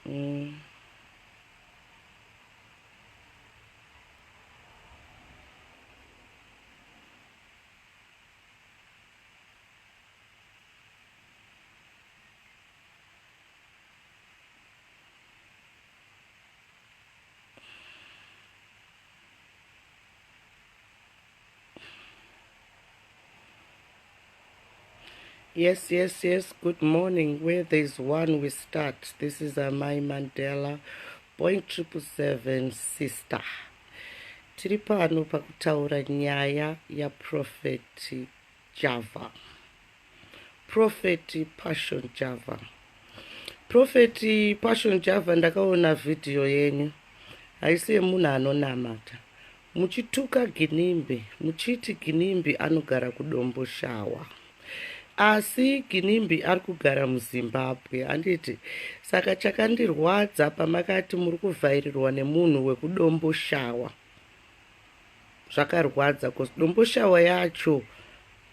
Mm. Yes, yes, yes. Good morning. Where there's one, we start. This is my Mandela, point 777 sister. Tiri pano pakutaura nyaya yaProfeti Java. Profeti Passion Java. Profeti Passion Java, ndakaona video yenyu. Haisi yemunhu anonamata. Muchituka Ginimbi, muchiti Ginimbi anogara kudombo shawa. Asi Ginimbi ari kugara muZimbabwe. Handiti saka chakandirwadza pamakati muri kuvhairirwa nemunhu wekudombo shawa. Zvakarwadza because dombo shawa yacho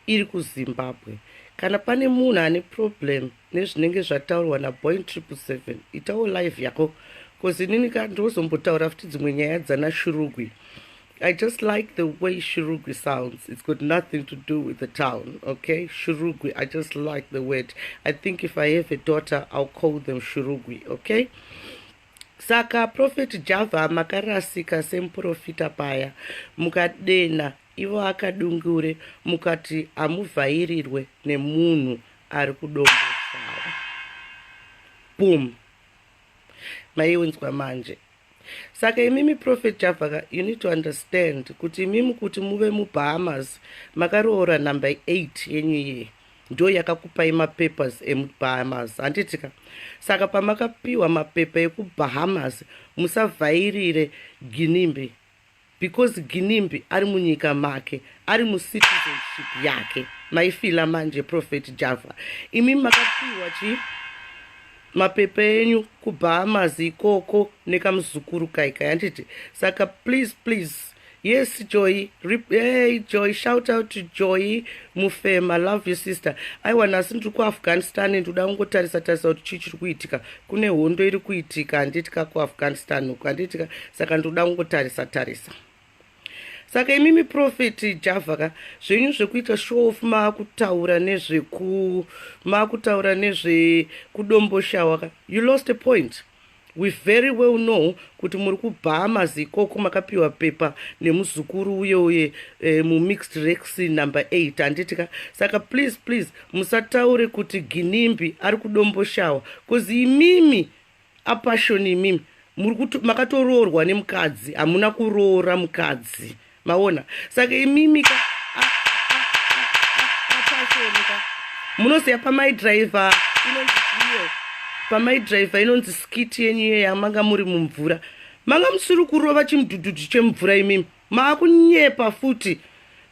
iri kuZimbabwe. Kana pane munhu ane problem nezvinenge zvataurwa naPoint 777, itawo live yako because inini ndozombotaura futi dzimwe nyaya dzana Shurugwi. I just like the way Shurugwi sounds. It's got nothing to do with the town, okay? Shurugwi, I just like the word. I think if I have a daughter, I'll call them Shurugwi, okay? Saka Prophet Java makarasika semprofita paya. Mukadena, ivo akadungure, mukati amuvhairirwe nemunhu ari kudombo shawa. Boom. Maiunzwa manje. Saka imimi Prophet Java, you need to understand kuti imimi kuti muve muBahamas makaroora number 8 yenyu ye ndo yakakupai mapapers emuBahamas. Handitika saka pamakapiwa mapepa ekuBahamas musavhairire Ginimbi because Ginimbi ari munyika make, ari mucitizenship yake. Maifila manje Prophet Java, imimi makapiwa chi mapepa enyu kuBahamas ikoko nekamuzukuru kaikai. Handiti saka please yes Joy, hey Joy, shout out to Joy Mufema, love you sister. Aiwa ndiri kuAfghanistan ndoda kungotarisa kuti chii chiri kuitika. Kune hondo iri kuitika handitika kuAfghanistan uko. Handitika saka ndoda kungotarisa. Saka imimi Prophet Java zvenyu zvekuita show off makutaura nezvekudombo shawa, you lost a point. We very well know kuti muri kuBahamas ikoko makapiwa pepa nemuzukuru uye mumixed race number 8. Handitika saka please musataure kuti Ginimbi ari kudombo shawa because imimi apassion imimi makatoroorwa nemukadzi, hamuna kuroora mukadzi. Maona saka imimi apashonika munoziva pamaidriver inonzi skiti yenyu yamanga muri mumvura, manga musiri kurova chimudhudhudhu chemvura. Imimi maakunyepa futi,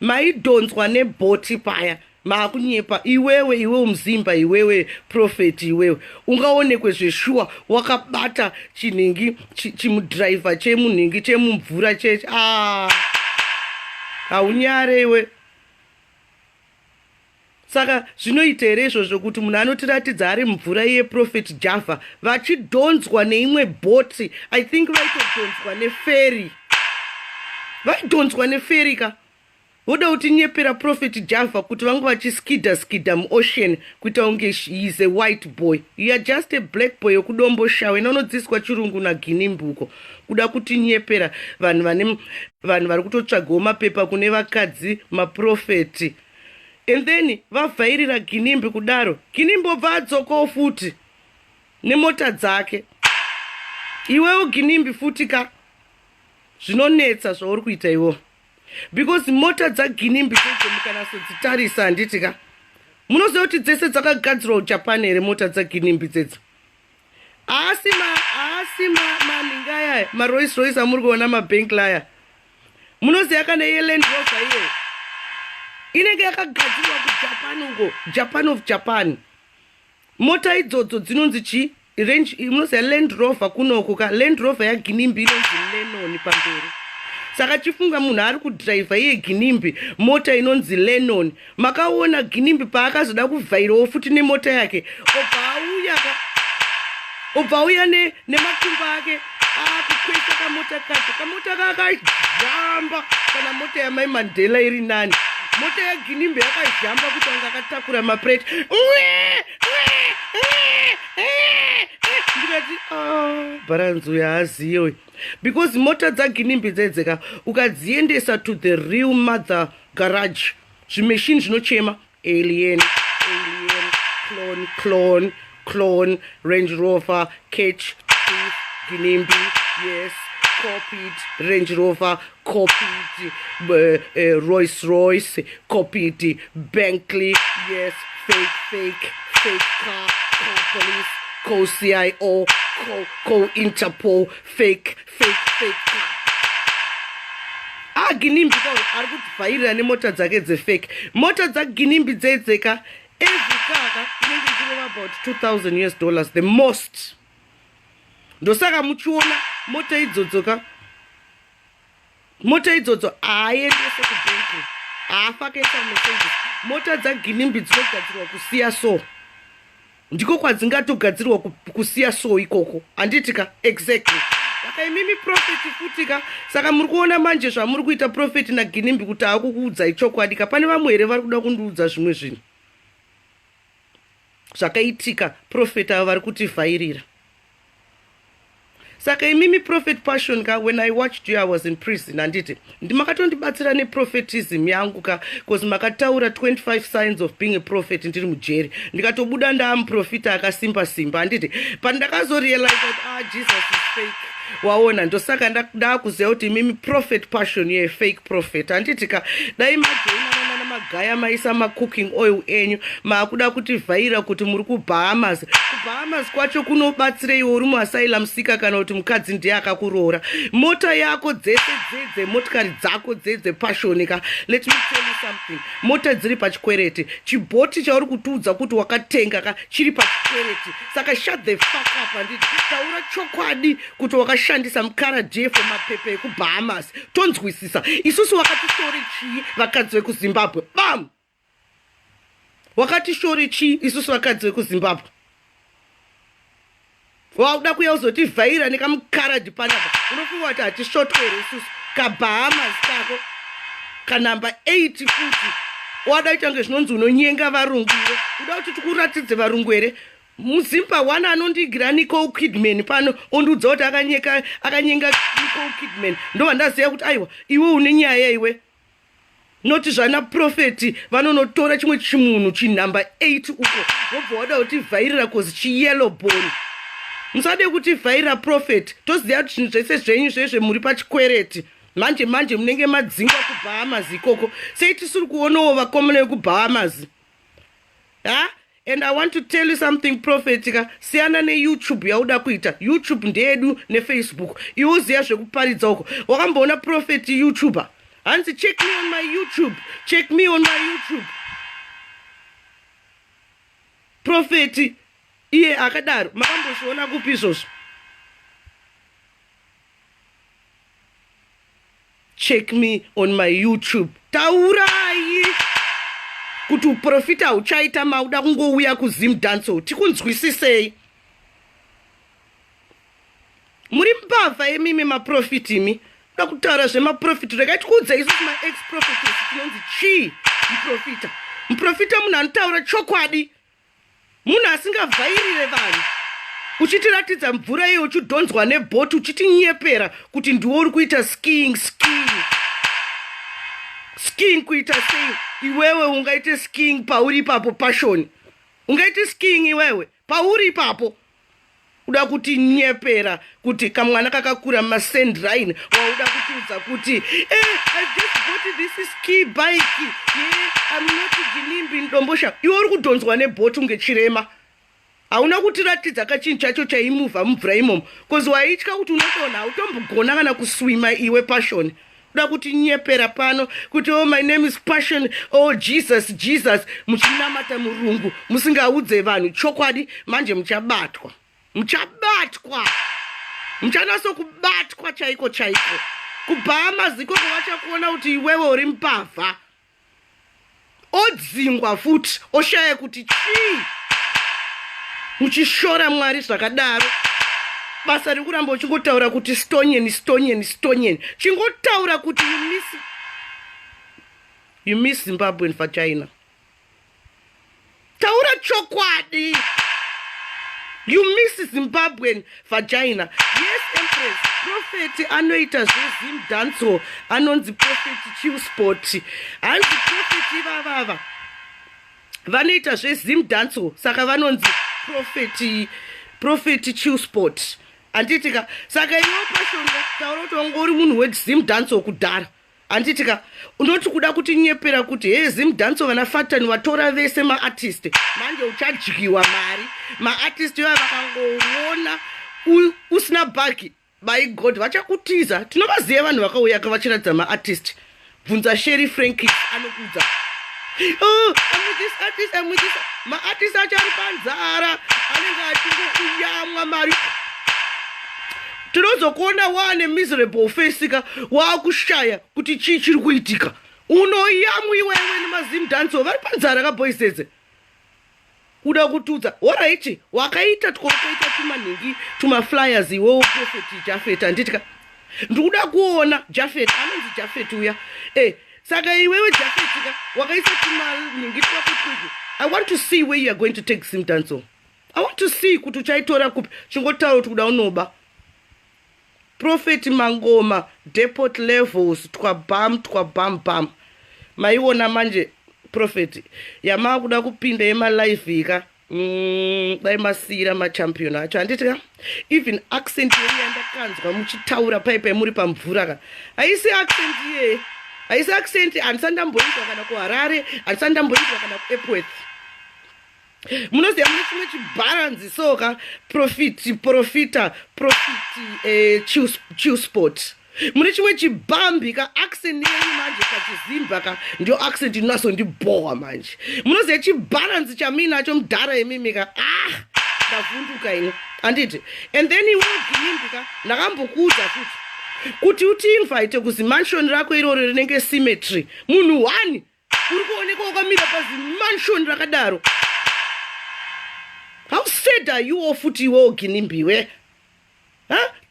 maidhonzwa nebhoti paya, maakunyepa. Iwewe muzimba, iwewe Prophet, iwewe ungaonekwe zveshuwa wakabata chinhingi chimudhiraivha chemunhingi chemumvura cheche. Haunyare iwe. Saka zvinoita here izvozvo kuti munhu anotiratidza ari mvura yeProfeti Java vachidhonzwa neimwe bhoti. I think vaidhonzwa neferi ka voda kutinyepera Prophet Java kuti vange vachiskidha muocean kuita unge he is a white boy. You are just a black boy yokudombo shawa. Inonodzidziswa chirungu naGinimbi uko kuda kutinyepera vanhu vari kutotsvagawo mapepa kune vakadzi maprofeti. And then vavhairira Ginimbi kudaro, Ginimbi obva adzokawo futi nemota dzake. Iwewo Ginimbi futi ka zvinonetsa zvauri kuita iwo because mota dzaGinimbi dzedzo mukanatsodzitarisa handitika munoziva kuti dzese dzakagadzirwa kuJapan here mota dzaGinimbi dzedzo. Asi manhinga aya maRolls Royce amuri kuona maBentley aya, munoziva kana yeLand Rover iye inenge yakagadzirwa kuJapan uko, Japan of Japan. Mota idzodzo dzinonzi chi range, munoziva Land Rover kunoko ka Land Rover yaGinimbi inonzi Lennon pamberi. Saka chifunga munhu ari kudhiraivha iye Ginimbi mota inonzi Lennon. Makaona Ginimbi paakazoda kuvhairawo futi nemota yake obva auya ubva uya nemakumba ake akukwesha kamota kacho. Kamota kakajamba kana mota yamai Mandela iri nani. Mota yaGinimbi yakajamba kuti wanga akatakura mapureti. Ndikati Bharanzu yaaziwe. Because mota dzaGinimbi dzedzeka ukadziendesa to the real mother garage, zvimeshini zvinochema alien, clone, Range Rover, catch, thief, Ginimbi, yes, copied, Range Rover, copied, Rolls Royce, copied, Bentley, yes, fake car, police, co-CIO, co-Interpol, fake car. Ginimbi ari kutivhairira nemota dzake dzefake. Mota dzaGinimbi dzedzeka every car inenge ichireva about $2,000 the most. Ndosaka muchiona mota idzodzo haaendese kuBentley, haafakaisa Mercedes. Mota dzaGinimbi dzinogadzirwa kusiya so. Ndiko kwadzingatogadzirwa kusiya so ikoko. Handitika exactly. Imimi profeti futika. Saka muri kuona manje zvamuri kuita profeti naGinimbi kuti akukuudzai chokwadi. Pane vamwe here vari kuda kundiudza zvimwe zvinhu zvakaitika profeti ava vari kutivhairira. Saka imimi prophet passion ka, when I watched you I was in prison. Handiti ndimakatondibatsira neprophetism yangu ka, because makataura 25 signs of being a prophet ndiri mujeri. Ndikatobuda ndaamuprofita akasimba simba. Handiti pandakazorealize that Jesus is fake. Waona ndosaka ndakuziva kuti mimi prophet passion ye fake prophet. Handiti ka dai majoina namagaya maisa macooking oil enyu maakuda kutivhaira kuti muri kuBahamas. kuBahamas kwacho kunobatsira iwe uri muasylum seeker kana kuti mukadzi ndiye akakuroora. Mota yako dzese motikari dzako dzedze passion ka, let me tell you something. Mota dziri pachikwereti, chibhoti chauri kutiudza kuti wakatenga ka chiri pachikwereti. Saka shut the fuck up. Handiti taura chokwadi kuti wakashandisa mukara jefo mapepe ekuBahamas. Tonzwisisa isusu wakati shori chii vakadzi vekuZimbabwe. Bam! Wakati shori chii isusu vakadzi vekuZimbabwe. Wauda kuya uzotivhaira nekamukaradhi panapa. Unofunga kuti hatishotwere isusu kaBahamas kako kanamba 80 futi. Wada itange zvinonzi unonyenga varungu here. Uda kuti tikuratidze varungu here. Muzimba wana anondigira Nicole Kidman pano ondiudza kuti akanyenga Nicole Kidman. Ndo vandaziva kuti aiwa iwe une nyaya iwe. Noti zvana profeti vanonotora chimwe chimunhu chinamba 8 uko vobva wada kutivhairira kozi chiyellow bone. Musade kutivhaira profeti. Toziva kuti zvinhu zvese zvenyu zvezve muri pachikwereti. Manje munenge madzinga kuBahamas ikoko. Sei tisiri kuonawo vakomana vekuBahamas? And I want to tell you something prophetica. Siyana neYouTube yauda kuita. YouTube ndedu neFacebook. Iwe uziya zvekuparidza uko. Wakamboona profeti YouTuber? Hanzi check me on my YouTube. Check me on my YouTube. Profeti iye akadaro. Makambozviona kupi izvozvo? Check me on my YouTube. Taurai kuti uprofita uchaita mauda kungouya kuZimdanso. Tikunzwisisei. Muri mbavha yemimi maprofiti imi. Da kutaura zvemaprofiti. Regai tikuudza isusu ma-ex-prophetess tinonzi chii muprofita. Muprofita munhu anotaura chokwadi. Munhu asingavhairire vanhu. Uchitiratidza mvura iyo uchidhonzwa nebhoti uchitinyepera kuti ndiwo uri kuita skiing kuita sei? Iwewe ungaite skiing pauri papo passion. Ungaite skiing iwewe pauri papo. Uda kuti nyepera kuti kamwana kakakura masendrine wauda kutiudza kuti I just bought this ski bike. I'm not Ginimbi ndombosha. Iwe uri kudhonzwa nebhoti unge chirema. Hauna kutiratidza kachinhu chacho chaimuvha mumvura imomo. Kozi waitya kuti unotona hautombogona kana kuswima iwe passion. Uda kuti nyepera pano kuti oh my name is passion, oh Jesus muchinamata murungu musingaudze vanhu chokwadi. Manje muchabatwa muchanaso kubatwa chaiko kuBahamas ikoko vachakuona kuti iwewe uri mbavha. Odzingwa futi oshaya kuti chii. muchishora Mwari zvakadaro. Basa rekuramba uchingotaura kuti stonyeni. Chingotaura kuti you miss Zimbabwe and vagina. Taura chokwadi. You miss Zimbabwean vagina. Yes, Empress. Prophet anoita zvezim danso. Anonzi Prophet chill sport. Anzi Prophet ivavava. Vanoita zvezim danso. Saka vanonzi Prophet chill sport. Anditika. Saka iwo pashonga. Taura kuti wangori munhu wezim danso kudhara. Anditika. Unoti kuda kuti nyepera kuti zim danso vanafatani vatora vese maartist. Manje uchajikiwa mari. Maartist iwa vakangoona usina baki. By God, vachakutiza. Tinovaziva vanhu vakauya vachiratidza maartist. Bvunza Sherry Frankie anokudza. Oh, I'm with this. Maartist achari panzara. Anenge achingokuyamwa mari. Tinozokuona wane miserable face waakushaya kuti chii chiri kuitika. Unoyamwa iwewe nemazim danso vari panzara kaboisese. Kuda kutudza. Alright, wakaita tikokaita tumanhingi tumaflyers iwewe Prophet Japhet anditika. Ndikuda kuona Japhet anonzi Japhet uya. Saka iwewe Japhet wakaisa tumanhingi twakutudza. I want to see where you are going to take Sim Danso. I want to see kuti uchaitora kupi. Chingotaura kuti kuda unoba. Prophet Mangoma, depot levels, twabam. Maiona manje, Prophet. Yama kuda kupinda ema life ika. Dai masira ma champion acho. Anditika? Even accent yenda kanzwa muchitaura paipe muri pamvura ka. Aisi accent ye. Aisi accent ansanda mboizwa kana ku Harare, ansanda mboizwa kana ku Epworth. Munoziva mune chimwe chibalance soka profita chill sport. Mune chimwe chibambi ka accent yenyu manje kachizimba ka ndio accent inaso ndiboha manje. Munoziva chibalance chamina cho mudhara yemimi ka ndavhunduka ine. Anditi. And then iwe Ginimbi ka ndakambokuudza kuti uti invite kuzi mansion rako iroro rinenge symmetry. Munhu wani uri kuoneka wakamira pazi mansion rakadaro. How sad are you off futi wo Ginimbi we?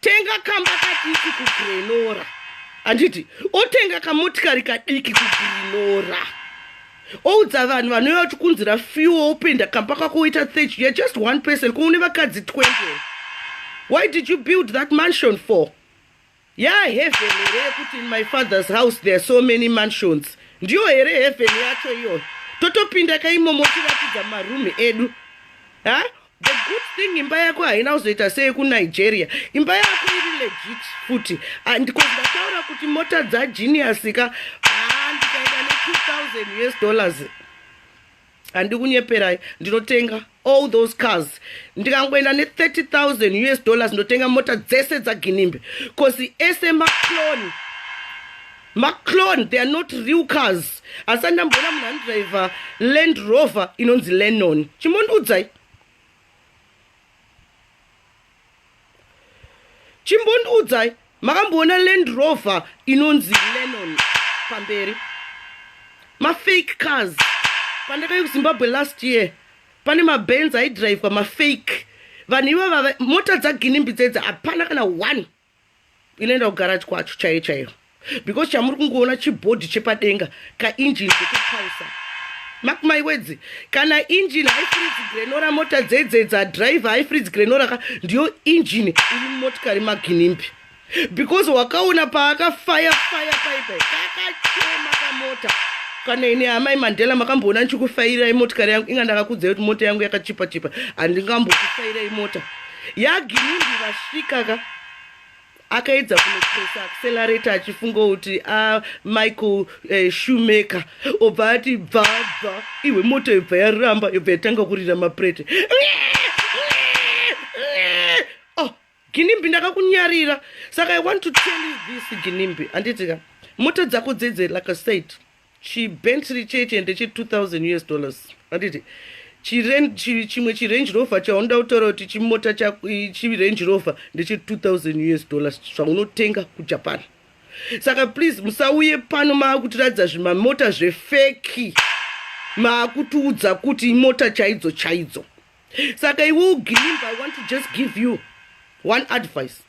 Tenga kamba kadiki kugrenora. Anditi, otenga kamotikari kadiki kugrenora. Oudza vanhu vanouya kukunzira few openda kamba kakuita 30. You're just one person. Kune vakadzi 20. Why did you build that mansion for? Yeah, heaven here put in my father's house there are so many mansions. Ndio here heaven yacho iyo. Totopinda kaimomotiratidza marume edu. The good thing imba yako haina uzoita sei kuNigeria. Imba yako iri legit futi. Because ndataura kuti mota dza Genius ka ndikaenda ne $2,000. Andikunyepera ndinotenga all those cars. Ndikangoenda ne $30,000 ndotenga mota dzese dza Ginimbi. Because ese McClone, they are not real cars. Asanda mbona mna driver Land Rover inonzi Lennon. Chimondudzai. Chimbondudzai. Makambona Land Rover inonzi Lennon pamberi. Ma fake cars. Pandaka yu Zimbabwe last year. Pane ma Benz I drive kwa ma fake. Vaniwa mota za Ginimbi dzedza apana kana one. Inaenda kugarage kwacho chaiyo. Because chamuri kungoona chibhodhi chepadenga ka engine dzekupausa. Mark my words. Kana engine haifridzi grenora mota dzedza driver haifridzi grenora ka ndio engine iri motikari maGinimbi. Because wakaona paaka fire pipe kakachema kamota. Kana ine amai Mandela makamboona nchikufaira imotikari yangu inga ndakakudza kuti mota yangu yakachipa andingambokufaira imota. Ya Ginimbi vasvika ka akaedza kunopresa accelerator achifunga kuti Michael Shoemaker obva ati bva iwe moto yobva yaramba yobva yatanga kurira maprete. Ginimbi ndakakunyarira. Saka I want to tell you this Ginimbi. Anditika moto dzako dzedze like I said Bentley cheche ndeche $2,000. Anditi chimwe Range Rover chaunda utora kuti chimota Range Rover ndeche $2,000 zvaunotenga kuJapan. Saka please musauye pano maakutiradza zvimamota zvefeki maakutiudza kuti mota chaidzo. Saka iwo Ginimbi, I want to just give you one advice.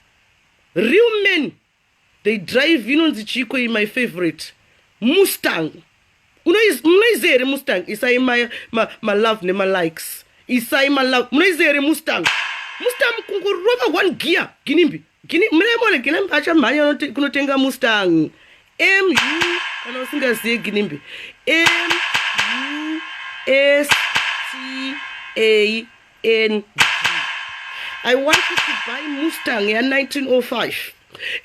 Real men, they drive, you know, the Chico is my favorite. Mustang. Unoizere Mustang. Isai my love, my likes. Isai my love. Unoizere Mustang. Mustang kunguroba one gear. Ginimbi. Mnemone Ginimbi acha manya kunotenga Mustang. M-U, kana usinga siye Ginimbi. M-U-S-T-A-N-G. I want you to buy Mustang ya 1905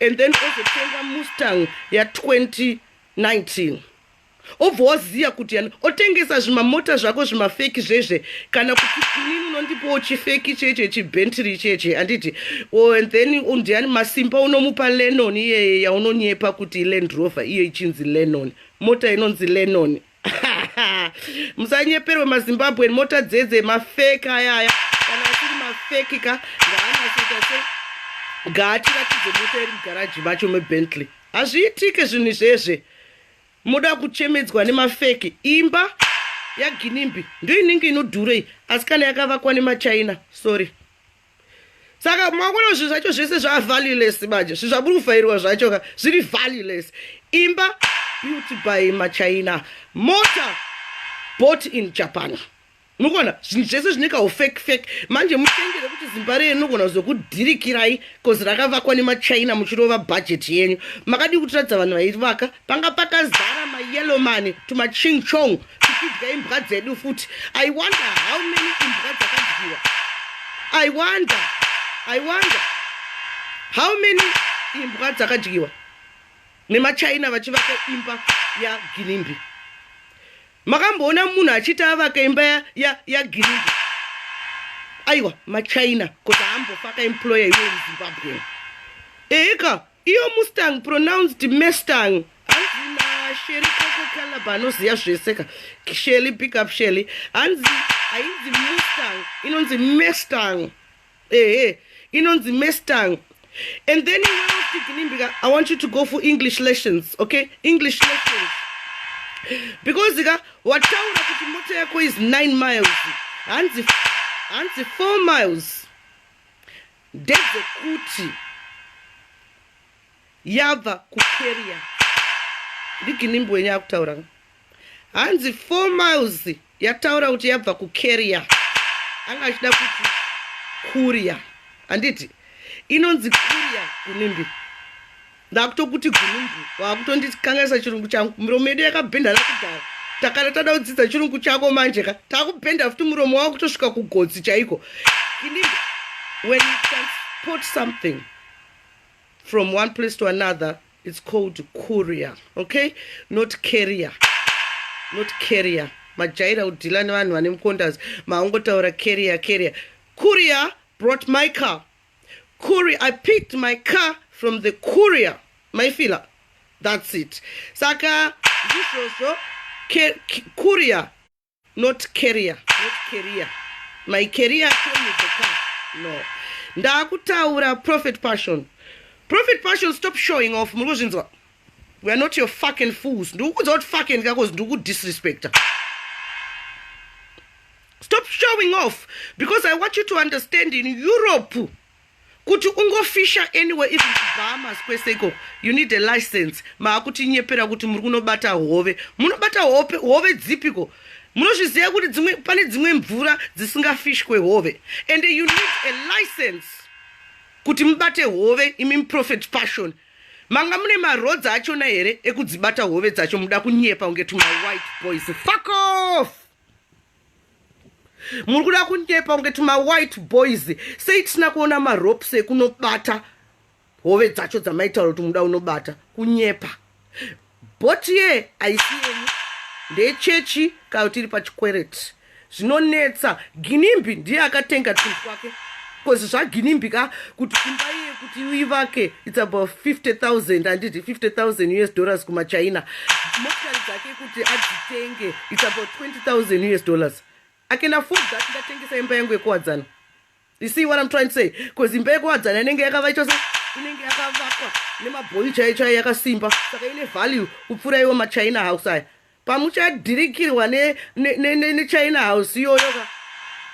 and then also tenga Mustang ya 2019. Obvozia kuti yani otengesa zvimamota zvako zvimafeki zvezve kana kuti inini unondipawo chifeki cheche chibentry cheche anditi and then undiani masimba unomupa Lennon iye yaunonyepa kuti Land Rover iye ichinzi Lennon mota inonzi Lennon. Musanyeperwe maZimbabwe mota dzedze mafeka ayaya kana asiri mafeki ka ngaanasita se ngaatiratidze mota iri mugaraji macho meBentley. Hazviitike zvinhu izvezve. Muda kuchemedzwa nemafeki. Imba ya Ginimbi ndio inenge inodhura asi kana yakavakwa nemaChina. Sorry. Saka mwakona zvinhu zvacho zvese zvavalueless manje. Zvinhu zvaburi kufairwa zvacho zviri valueless. Imba built by maChina. Motor bought in Japan. Nukona zvinhu zvese zvineka fake manje mutengere kuti Zimbabwe yenogona kuzokudhirikirai kozi rakavakwa nemaChina muchirova budget yenyu. Makadi kutiradza vanhu vaivaka panga pakazara mayellow money tumaching chong tikidya imbwa dzedu futi. I wonder how many imbwa dzakadyiwa. I wonder how many imbwa dzakadyiwa nemaChina vachivaka imba ya Ginimbi. Makamboona munhu achiti avaka imba ya Ginimbi. Aiwa maChina kuti ambofaka employer iwe muZimbabwe. Eka iyo Mustang pronounced Mustang. Anzina Shelly Coca-Cola banoziya zveseka. Shelly pick up Shelly. Ainzi Mustang inonzi Mustang. Inonzi Mustang. And then you want to Ginimbi, I want you to go for English lessons, okay? English lessons. Because wataura kuti mota yako is 9 miles. Hanzi 4 miles. Ndeze kuti yava kukeria. Ndi Ginimbi wenye akutaura. Hanzi 4 miles yataura kuti yabva kukeria. Anga achida kuti kuria. Anditi inonzi kuria Ginimbi. Ndakutokuti Ginimbi wakutondikangaisa chirungu changu. Miromo yedu yakabhenda nakudhara. Takara tada kudzidza chirungu chako manje ka. Takubhenda futi muromo wako kutosvika kugotsi chaiko. Ginimbi, when you transport something from one place to another, it's called courier, okay? Not carrier. Not carrier. Majaira udila nevanhu vane mukondas maongotaura carrier. Courier brought my car. Courier, I picked my car from the courier. My filler. That's it. Saka, this also courier, not carrier. Not carrier. My carrier came with the car. No. Ndakutaura Prophet Passion. Prophet Passion, stop showing off. We are not your fucking fools. Not fucking because do disrespect. Stop showing off. Because I want you to understand in Europe. Kuti ungofisha anywhere even to Bahamas kweseko you need a license. Maakuti nyepera kuti muri kunobata hove. Munobata hove dzipiko. Munozviziva kuti pane dzimwe mvura dzisingafishwe hove. And you need a license kuti mubate hove imi Prophet Passion. Manga mune maroads achona here ekudzibata hove dzacho muda kunyepa unge to my white boys. Fuck off! Murikuda kunyepa unge to my white boys. Sei tisina kuona maropes ekunobata hove dzacho dzamaitaura kuti muda unobata kunyepa. Boti ye aisi yenyu ndechechi kana tiri pachikwereti. Zvinonetsa. Ginimbi ndiye akatenga tunhu kwake. Because zvaGinimbi ka kuti imba iye kuti uivake it's about 50,000 anditi 50,000 US dollars kuma China. Motokari dzake kuti adzitenge it's about 20,000 US dollars. I can afford that. Ndatengesa imba yangu yekuwadzana. You see what I'm trying to say? Because imba yekuwadzana inenge yakavaitwa inenge yakavakwa nemabhoyi chaicho yakasimba. Saka ine value kupfuura iwo maChina house aya. Pamuchadhirikirwa ne China house iyoyo ka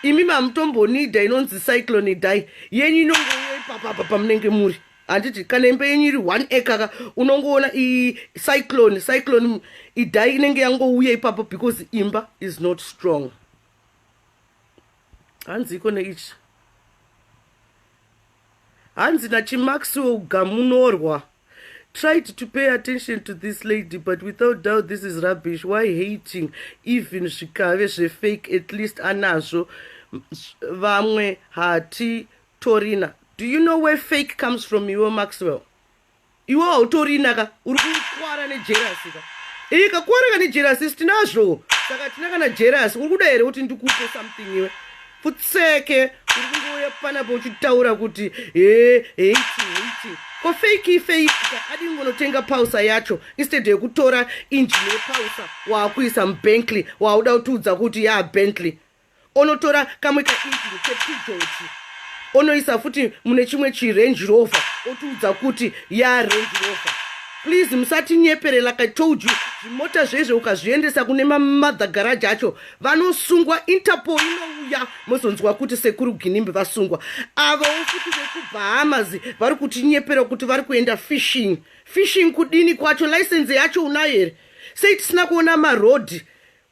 imi mamutombonidha inonzi cyclone idai yenyu inongouya ipapapa pamunenge muri handiti kana imba yenyu iri 1 acre unongoona cyclone idai inenge yangouya ipapo because imba is not strong. Hanzi iko neichi hanzi nachimaxwell gamunorwa tried to pay attention to this lady, but without doubt this is rubbish. Why hating? Even zvikave zvefake at least anazvo vamwe hati torina. Do you know where fake comes from, iwe Maxwell? Iwe hautorina ka uri kukwara nejerasi ka ikakwara ka nejerasi tinazvo saka tina kana jerasi uri kuda here kuti ndikupe something iwe futseke uri kungoya panapo uchitaura kuti hating ko fake adingonotenga pausa yacho instead yekutora engine yepausa waakuisa mubentley wauda kutiudza kuti Bentley onotora kamwe kaengine kePeugeot onoisa futi mune chimwe chiRange Rover otiudza kuti Range Rover. Please musatinyepere, like I told you, zvimota zvezve ukazviendesa kune mamother garage acho vanosungwa. Interpol inouya mozonzwa kuti sekuru Ginimbi vasungwa. Avawo futi vekuBahamas vari kutinyepera kuti vari kuenda fishing kudini kwacho, license yacho unayo here? Sei tisina kuona marodhi?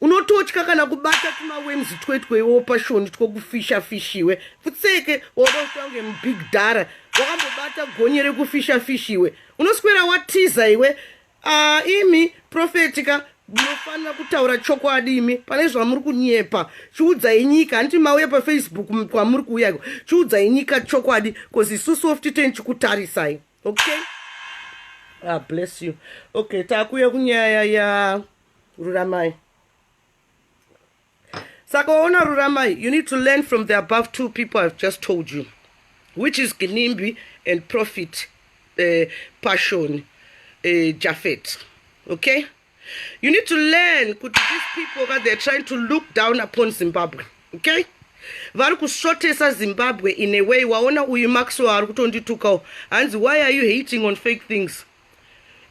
Unototya kana kubata tumawems twetwewo pashoni twokufisha fishiwe futseke wodotange mbig dara wakambobata gonye rekufisha fishiwe unoswera watiza iwe. Imi profetika munofanira kutaura chokwadi. Imi pane zvamuri kunyepa, chiudzai nyika. Handiti mauya paFacebook kwamuri kuuya iko, chiudzai nyika chokwadi because isusu ofti chikutarisai. Okay, bless you. Okay, takuya kunyaya ya Ruramai. Saka ona Ruramai, you need to learn from the above two people I've just told you, which is Ginimbi and Prophet Passion Japhet. Okay? You need to learn kuti these people that they're trying to look down upon Zimbabwe. Okay? Vari kushotesa Zimbabwe in a way. Waona uyu Maxwell ari kutonditukawo. Hanzi, why are you hating on fake things?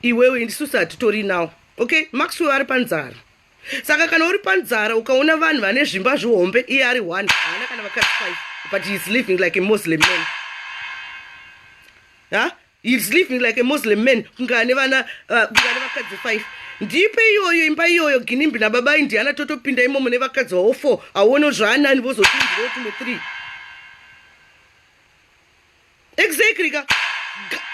Iwewe indisusa hatitori now. Okay? Maxwell ari panzara. Saka kana uri panzara ukaona vanhu vane zvimba zvihombe iye ari 1 haana kana vakadzi 5, but he is living like a Muslim man. He is living like a Muslim man kungane vakadzi 5. Ndipe iyoyo imba iyoyo Ginimbi nababa indiana totopinda imomo nevakadzi vawo 4 auone zvaanani vozopindirawo tumwe 3. Exactly ka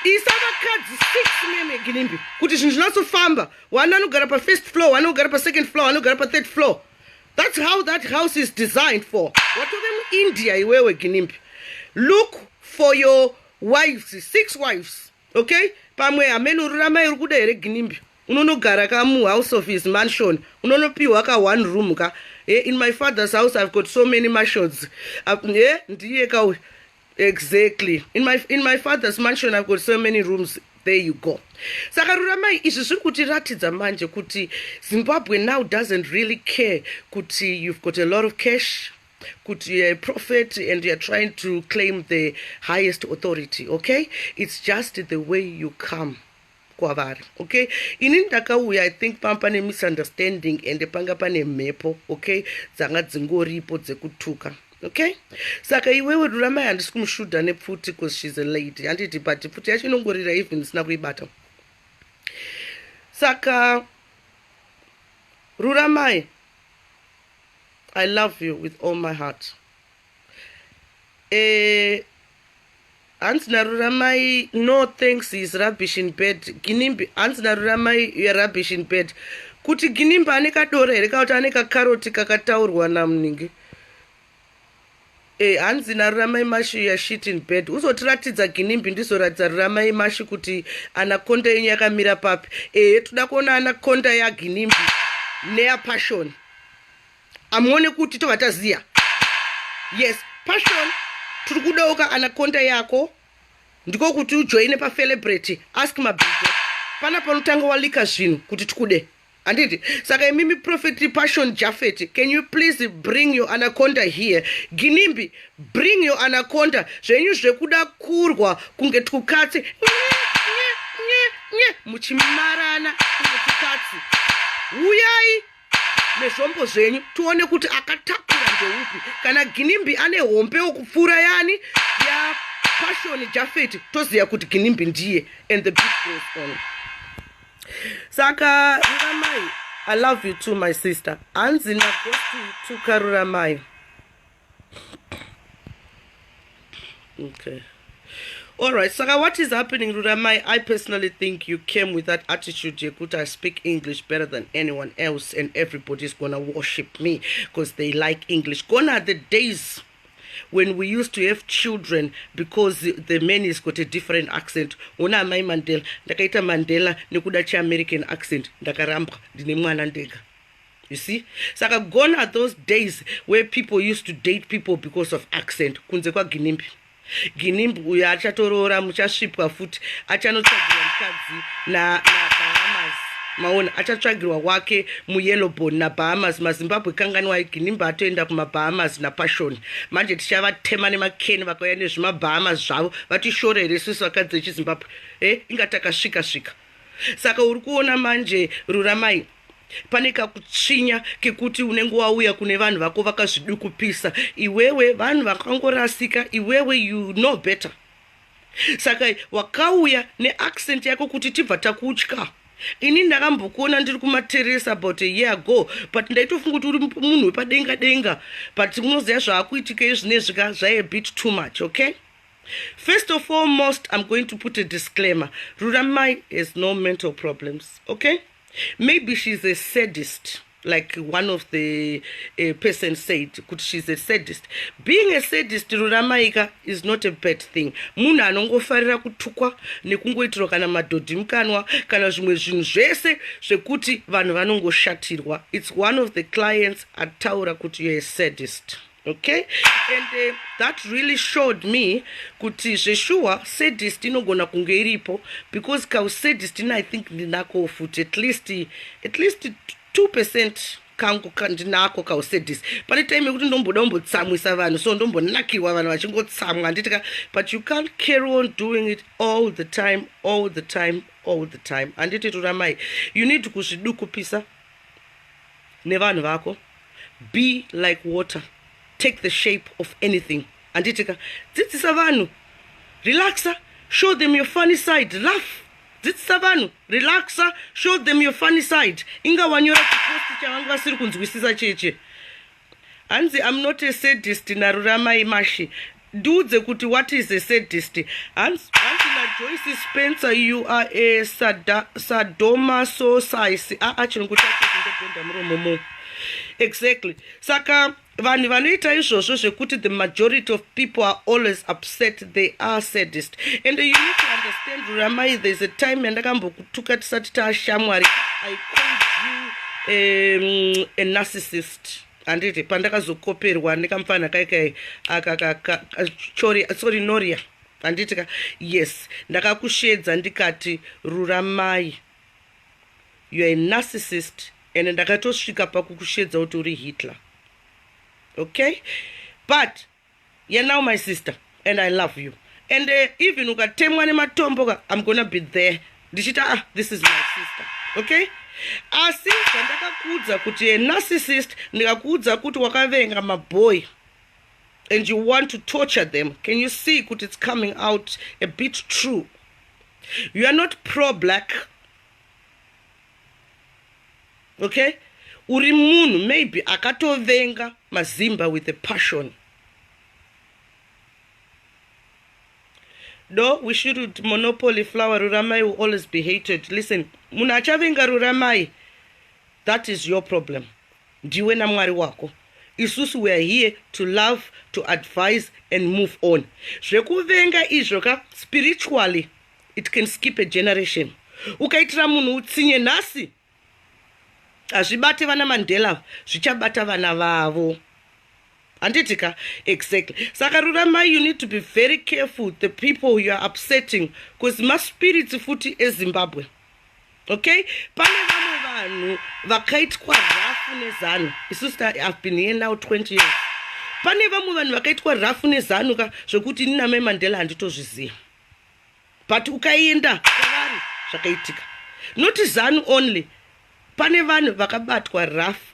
isa vakadzi 6 meme Ginimbi kuti zvinhu zvinatsofamba. One anogara pa1st floor, one anogara pa2nd floor, one anogara pa3rd floor. That's how that house is designed for. Watove India iwewe Ginimbi. Look for your wives, 6 wives. Okay? Pamwe amenu Ruramai uri kuda here Ginimbi. Unonogara ka mu house of his mansion. Unonopiwa ka 1 room ka. In my father's house I've got so many mansions. Ndiye ka. Exactly. In my father's mansion I've got so many rooms. There you go. Saka Ruramai izvi zviri kutiratidza manje kuti Zimbabwe now doesn't really care kuti you've got a lot of cash, kuti you're a prophet and you're trying to claim the highest authority. Okay? It's just the way you come. Okay, ini ndakauya I think pane misunderstanding and panga pane mhepo. Okay, dzanga dzingoripo dzekutuka. Okay, saka iwewe Ruramai handisi kumushuda nepfuti because she's a lady. Handiti but pfuti yacho inongorira even sina kuibata. Saka Ruramai, I love you with all my heart. Ansna Ruramai, no thanks, he's rubbish in bed. Ginimbi, Ansna Ruramai, you're rubbish in bed. Kuti Ginimbi aneka dore, rekauta aneka karoti kakataurwa namningi. Hanzi naRuramai mashi ya shit in bed. Uzotiratidza Ginimbi ndizoratidza Ruramai mashi kuti anakonda yenyu yakamira papi. Toda kuona anakonda ya Ginimbi neya Passion. Amuone kuti tovataziya. Yes, Passion tiri kudoka anakonda yako ndiko kuti ujoine pacelebrity. Ask Mabhizo. Pana panotanga walika zvinhu kuti tikude. Anditi, saka mimi Prophet Passion Japhet, can you please bring your anaconda here? Ginimbi, bring your anaconda. Zvenyu zvekuda kurwa kunge tukatsi. Muchimarana kunge tukatsi. Uyai nezvombo zvenyu tuone kuti akatakura ndeupi kana Ginimbi ane hompe wokupfuura yani ya Passion Jafet toziya kuti Ginimbi ndiye and the beat goes on. Saka Ruramai, I love you too, my sister. Anzi na gosti tuka Ruramai. Okay. Alright, Saka, what is happening, Ruramai? I personally think you came with that attitude, Yekuta, I speak English better than anyone else and everybody's gonna worship me because they like English. Gone are the days when we used to have children because the man has got a different accent. Una mai Mandela, ndakaita Mandela nekuda cha American accent, ndakaramba ndine mwana ndega. You see? Saka gone are those days where people used to date people because of accent. Kunze kwa Ginimbi. Ginimbi uya achatorora muchasvipwa futi achanotsvagirwa mukadzi na Bahamas. Maona achatsvagirwa wake muyellowbone na Bahamas. MaZimbabwe kanganwa Ginimbi atoenda kuma Bahamas na Passion. Manje tichavatema nemakeni vakauya nezvima Bahamas zvavo vatishorere isusu vakadzi vechiZimbabwe. Ingataka svika. Saka uri kuona manje Ruramai pane kakutsvinya kekuti unenge wauya kune vanhu vako vakazvidukupisa. Iwewe vanhu vakangorasika, iwewe you know better. Saka wakauya neaccent yako kuti tibva takutya. Ini ndakambokuona ndiri kumateresa about a year ago, but ndaitofunga kuti uri munhu wepadenga but unoziva zvaakuitika izvinezvi zvai a bit too much, okay? First of all, I'm going to put a disclaimer. Ruramai has no mental problems, okay? Maybe she's a sadist, like one of the person said, she's a sadist. Being a sadist, Ruramaika, is not a bad thing. Muna anongofarira kutukwa nekungoitiro kana madhodhi mukanwa kana zvimwe zvinhu zvese zvekuti vanhu vanongoshatirwa. It's one of the clients ataura kuti you're a sadist. Okay, and that really showed me kuti zveshuwa sadist inogona kunge iripo because sadist I think ndinako futi at least 2% kangu ndinako sadist. Pane time yekuti ndomboda kumbotsamwisa vanhu so ndombonakirwa vanhu vachingotsamwa nditika, but you can't carry on doing it all the time. Anditi Ruramai, you need to kuzvidukupisa nevanhu vako. Be like water. Take the shape of anything. Anditika, dzidzisa vanhu, relaxa, show them your funny side, laugh. Dzidzisa vanhu, relaxa, show them your funny side. Inga wanyora kuposti chavangu vasiri kunzwisisa cheche. Anzi, I'm not a sadist na Ruramai mashi. Dude kuti what is a sadist? Anzi na Joyce Spencer, you are a sadomasochist. Exactly. Saka vanhu vanoita izvozvo zvekuti the majority of people are always upset, they are sadist. And you need to understand, Ruramai, there's a time yandakambokutuka tisati taashamwari, I called you a narcissist. Anditi pandakazokoperwa ndikamfana kaikai sorry Noria. Anditika, yes, ndakakushedza ndikati Ruramai, you're a narcissist. And ndakatosvika pakukushedza kuti uri Hitler. Okay? But you're now my sister and I love you. And even ukatemwa nematombo, I'm gonna be there. Dichita, this is my sister. Okay? Asi ndakakuudza kuti a narcissist, ndikakuudza kuti wakavenga maboy and you want to torture them. Can you see kuti it's coming out a bit true? You are not pro-black. Okay? Uri munhu maybe akatovenga mazimba with a passion. No, we shouldn't monopoly flower. Ruramai will always be hated. Listen, munhu achavenga Ruramai, that is your problem. Ndiwe na mwari wako. Isusu, we are here to love, to advise and move on. Zvekuvenga izvo spiritually, it can skip a generation. Ukaitira munhu utsinye nasi, azvibate vana Mandela, zvichabata vana vavo. Anditika, exactly. Saka Ruramai, you need to be very careful the people you are upsetting, because my spirits futi eZimbabwe. Okay? Pane vamwe vanhu vakaitwa rafu nezano. Isusu, I've been here now 20 years. Pane vamwe vanhu vakaitwa rafu nezano zvokuti nina mai Mandela handitozviziva. But ukaenda kwavari zvakaitika. Not zanu only. Pane vanhu vakabatwa rafu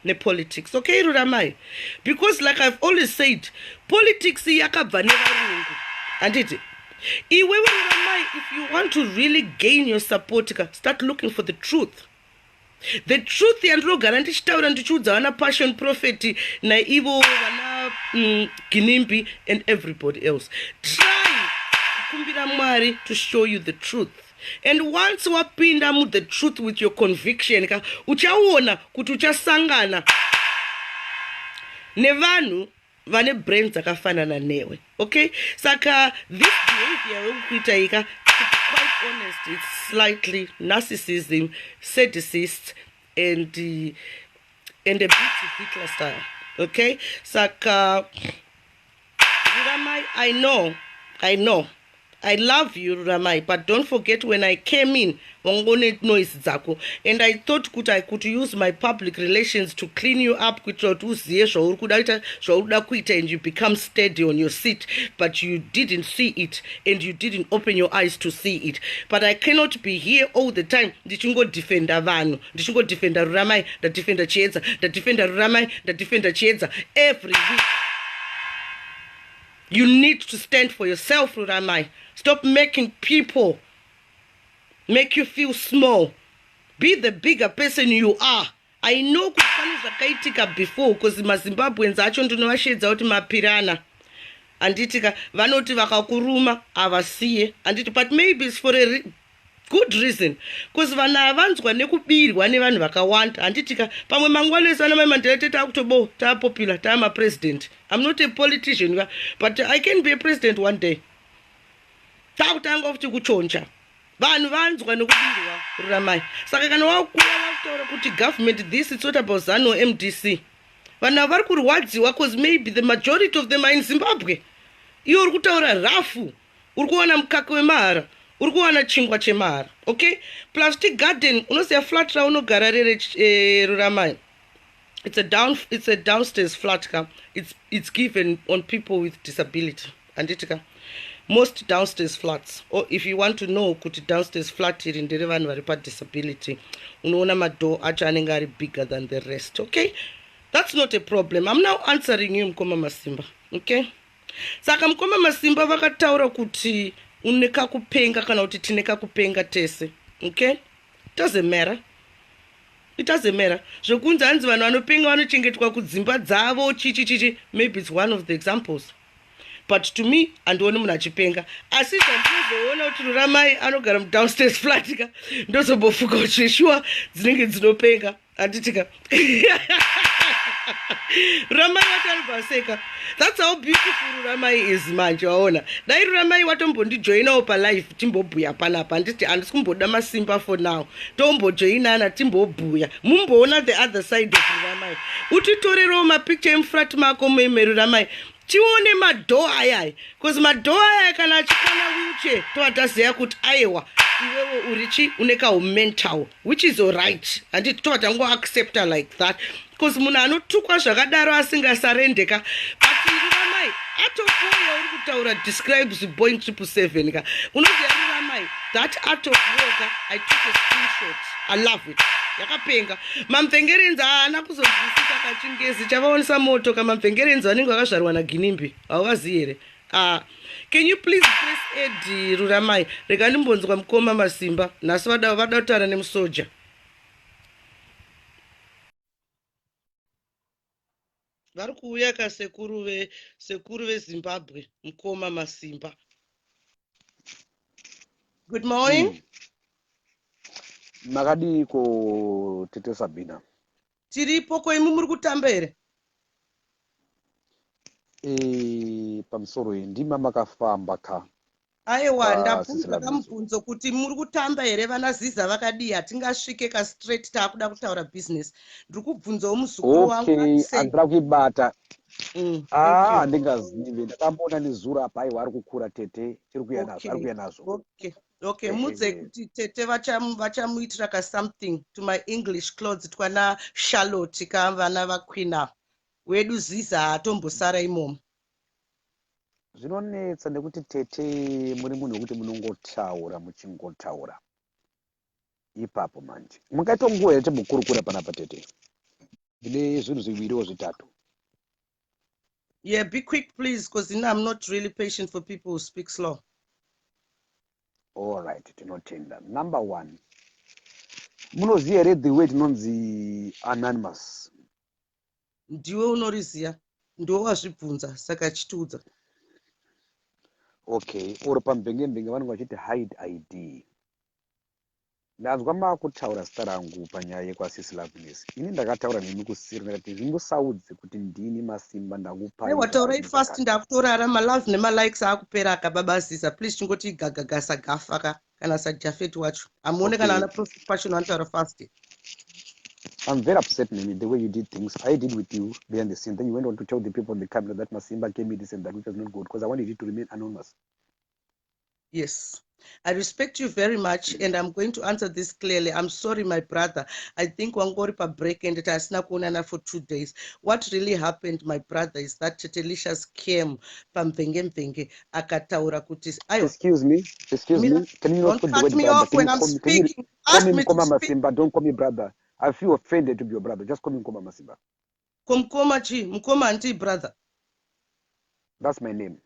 nepolitics. Okay, Ruramai? Because like I've always said, politics yakabva nevarungu. And it Ruramai, if you want to really gain your support, start looking for the truth. The truth yandinogara ndichitaura ndichiudza vana passion prophet naivo vana Ginimbi and everybody else. Try kukumbira Mwari to show you the truth. And once wapinda mu the truth with your conviction, uchaona kuti uchasangana nevanhu vane brains dzakafanana newe. Okay? Saka this behavior wekuita ika, to be quite honest, it's slightly narcissism, sadist, and a bit Hitler style. Okay? Saka Ruramai, I know. I love you, Ruramai, but don't forget when I came in, and I thought I could use my public relations to clean you up, and you become steady on your seat, but you didn't see it, and you didn't open your eyes to see it. But I cannot be here all the time. Did you go defend Avanu? Did you go defend Ruramai, the defender Chieza, the defender Ruramai, the defender Chieza every week? You need to stand for yourself, Ruramai. Stop making people make you feel small. Be the bigger person you are. I know kufani zvakaitika before because maZimbabweans acho ndinovashedza kuti mapirana. Anditika vanoti vakakuruma avasiye. Anditi but maybe it's for a good reason. Because vana avanzwa nekubirwa nevanhu vakawanda. Anditika pamwe mangwana sana mai mandela takutobo ta popular ta ma president. I'm not a politician but I can be a president one day. Takutanga kuti kuchonja vanhu vanzwa nekubirwa Ruramai. Saka kana wakura wakutaura kuti government this it's not about ZANU MDC, vanhu vari kurwadziwa because maybe the majority of them are in Zimbabwe. Iwe uri kutaura rafu, uri kuwana mukaka wemahara, uri kuwana chingwa chemahara. Okay, plastic garden unoziva flat raunogara rere Ruramai. It's a downstairs flat car. It's given on people with disability. Anditika most downstairs flats, or if you want to know kuti downstairs flat here in vanhu vari disability, unoona madoor acho anenge ari bigger than the rest. Okay, that's not a problem. I'm now answering you, Mkoma Masimba. Okay, saka Mkoma Masimba vakataura kuti uneka kupenga kana kuti tineka kupenga tese. Okay, it doesn't matter. Zvokunzi hanzi vanhu vanopenga vanochengetwa kudzimba dzavo chichi, maybe it's one of the examples. But to me, andioni munhu achipenga. Asi zvandinozoona kuti Ruramai anogara downstairs flat ndozombofuka kuti shuwa dzinenge dzinopenga. Anditika Ruramai watanobvaseka. That's how beautiful Ruramai is manje waona. Dai Ruramai watombondijoinawo palive timbobhuya panapa. Anditi handisi kumboda masimba for now. Tombojoinana timbobhuya. Mumboona the other side of Ruramai. Utitorerewo mapicture emufrat mako meme Ruramai. Tione madoo ayai, because madoo ayai kana achikwana wheelchair toataziva kuti aiwa iwewe urichi uneka mental, which is alright, and toatango accept her like that, because munhu anotukwa zvakadaro asingasarendeka. But Ruramai atofuya uri kutaura describes Boeing 777 ka unoziva Ruramai, that art of work I took a screenshot. I love it. Yakapenga mamvengerenzi haana kuzonzwisisa kachingezi chavaonesa moto kamamvengerenzi vanenge vakazvarwa naGinimbi hauvazivi here. Can you please press aid Ruramai? Rega ndimbonzwa Mkoma Masimba nhasi vada kutaura nemusoja. Vari kuuya kasekuru veZimbabwe Mkoma Masimba. Good morning. Makadiko tete Sabena. Tiripo koimu muri kutamba here? Pamusoro ndima makafamba ka. Aiwa ndabvunza kamubvunzo kuti muri kutamba here vana Ziza vakadii hatingasvike ka straight taakuda kutaura business. Ndiri kubvunzawo muzukuru wangu. Okay, andira kuibata. Handingazivi ndakamboona nezuro apa aiwa ari kukura tete tiri kuuya nazo. Okay, mudze kuti tete vachamuitira ka something to my English clothes twana Charlotte ka vana vakwina wedu Ziza hatombosara imomo. Zvinonetsa nekuti tete muri munhu wekuti munongotaura muchingotaura ipapo manje mungaita nguva yacho mukurukura panapa tete. ndine zvinhu zviviriwo zvitatu. Yeah, be quick, please, because I'm not really patient for people who speak slow. All right, tinotenda. Number one, munoziva here the way tinonzi anonymous. Ndiwe unoriziya, ndiwe wazvibvunza saka chitiudza. Okay, uri pambenge vanhu vachiti hide ID. Ndanzwa makutaura zita rangu panyaya yekwasisi Loveness. Ini ndakataura nemi kusiri ndakati zvingosaudze kuti ndini Masimba ndakupai. Hey, wataurai fast ndakutorara malove nemalikes akupera akababazisa. Please chingoti gagagasa gafaka kana sajafeti wacho. Amuone kana ana profit passion wanotaura fast. I'm very upset, Nemi, the way you did things. I did with you behind the scene. Then you went on to tell the people on the camera that Masimba gave me this and that, which was not good, because I wanted you to remain anonymous. Yes. I respect you very much, and I'm going to answer this clearly. I'm sorry, my brother. I think wangori pa break and it has not gone for 2 days. What really happened, my brother, is that Tetelicious came from Venge akataura kutis. Excuse me. Can you not put the word cut me brother? off when I'm speaking. Call me Mkoma Masimba. Don't call me brother. I feel offended to be your brother. Just call me Mkoma Masimba. Mkoma anti brother. That's my name.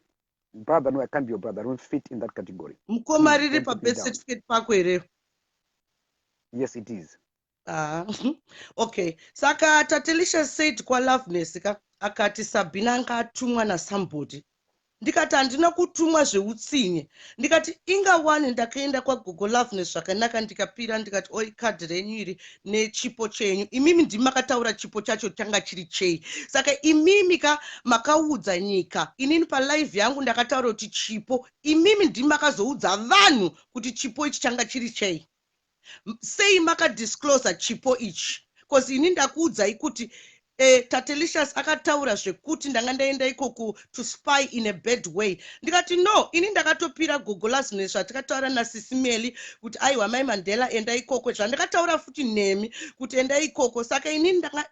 Brother, no, I can't be your brother. I don't fit in that category. Mkoma riri pa birth certificate pako ere. Yes, it is. Okay. Saka Tatelicious said kwa Loveness akati Sabena ngatumwa na somebody. Ndikati handina kutumwa zveutsinye. Ndikati inga wani ndakaenda kwa Google Loveness zvakanaka ndikapira ndikati oi card renyu iri nechipo chenyu. Imimi ndimakataura chipo chacho changa chiri chei. Saka imimi makaudza nyika. Inini pa live yangu ndakataura kuti chipo. Imimi ndimakazoudza vanhu kuti chipo ichi changa chiri chei. Sei maka disclose chipo ichi. Because ini ndakuudzai kuti Tatelicious akataura zvekuti ndanga ndaenda ikoko to spy in a bad way. Ndikati no, ini ndakatopira Google Loveness zvatakataura naSisimeli kuti aiwa mai Mandela enda ikoko zvandakataura futi nemi kuti enda ikoko. Saka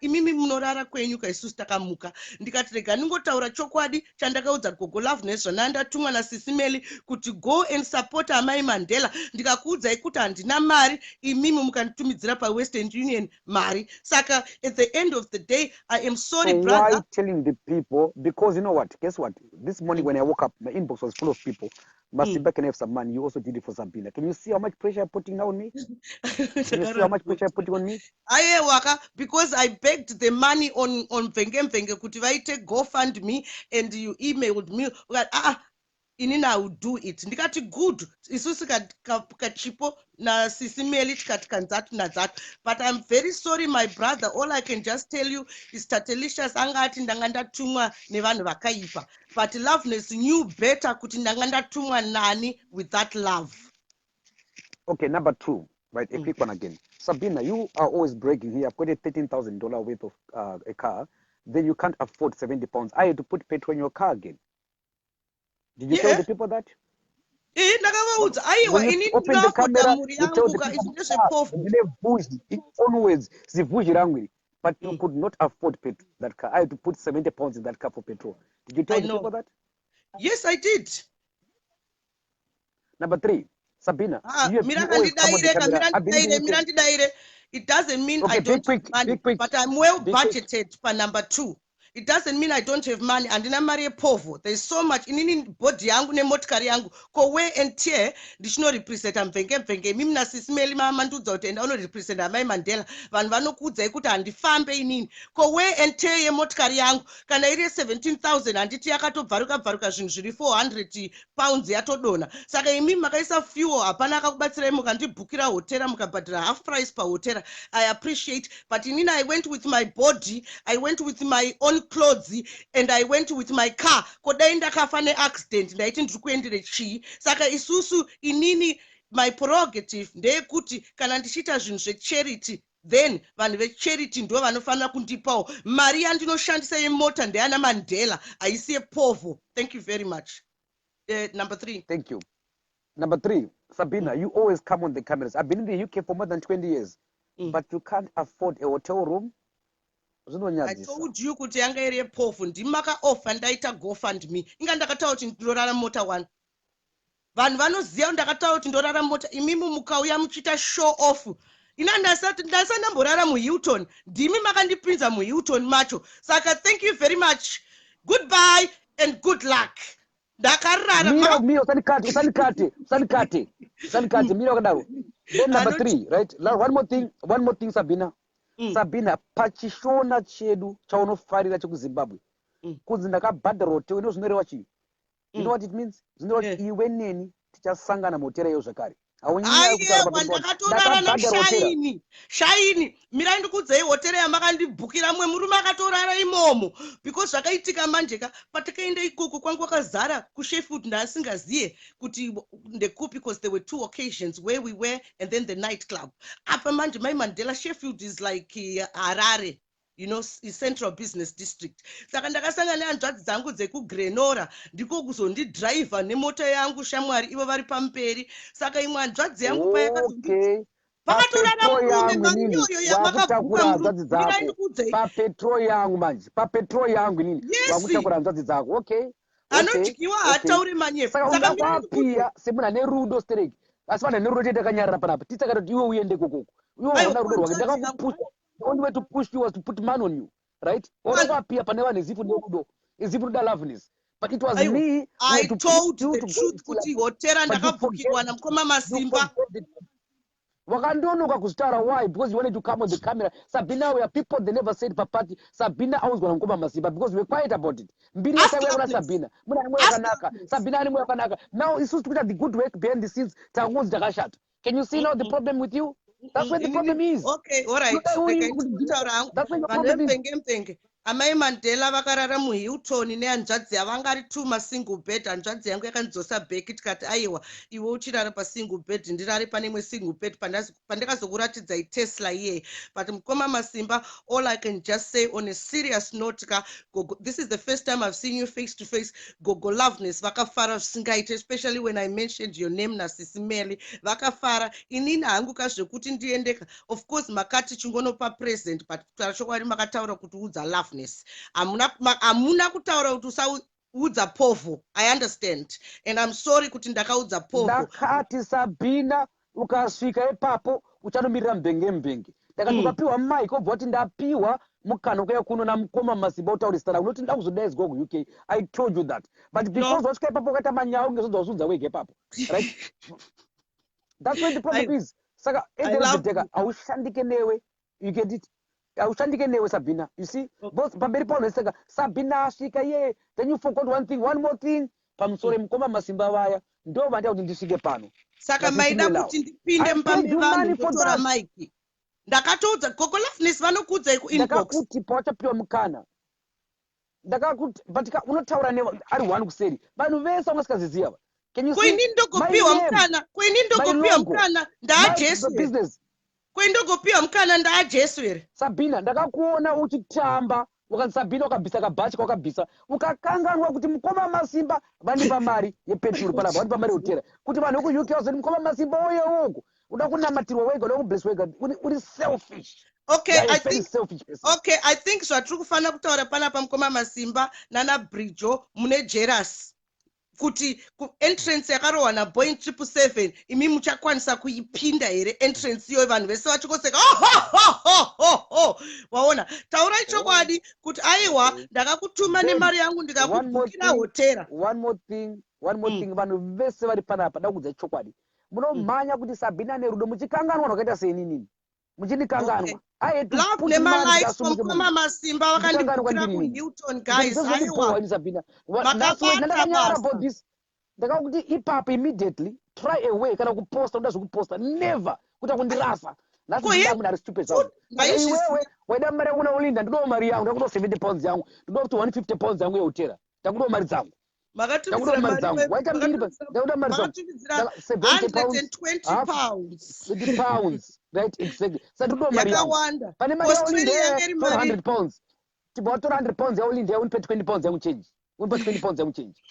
imimi munorara kwenyu kaisusu takamuka. Ndikati rega ningotaura chokwadi chandakaudza Google Loveness zvandatumwa naSisimeli kuti go and support amai Mandela. Ndikakuudzai kuti handina mari, imimi mukanditumidzira pa Western Union mari. Saka at the end of the day I am sorry, so brother. Why telling the people? Because you know what? Guess what? This morning when I woke up, my inbox was full of people. Masimba can have some money. You also did it for Sabena. Can you see how much pressure you're putting on me? Can you see how much pressure you're putting on me? Aye waka, because I begged the money on Venge kuti vaite GoFundMe and you emailed me. Inini I would do it. Ndikati good. Isusu kachipo na Sisimeli tikati kanzatu na zatu. But I'm very sorry, my brother. All I can just tell you is Tatelicious angati ndanga ndatumwa nevanhu vakaipa. But Loveness knew better kuti ndanga ndatumwa nani with that love. Okay, number 2. Right, a quick one again. Sabena, you are always bragging here. I've got a $13,000 worth of a car. Then you can't afford 70 pounds. I had to put petrol in your car again. Did you tell the people that? When you open the camera, you tell the people, it's always zivuji rangwi. But you could not afford that car. I had to put 70 pounds in that car for petrol. Did you tell the people that? Yes, I did. Number 3, Sabena, you always come on the camera. It doesn't mean I don't have money, but I'm well budgeted for number 2. It doesn't mean I don't have money. And in Maria Povo, there's so much in body yangu ne motkari yangu. Ko we and tear, this no represent am Venge. Mimi na Sisimeli mama nduza utenda ono represent amai Mandela. Van vano kudza ikuta andi fambe inini. Ko we and tear ye motkari yangu. Kana iri 17,000 and iti yakato varuka zvinhu zviri 400 pounds yatodona. Saka imi makaisa fuel hapana akakubatsira mukandibhukira hotera mukabhadhira half price per hotera. I appreciate, but inini I went with my body, I went with my own clothes, and I went with my car. Kodai ndakafa neaccident ndaiti ndiri kuendere chii. Saka isusu inini my prerogative ndeyekuti kana ndichiita zvinhu zvecharity, then vanhu vecharity ndo vanofanira kundipawo mari yandinoshandisa yemota ndeyana Mandela, haisi yepovo. Thank you very much. Number 3. Thank you. Number 3, Sabena, you always come on the cameras. I've been in the UK for more than 20 years, but you can't afford a hotel room. I told you kuti yanga iri yepofu ndimaka offer ndaita GoFundMe. Inga ndakataura kuti ndorara mota 1. Vanhu vanoziva ndakataura kuti ndorara mota. Imimi mukauya muchita show off ina ndasanamborara muhilton ndimi makandipinza muhilton macho saka thank you very much, goodbye and good luck. Ndakarara mira usanikate mira wakadaro. Then number 3, right? One more thing Sabina. Sabina, pachishona chedu chaunofarira chekuZimbabwe. Kunzi ndakabhadhara hoteo inozvinoreva chii? You know what it means? Zvinoreva kuti iwe neni tichasangana muhotera iyo zvakare. Aiyewa ndakatorara shaini mirai ndikudzei hotera yamakandibhukira mwe murume akatorara imomo because zvakaitika manjeka patakaenda ikoko kwangu kwakazara kuSheffield ndaasingaziye kuti ndekupi because there were 2 occasions where we were and then the night club. Apa manje mai Mandela Sheffield is like Harare, you know, central business district. Saka ndakasangana nehanzvadzi dzangu dzekuGrenora ndiko kuzondidhiraivha nemota yangu shamwari ivo vari pamperi. Saka imwe hanzvadzi yangu payakazondidzi pakatorara murume manyoyo yamakabhuka papetro yangu manje papetro yangu nini wakutakura hanzvadzi dzako. Okay, anodyiwa hatauri manyefu. Saka ungapia semuna nerudo stereki asi pana nerudo chete akanyarara panapa titsakati iwe uende kokoko iwe una rudo rwake ndakakupusha. The only way to push you was to put man on you, right? Appear panewa nezifu nerudo ezifu da loveness, but it was me. I told you the truth kuti hotera ndakabhukirwa namukoma Masimba. Wakandonoka kuzvitaura. Why? Because you wanted to come on the camera. Sabina, where people they never said papati Sabina I was going to Masimba because we were quiet about it. Mbili ya Sabina muna nimwe yakanaka Sabina nimwe yakanaka. Now it's supposed to be the good work behind the scenes. Tangozi takashata. Can you see now the problem with you? That's where the problem is. Okay, all right. That's where the problem is. Amai Mandela vakarara muHilton nehanzvadzi yavangari 2 masingle bed. Hanzvadzi yangu yakanidzosa bheki tikati aiwa iwe uchirara pasingle bed ndirari pane imwe single bed pandakazokuratidzai Tesla iye. But mukoma Masimba, all I can just say on a serious note, this is the first time I've seen you face to face. Gogo Loveness vakafara zvisingaite, especially when I mentioned your name nasisimeli vakafara. Inini hangu kazvekuti ndiendeka. Of course makati chingonopa present, but kutaura chokwadi makataura kuti udza Loveness. Amuna kutaura kuti usaudza povo. I understand and I'm sorry kuti ndakaudza povo. Ndakati Sabina ukasvika ipapo uchanomira mbenge ndakati ukapiwa mic obva kuti ndapiwa mukano kuya kuno namukoma Masimba utaurisana unoti ndakuzodaidzwa kuUK. I told you that, but because wasvika ipapo ukaita manyawu ngezodza usudza wege ipapo, right? That's where the problem is. Saka endedeka aushandike newe, you get it? Aushandike newe Sabina, you see? Both pamberi pano saka Sabina asvika ye, then you forgot one more thing pamusore mukoma Masimba vaya ndo vanda kuti ndisvike pano. Saka maida kuti ndipinde mpambi vanhu kutora mic. Ndakatoudza Gogo Loveness vanokudzai ku inbox. Ndakakuti pawachapiwa mukana. Ndakakuti but unotaura newe ari one kuseri. Vanhu vese vangasikazviziva. Can you see? Kweni ndogopiwa mukana ndajesu business. Kweni ndogopiwa mukana ndajesu here. Sabina ndakakuona uchitamba wakati Sabina ukabvisa kabhachi kwakabvisa ukakanganwa kuti mukoma Masimba vanipa mari yepetrol panapa vanipa mari yotera kuti vanhu kuUK wazoti mukoma Masimba oye uko uda kunamatirwa wega uda kubless wega uri selfish. Okay, I think zvatiri kufanira kutaura panapa mukoma Masimba nana Bridjo mune jealous kuti entrance yakarohwa naBoeing 777 imi muchakwanisa kuipinda here entrance iyo vanhu vese vachikoseka waona. Taurai chokwadi kuti aiwa ndakakutuma nemari yangu ndikakubhukira hotera. One more thing vanhu vese vari panapa ndakudza chokwadi munomhanya kuti Sabina nerudo muchikanganwa rwakaita senini muchinikanganwa. Love nemalikes mukoma Masimba vakandibhukira kuHilton guys. Aiwa ndakakuti ipapo immediately try away kana kuposta uda zvekuposta never kuti kundirasa nasi stupid zvangu. Iwewe waida mari yakuna ulinda ndido mari yangu ndakudo 70 pounds yangu ndido kuti 150 pounds yangu yehotera ndakudo mari dzangu. Makatumidzira mari dzangu waita mbiri ndakuda mari dzangu 120 pounds. 50 pounds right exactly. Sasa ndido mari yangu pane mari yaulinda 100 pounds tibatora 100 pounds yaulinda yaunipe 20 pounds yangu change unipa 20 pounds yangu change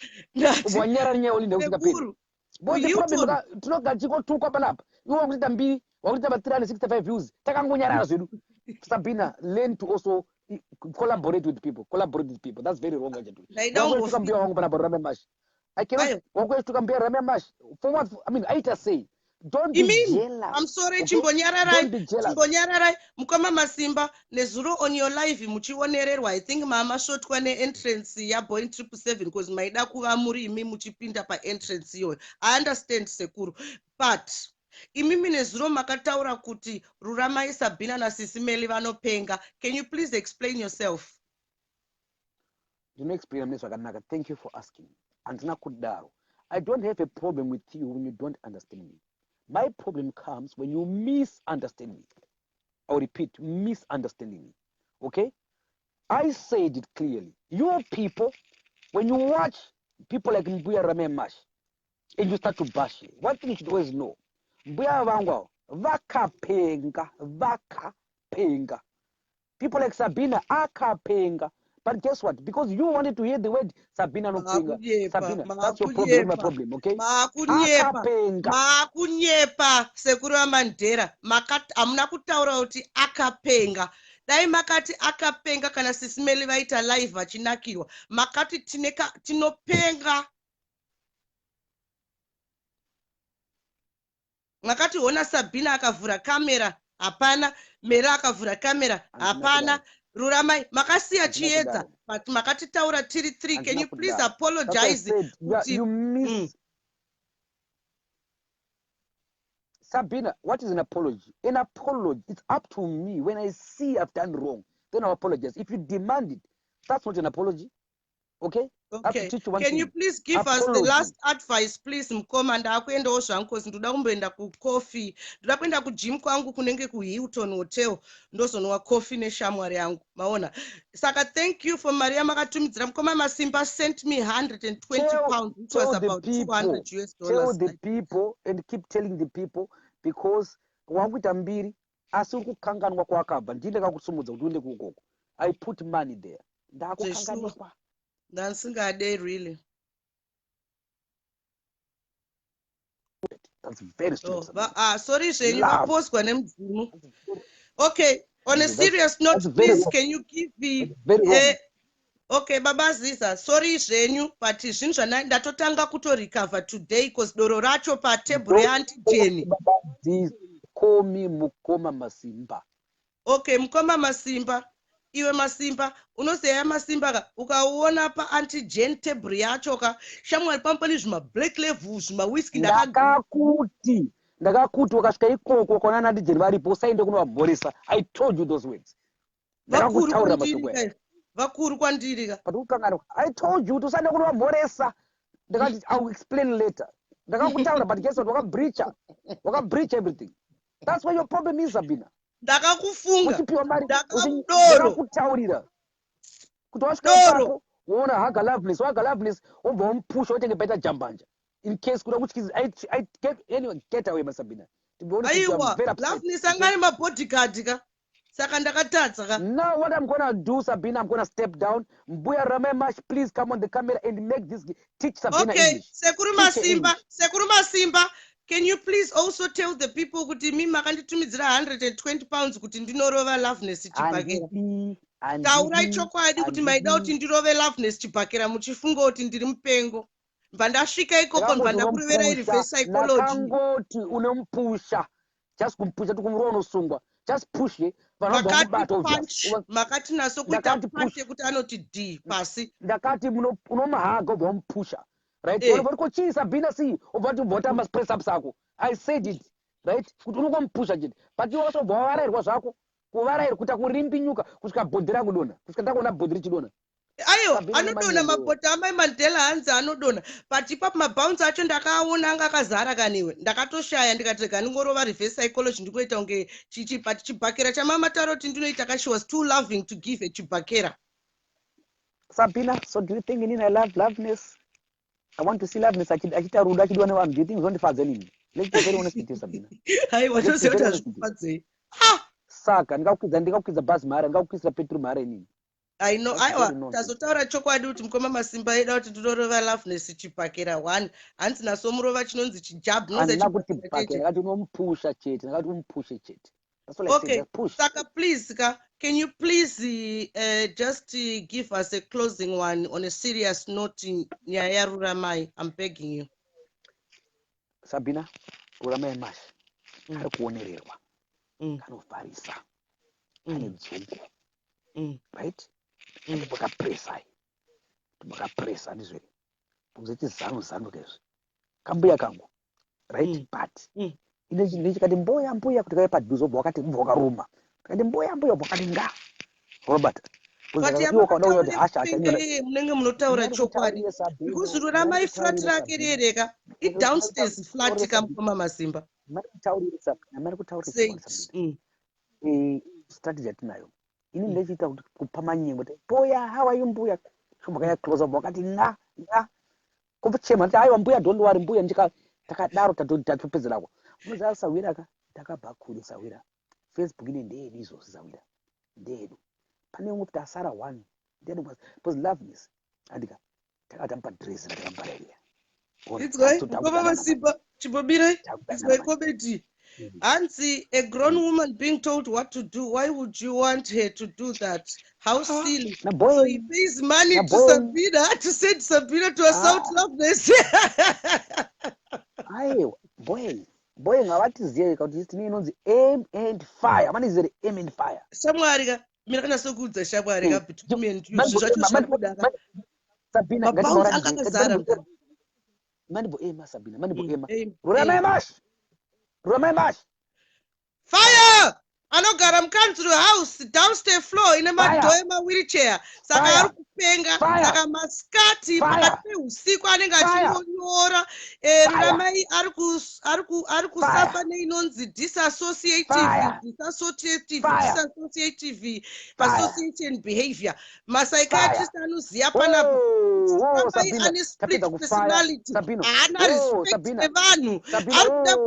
ubwanyara nyaulinda usika peni. But the problem tinoga chikotukwa panapa iwe wakuita mbiri wakuita pa 365 views takangonyarara zvedu. Sabina, learn to also collaborate with people. That's very wrong. I cannot tukambia Ruramai. For what? I mean, I just say Don't be Imimi, jealous. I'm sorry, Okay? Don't be jealous. Chimbonyararai, Mukoma Masimba, Nezuro on your life, Muchiwanererwa. I think Mama shot one entrance, ya Boeing 777, because my dakuva muri imi muchipinda pa entrance yo. I understand Sekuru, but imimi nezuro makataura kuti Ruramai Sabena na Sisimeli vanopenga. Can you please explain yourself? Thank you for asking. I don't have a problem with you when you don't understand me. My problem comes when you misunderstand me. I'll repeat, misunderstanding me. Okay? I said it clearly. You people, when you watch people like Mbuya Rame Mash, and you start to bash it, one thing you should always know. Mbuya Wangwa, vakapenga. People like Sabena, akapenga. But guess what? Because you wanted to hear the word Sabena no penga. Sabena, that's your problem, not my problem, okay? Makunyepa Sekuru Mandera amuna kutaura kuti akapenga. Dai makati akapenga kana Sisimeli vaita live vachinakirwa. Makati tinopenga. Makati ona Sabena akavhura kamera, hapana. Mera akavhura kamera, hapana. Ruramai, makasiya chiedza, but makati taura tiri 3. Can you please apologize? You miss. Sabena, what is an apology? An apology, it's up to me. When I see I've done wrong, then I'll apologize. If you demand it, that's not an apology. Okay? Okay. Can you please give us the last advice, please, Mkoma? Ndakuendawo zvangu ndoda kumboenda kucoffee. Ndoda kuenda kugym kwangu kunenge kuHilton Hotel ndozonwa coffee neshamwari yangu. Maona. Saka thank you for Maria makatumidzira. Mkoma Masimba sent me 120 pounds, which was about $200 US. Tell the people and keep telling the people, because wakuita mbiri asi kukanganwa kwakabva ndine kakusumudza kuti uende kukoko. I put money there. Ndakukanganikwa. Dancingade really. That's very strong. Sorry, Shane, you post kwa nemdzimu. Okay, on a serious note, please, can you give me okay, Baba Zisa, sorry, Shane, but zvinhu ndatotanga kutorecover today because doro racho pa table yanti Jenny. Call me Mukoma Masimba. Okay, Mukoma Masimba. Iwe Masimba, unozeya Masimba ka ukauona pa anti-gen table yacho ka shamwari pampani zvima black level zvima whisky ndakakuti wakasvika ikoko kona anti-gen varipo usaende kunovamhoresa. I told you those words. Ndakakutaurira mashoko aya. Vakuru kwandiri ka. I told you kuti usaende kunovamhoresa. Ndakati I will explain later. Ndakakutaura, but guess what? Waka breach everything. That's why your problem is, Sabena. Ndakakufunga. Ndakakutaurira kuti wasvika papo woona haga loveness wobva wampusha wotenge paita jambanja in case kuda kutyiza. Anyway, get away Sabena. Aiwa, loveness angari mabodyguard ka. Saka ndakatadza ka. Now what I'm gonna do, Sabena, I'm gonna step down. Mbuya Ruramai, please come on the camera and make this, teach Sabena English. Okay, Sekuru Masimba. Can you please also tell the people kuti mimi makanditumidzira 120 pounds kuti ndinorova Loveness chipakera. Taurai chokwadi kuti maida kuti ndirove Loveness chipakera muchifunga kuti ndiri mupengo. Vandasvika ikoko vandakurevera reverse psychology. Ndakangoti unompusha. Just kumpusha tukumurova unosungwa. Just push it. Makati naso kuita punch kuti anoti D pasi. Ndakati unomahaga ubva wampusha. Right? Chii Sabena see ubva bottom press up sako. I said it. Right? Kuti unokompusha chete. But you also bwavarairwa zvako. Kuvarairwa kuti akurimbinyuka kusvika bhodhi rakudona. Kusvika ndakuona bhodhi richidona. Ayo, anodona mabhodhi amai Mandela hanzi anodona. But ipapo mabounce acho ndakaona anga akazara kaniwe. Ndakatoshaya ndikati kaningorova reverse psychology ndikuita unge chibhakera chamama taroti ndinoita ka she was too loving to give a chibhakera. Sabena, so do you think I love loveness? I want to see loveness achita rudo achidwa nevanhu. Do you think zvondifadza nini? Let's be very honest with you, Sabena. Hai, watoziva kuti hazvikufadzei. Saka ndikakwidza bhazi mare, ndikakwidza petrol mare nini? I know. Aiwa, tazotaura chokwadi kuti Mukoma Masimba eda kuti tinorova Loveness chipakera 1. Hanzi naso murova chinonzi chijab. Handina kuti pakera, ndakati unompusha chete, ndakati umpushe chete. That's all I said. Okay, Push. Saka, please, can you please just give us a closing one on a serious note in Ruramai? I'm begging you. Sabena, Ruramai mash. Kari kuonererwa. Kanofarisa. Kane dzogo. Right? Kati bakapresa ndizvere. Kuzoti zano kezvo. Kambuya kangu. Right? But ndechikati mbuya kuti kaipa dhuzo wakati wakaruma. Kati mbuya wakati nga. Robert. But munenge munotaura chokwadi because Ruramai flat rake rereka it downstairs flat kamukoma masimba mari kutaurisa strategy yatinayo ini ndechita kuti kupa manyengo kuti mbuya how are you mbuya shumba ya close up wakati nga kuchema kuti aiwa mbuya don't worry mbuya ndika takadaro tatopedzerako unoziva sawira takabhakuri sawira Facebook ine ndeyedu izvozvo sawira ndeyedu pane umwe kuti asara one ndeyedu because loveness andika takatampa dress ndakambarira it's going koma masimba chibobire it's going comedy. Anzi, a grown woman being told what to do, why would you want her to do that? How silly. So he pays money to Sabena to send Sabena to assault Loveness. Boy, ngavatiziye kuti isini inonzi aim and fire. Mani zere aim and fire. Shamwariga, mina kana sokudza shamwariga between and you. Sabena ngati mani bo aim Sabena, mani bo aim. Ruramai mash. Fire! Anogara mukati house downstairs floor ine madoema wheelchair saka ari kupenga saka maskati pakati peusiku anenge achingonyora Ruramai ari kusamba neinonzi disassociative association behavior masaikiatrist anoziva panapo Ruramai ane split personality haana respect nevanhu ari kuda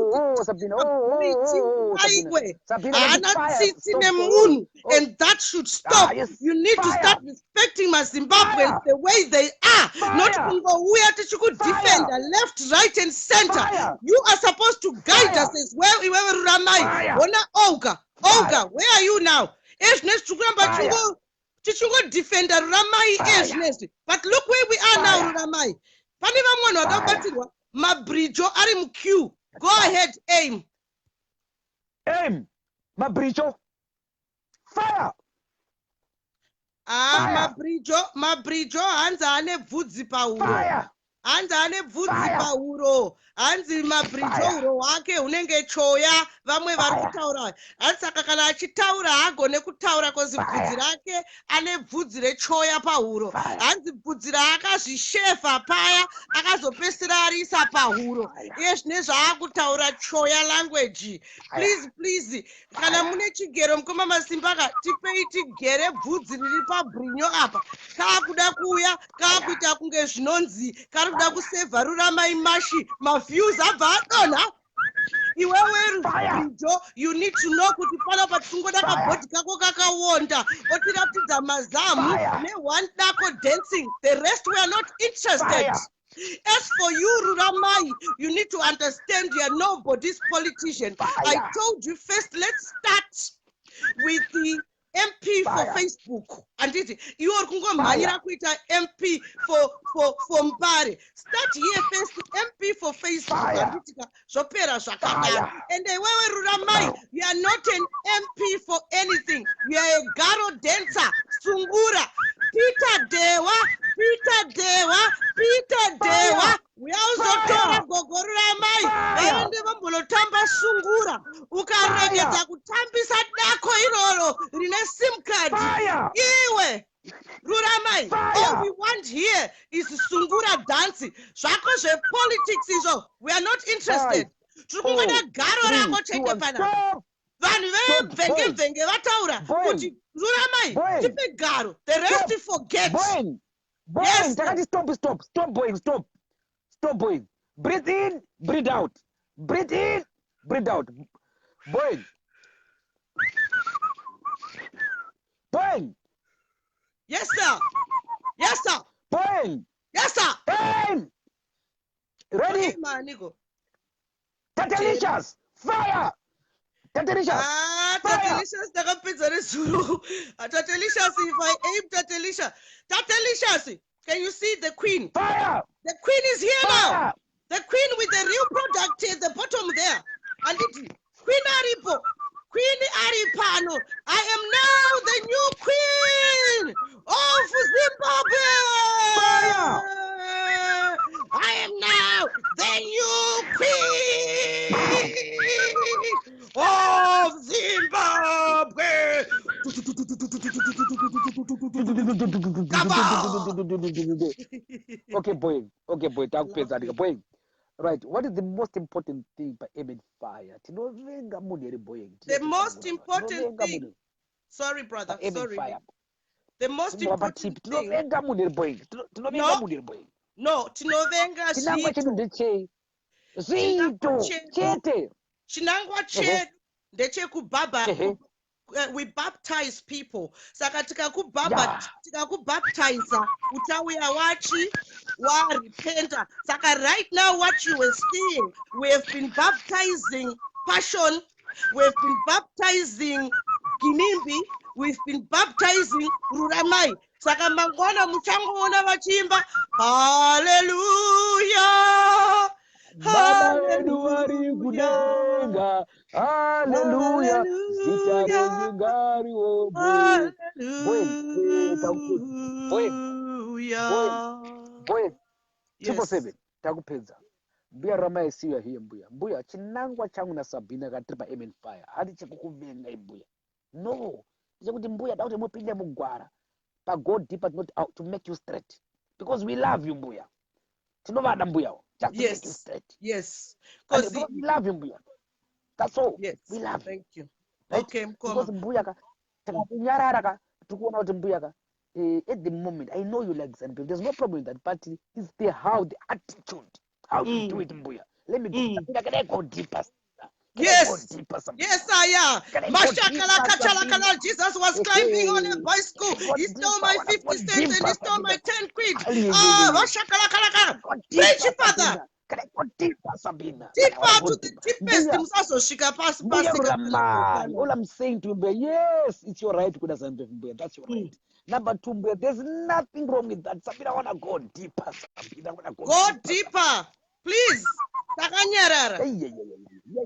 kuti haana tsitsi nemunhu and that should stop. You need to start respecting my Zimbabweans the way they are, not kungouya tichikudefenda left, right and center. You are supposed to guide us as well. Iwewe Ruramai ona Olga, where are you now? Esnes tukuramba tichungodefenda Ruramai esnes, but look where we are now. Ruramai pane vamwe vakabatirwa mabridge ari muqueue. Go ahead, aim Mabrijo. Fire. Mabrijo hanza ane bvudzi pauro. Hanza ane bvudzi pauro. Hanzi mabrijo uro wake unenge choya vamwe vari kutaura. Saka kana achitaura hagone kutaura kozi bvudzi rake ane bvudzi rechoya pauro. Hanzi bvudzi raakazvishefa paya akazopesera arisa pahuro. Iye zvine zvaakutaura choya language. Please kana mune chigero mukoma masimbaka tipei tigere bvudzi riri pabrinyo apa. Kaakuda kuuya kaakuita kunge zvinonzi kari kuda kusevha Ruramai mashi maviews abva adonha. Iwewe Ruwizhi, you need to know kuti pano patingoda kabhodhi kako kakawonda otiratidza mazamu ne1 dako dancing, the rest we are not interested. As for you, Ruramai, you need to understand you are nobody's politician. I told you first, let's start with the MP for Facebook. And you are going to MP for Mbare. Start here first, MP for Facebook. And Ruramai, you are not an MP for anything. You are a garo dancer, Sungura. Peter Dewa. We also told Gogo Ruramai. And Tamba Sungura. Ukaregeta kutambisa dako iroro rine sim card. Iwe Ruramai, all we want here is Sungura dancing. Zvako zve politics izo. We are not interested. Tukungoda garo rako cheke pana. Vanhu venge vataura kuti Ruramai tipe garo, the rest you forget. Yes, stop boy. Breathe in, breathe out. Breathe in, breathe out. Boy. Yes, sir. Boy. Yes, sir. Aim. Ready? Tatalicious. Fire. Tatalicious. Tatalicious. Tatalicious. If I aim Tatalicious. Can you see the queen? Fire. The queen is here now. The queen with the real product at the bottom there. And it Queen Aripo. Queen Aripano. I am now the new queen of Zimbabwe. Fire! I am now the new queen of Zimbabwe. Okay, boy, takupedza boy. Right, what is the most important thing by aiming fire? The most important thing. Sorry, brother. Sorry. The most important thing. No, tinovenga chinangwa chedu ndechekubhabha. We baptize people. Saka tikakubaptiza utauya wachi warepenta. Saka right now what you were seeing, we have been baptizing Passion, we have been baptizing Ginimbi, we've been baptizing Ruramai. Saka mangwana muchangoona vachimba hallelujah. Hallelujah. Hallelujah. Boy, 777 takupedza. Mbuya Ruramai see you here mbuya. Mbuya chinangwa changu na Sabena katripa amen fire. Hadi chikukuvenga mbuya. No. Chikuti mbuya dauti mupinde mugwara. Pa go deeper not out to make you straight. Because we love you mbuya. Tinovada mbuya. Just to make you straight. Yes. Because we love you mbuya. That's all. Yes. We love you. Thank you. Right? Okay, because mbuya ka nyarara tukuona kuti mbuya ka at the moment I know you like Zanzibar. There's no problem with that, but it's the attitude, how you do it mbuya. Let me go. Can I go deeper? Yes, I am. Jesus was climbing on a bicycle. He stole my 50 cents and he stole my 10 quid. Preach it, Father. Can I go deeper, Sabena? Deeper to the deepest. All I'm saying to him, yes, it's your right to go to that's your right. Number 2, there's nothing wrong with that. Sabena, I want to go deeper. Sabena, I want to go deeper. Please.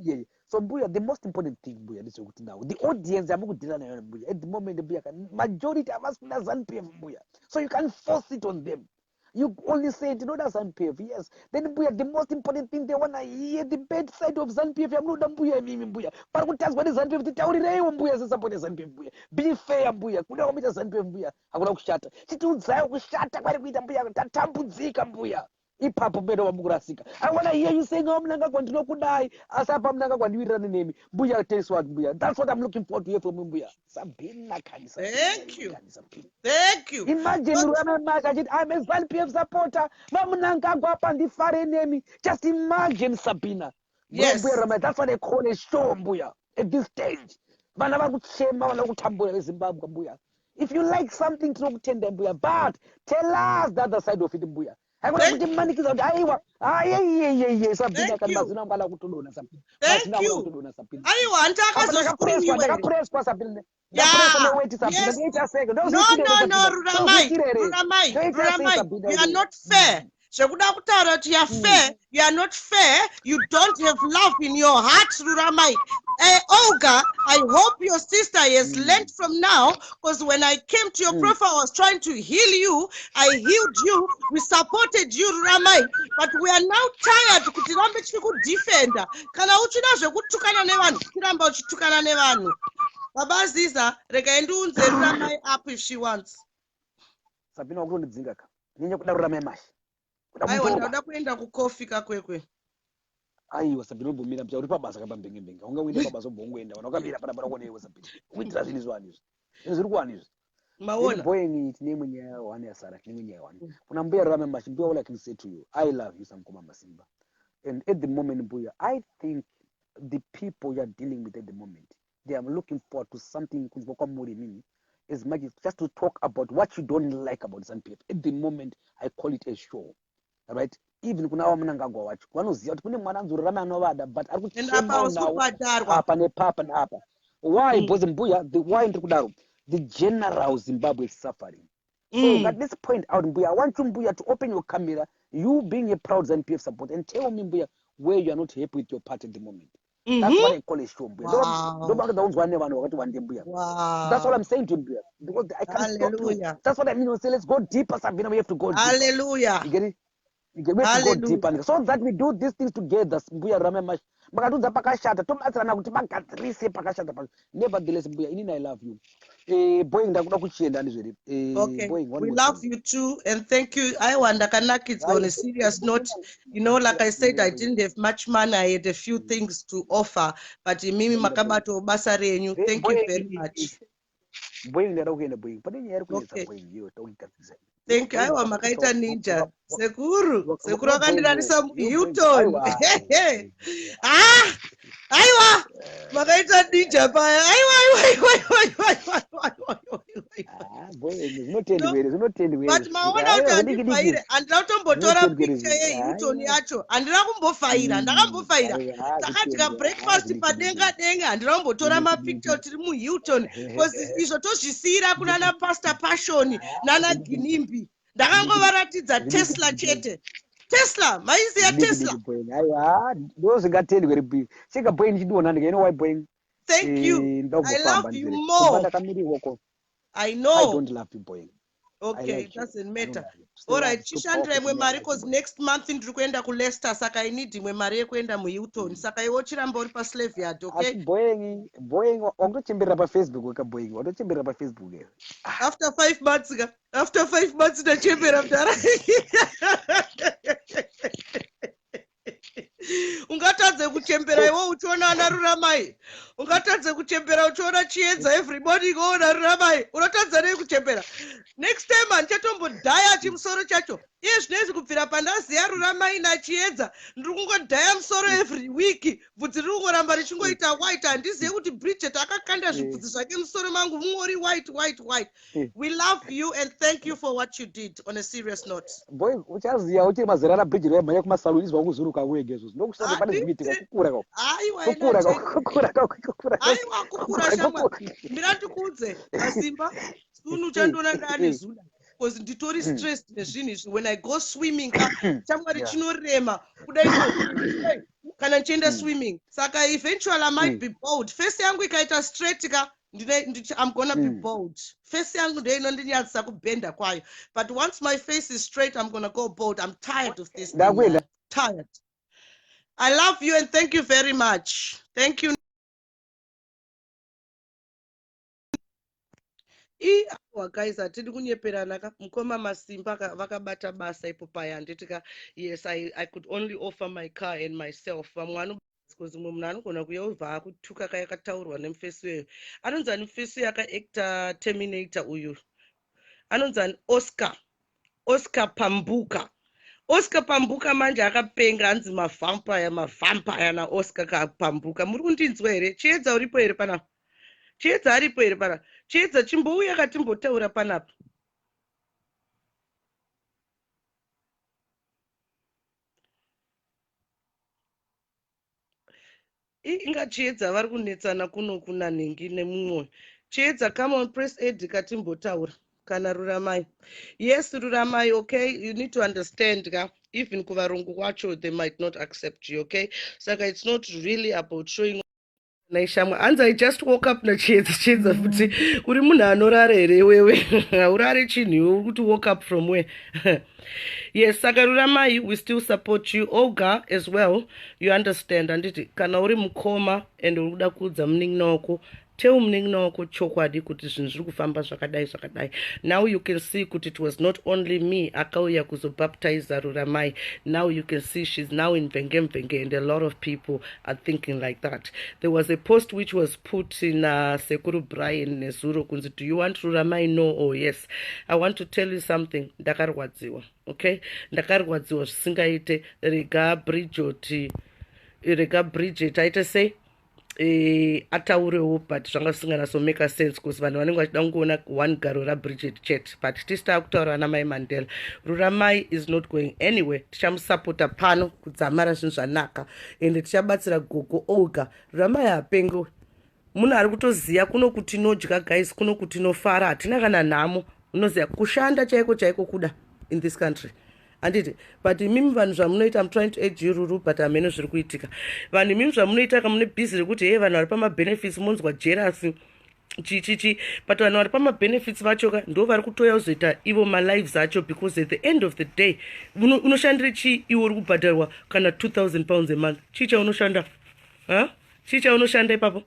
Yeah. So mbuya, the most important thing mbuya is now the audience amukudila nayo mbuya at the moment mbuya majority of us doesn't pay mbuya, so you can force it on them. You only say it doesn't pay. Yes, then mbuya, the most important thing they wanna hear the bad side of ZANU-PF. Yamuda mbuya mimi mbuya para kutazi kwa ZANU-PF titaurireyo mbuya sisapone ZANU-PF mbuya be fair mbuya kuna kumita ZANU-PF mbuya hakuna kushata chitiudzayo kushata kwari kuita mbuya tatambudzika mbuya ipapo bedo wamukurasika. I want to hear you saying, mnanga kwa ndinokudai asapa mnanga kwa ndiwirirana nemi mbuya. Tell us what mbuya. That's what I'm looking forward to hear from mbuya. Sabena kanisa. Thank you. Imagine Ruramai, I'm a ZANU-PF supporter. Mnanga kwa hapa ndifare nemi. Just imagine Sabena. Yes. Ruramai, that's what they call a show mbuya at this stage. Vana vakuchema vana kutambura veZimbabwe mbuya. If you like something to tender mbuya, but tell us the other side of it mbuya. Thank you. Thank you. No, Ruramai. You are not fair. You are fair. You are not fair. You don't have love in your heart, Ruramai. Olga, I hope your sister has learned from now, because when I came to your profile, I was trying to heal you. I healed you. We supported you, Ruramai. But we are now tired to defend. Kana uchina zvekutukana nevanhu, kiramba uchitukana nevanhu. Baba Ziza, rega ndunze Ruramai up if she wants. Sabena wakunodzinga ka. Nyanya kuda Ruramai mashi. Aiwa ndauda kuenda kukofi kakwekwe. Aiwa Sabena ubumira mcha uri pabasa kapambengembenga. Unga uine pabasa ubongoenda. Wanokamira parapara kuonewa Sabena. Kuitira zvinhu zvanizvo. Zviri kuwanizvo. Maona. Boy ni tine mwenye wani ya Sara, tine mwenye wani. Kuna mbuya Ruramai mashi, mbuya all I can say to you, I love you Samkoma Masimba. And at the moment mbuya, I think the people you are dealing with at the moment, they are looking forward to something as much as just to talk about what you don't like about ZANU-PF. At the moment, I call it a show. Right? Even kuna wamunangagwa wacho. Wanoziya kuti kune mwana anzi Ruramai anovada, but arikuchema nawo apa nepapa neapa. Why? Because mbuya, why ndikudaro? The general Zimbabwe is suffering. So at this point out, mbuya, I want you mbuya to open your camera You being a proud ZNPF supporter and tell me where you are not happy with your party at the moment. That's what I call a show. Wow. That's what I'm saying to him. Because I can't stop you. That's what I mean. Say, let's go deeper, Sabena. We have to go deeper. Hallelujah. You get it? We have to go deeper. So that we do these things together. Nevertheless, I love you. Okay, we love you too, and thank you. I wonder, it's on a serious note. You know, like I said, I didn't have much money. I had a few things to offer, but Mimi Makabato Basarenyu, thank you very much. Okay. Thank you. I want Makaita Ninja. Sekuru akandiranisa Hilton. Ah, aiwa Makaita Ninja paya. Aiwa. But maona kuti andifaire andinotombotora picture yeHilton yacho handina kumbofaira ndakambofaira takati ka breakfast padenga denga handina kumbotora mapicture tiri muHilton because izvo tozvisiyira kuna na Pastor Passion nana Ginimbi ndakangovaratidza Tesla chete. Tesla, maiziya Tesla. Thank you. I love you more. I know. I don't love you, boy. Okay, it doesn't matter. All right, Chishandra mwemari because next month ndiri kuenda ku Leicester saka I need mwemari yekuenda muHilton saka iwo chiramba uri pa slave yard, okay? Boying wangochembera pa Facebook wakaboying watochembera pa Facebook. After 5 months after 5 months ndachembera mdara. Ungatadze kuchembera iwo uchiona ana Ruramai. Ungatadze kuchembera uchiona Chiedza everybody goona Ruramai. Unotadza nei kuchembera. Next time anchatombodhaya chimusoro chacho. Iye zvinezi kubvira pandaziya Ruramai naChiedza ndiri kungodhaya musoro every week. Bvudzi riri kungoramba richingoita white. Handiziye kuti Bridget akakanda zvibvudzi zvake musoro mangu mungori white. We love you and thank you for what you did on a serious note. Boy, uchaziya uchi mazera na Bridget wemanya kumasaluni izwa kuzuruka wegezo. Ndokusaba pane zviitika kukura. Kukura shamwa. Mirandikudze Asimba. Sunu chandona ndane zuna. Because nditori stressed nezvinhu when I go swimming chamwari chinorema kudai kana nchienda swimming saka eventually I might be bold. Face yangu ikaita straight I'm gonna be bold. Face yangu ndio inondinyatsa kubenda kwayo. But once my face is straight I'm gonna go bold. I'm tired of this. Tired. I love you and thank you very much. Thank you. Guys, atidi kunyeperana mukoma masimba vakabata basa ipo paya nditika yes I could only offer my car and myself vamwe because munhu anogona kuyobva akutuka kayakataurwa nemufesi weyo anonzi ani mufesi yakaacta Terminator uyu anonzi ani Oscar Pambuka manje akapenga anzi mavampire na Oscar Pambuka muri kundinzwa here Chiedza uripo here panapa Chiedza aripo here panapa Chiedza chimbouya katimbotaura panapa inga Chiedza vari kunetsana kuno kuna Nengi nemumwe Chiedza come on press aid katimbotaura kana Ruramai. Yes Ruramai, okay, you need to understand even kuvarungu kwacho they might not accept you, okay, saka it's not really about showing naishamwe anzi I just woke up naChiedza futi uri munhu anorara here wewe urare chinhu uri kuti woke up from where yes saka Ruramai we still support you. Olga as well, you understand anditi kana uri mukoma and uri kuda kuudza munin'ina wako tell munin'ina wako chokwadi kuti zvinhu zviri kufamba zvakadai. Now you can see kuti it was not only me akauya kuzobaptiza Ruramai. Now you can see she's now in Mvenge and a lot of people are thinking like that. There was a post which was put in Sekuru Brian Nezuro kunzi, do you want Ruramai? No. Oh yes. I want to tell you something. Ndakarwadziwa. Okay? Ndakarwadziwa zvisingaite rega Bridget aite say ataurewo but zvanga zvisinganaso make sense because vanhu vanenge vachida kungoona one garo raBridget chat but tisita kutaura namai Mandela. Ruramai is not going anywhere. Tichamusapota pano kudzamara zvinhu zvanaka ende tichabatsira gogo Olga. Ruramai hapengo munhu ari kutoziya kuno kutinodya guys, kuno kutinofara, hatina kana nhamo. Unoziya kushanda chaiko kuda in this country. handiti but imimi vanhu zvamunoita I'm trying to add you Ruru but hamene zviri kuitika vanhu imimi zvamunoita kamune bhizi rekuti hei vanhu vari pamabenefits monzwa jerasi chichichi but vanhu vari pamabenefits vachoka ndo vari kutoya kuzoita ivo malives acho because at the end of the day unoshandire chii iwe uri kubhadharwa kana 2000 pounds a month chii chaunoshanda chii chaunoshanda ipapo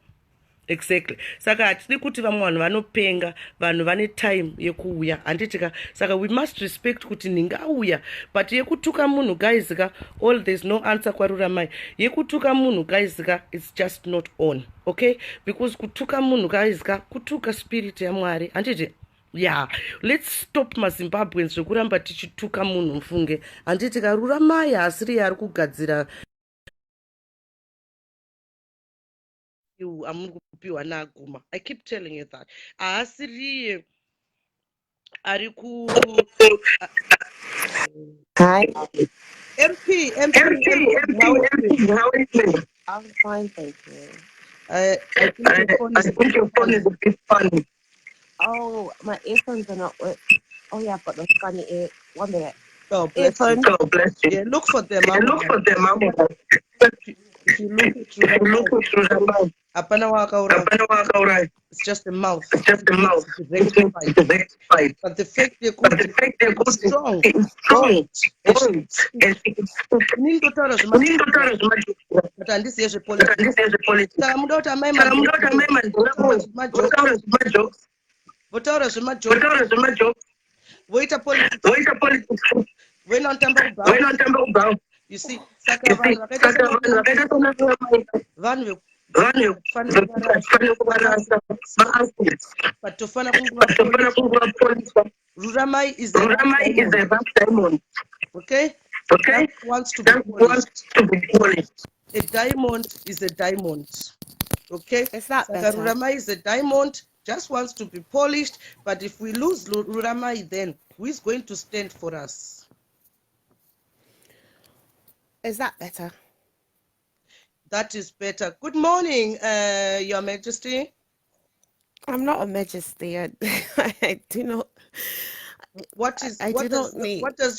exactly saka hatidi kuti vamwe vanhu vanopenga vanhu vane time yekuuya handitika saka we must respect kuti ndingauya but yekutuka munhu guys ka all there's no answer kwaruramai yekutuka munhu guys ka it's just not on okay because kutuka munhu guys ka kutuka spirit yaMwari handiti yeah let's stop maZimbabweans zvekuramba tichituka munhu mfunge handitika Ruramai hasiri yari kugadzira amuri kupiwa naaguma I keep telling you that haasiriye ari ku Hi. MP, how are you? I'm fine, thank you. I think your phone is a bit funny. Oh, my earphones are not working. Oh yeah, I've got the funny ear. 1 minute. Oh, bless you. Oh, bless you. Yeah, look for them. Look for them. If you look through the mouth. It's just the mouth. It's just the mouth. It's rectified. But the fact they're good is strong. Strong. But and this is a politics. Wait a politics. When on Tambo. You see, but to find Ruramai is a diamond. Okay? That wants to be polished. A diamond is a diamond. Okay? Is that better? Ruramai is a diamond, just wants to be polished, but if we lose Ruramai, then who is going to stand for us? Is that better? That is better. Good morning, Your Majesty. I'm not a majesty. I do not. What does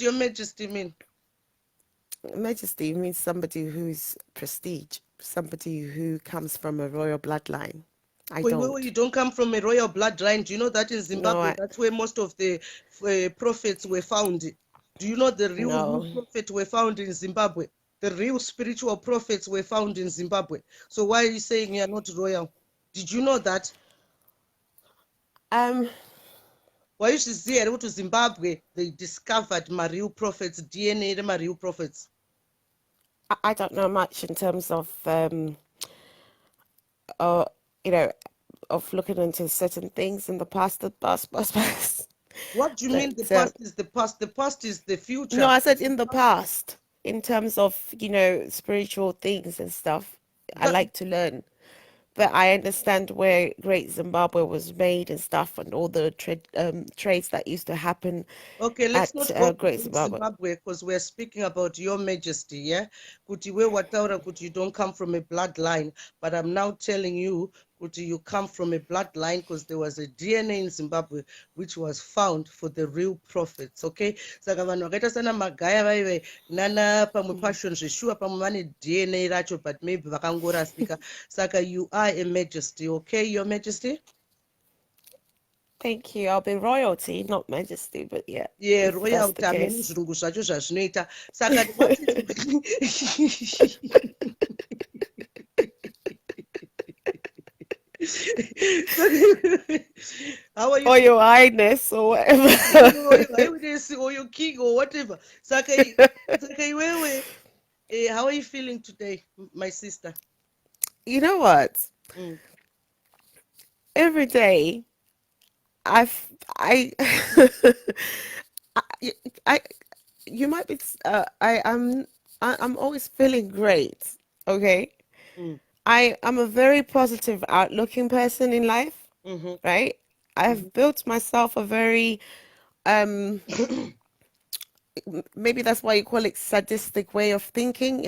Your Majesty mean? Majesty means somebody who's prestige, somebody who comes from a royal bloodline. You don't come from a royal bloodline. Do you know that in Zimbabwe, that's where most of the prophets were found? Do you know the real prophets were found in Zimbabwe? The real spiritual prophets were found in Zimbabwe. So why are you saying you are not royal? Did you know that? Why you should see to Zimbabwe, they discovered my real prophets, DNA my real prophets. I don't know much in terms of of looking into certain things in the past. What do you mean the past is the past? The past is the future. No, I said in the past, in terms of, spiritual things and stuff. I like to learn. But I understand where Great Zimbabwe was made and stuff, and all the trades that used to happen. Okay, let's not go Great to Zimbabwe because we're speaking about Your Majesty, yeah? You don't come from a bloodline, but I'm now telling you, you come from a bloodline because there was a DNA in Zimbabwe which was found for the real prophets, okay? Saka vanhu vakaita sana magaya vaive nana pamwe passion zveshuwa pamwe vane DNA racho but maybe vakangorasika. Saka you are a majesty, okay, Your Majesty? Thank you. I'll be royalty, not majesty, but yeah. Yeah, royalty. I mean, zvirungu zvacho zvazvinoita. Saka how are you? Or your highness or whatever. Or your king or whatever. Saka, how are you feeling today, my sister? You know what? Every day, you might be. I'm always feeling great. Okay. I'm a very positive, outlooking person in life, right? I've built myself a very, maybe that's why you call it sadistic way of thinking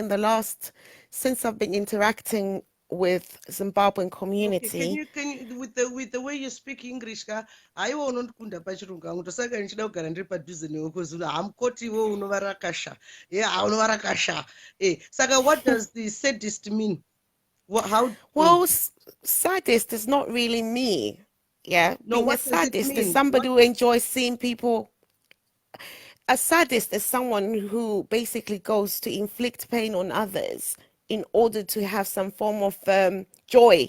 since I've been interacting with Zimbabwean community. Okay, can you with the way you speak English aiwa unondikunda pachirungu angu tosaka ndichida kugara ndiri padhuze newe because hamukoti iwe unova rakasha unova rakasha saka what does the sadist mean? Well, sadist is not really me. Yeah, no, being a what does it sadist is mean? somebody who enjoys seeing people. A sadist is someone who basically goes to inflict pain on others in order to have some form of joy.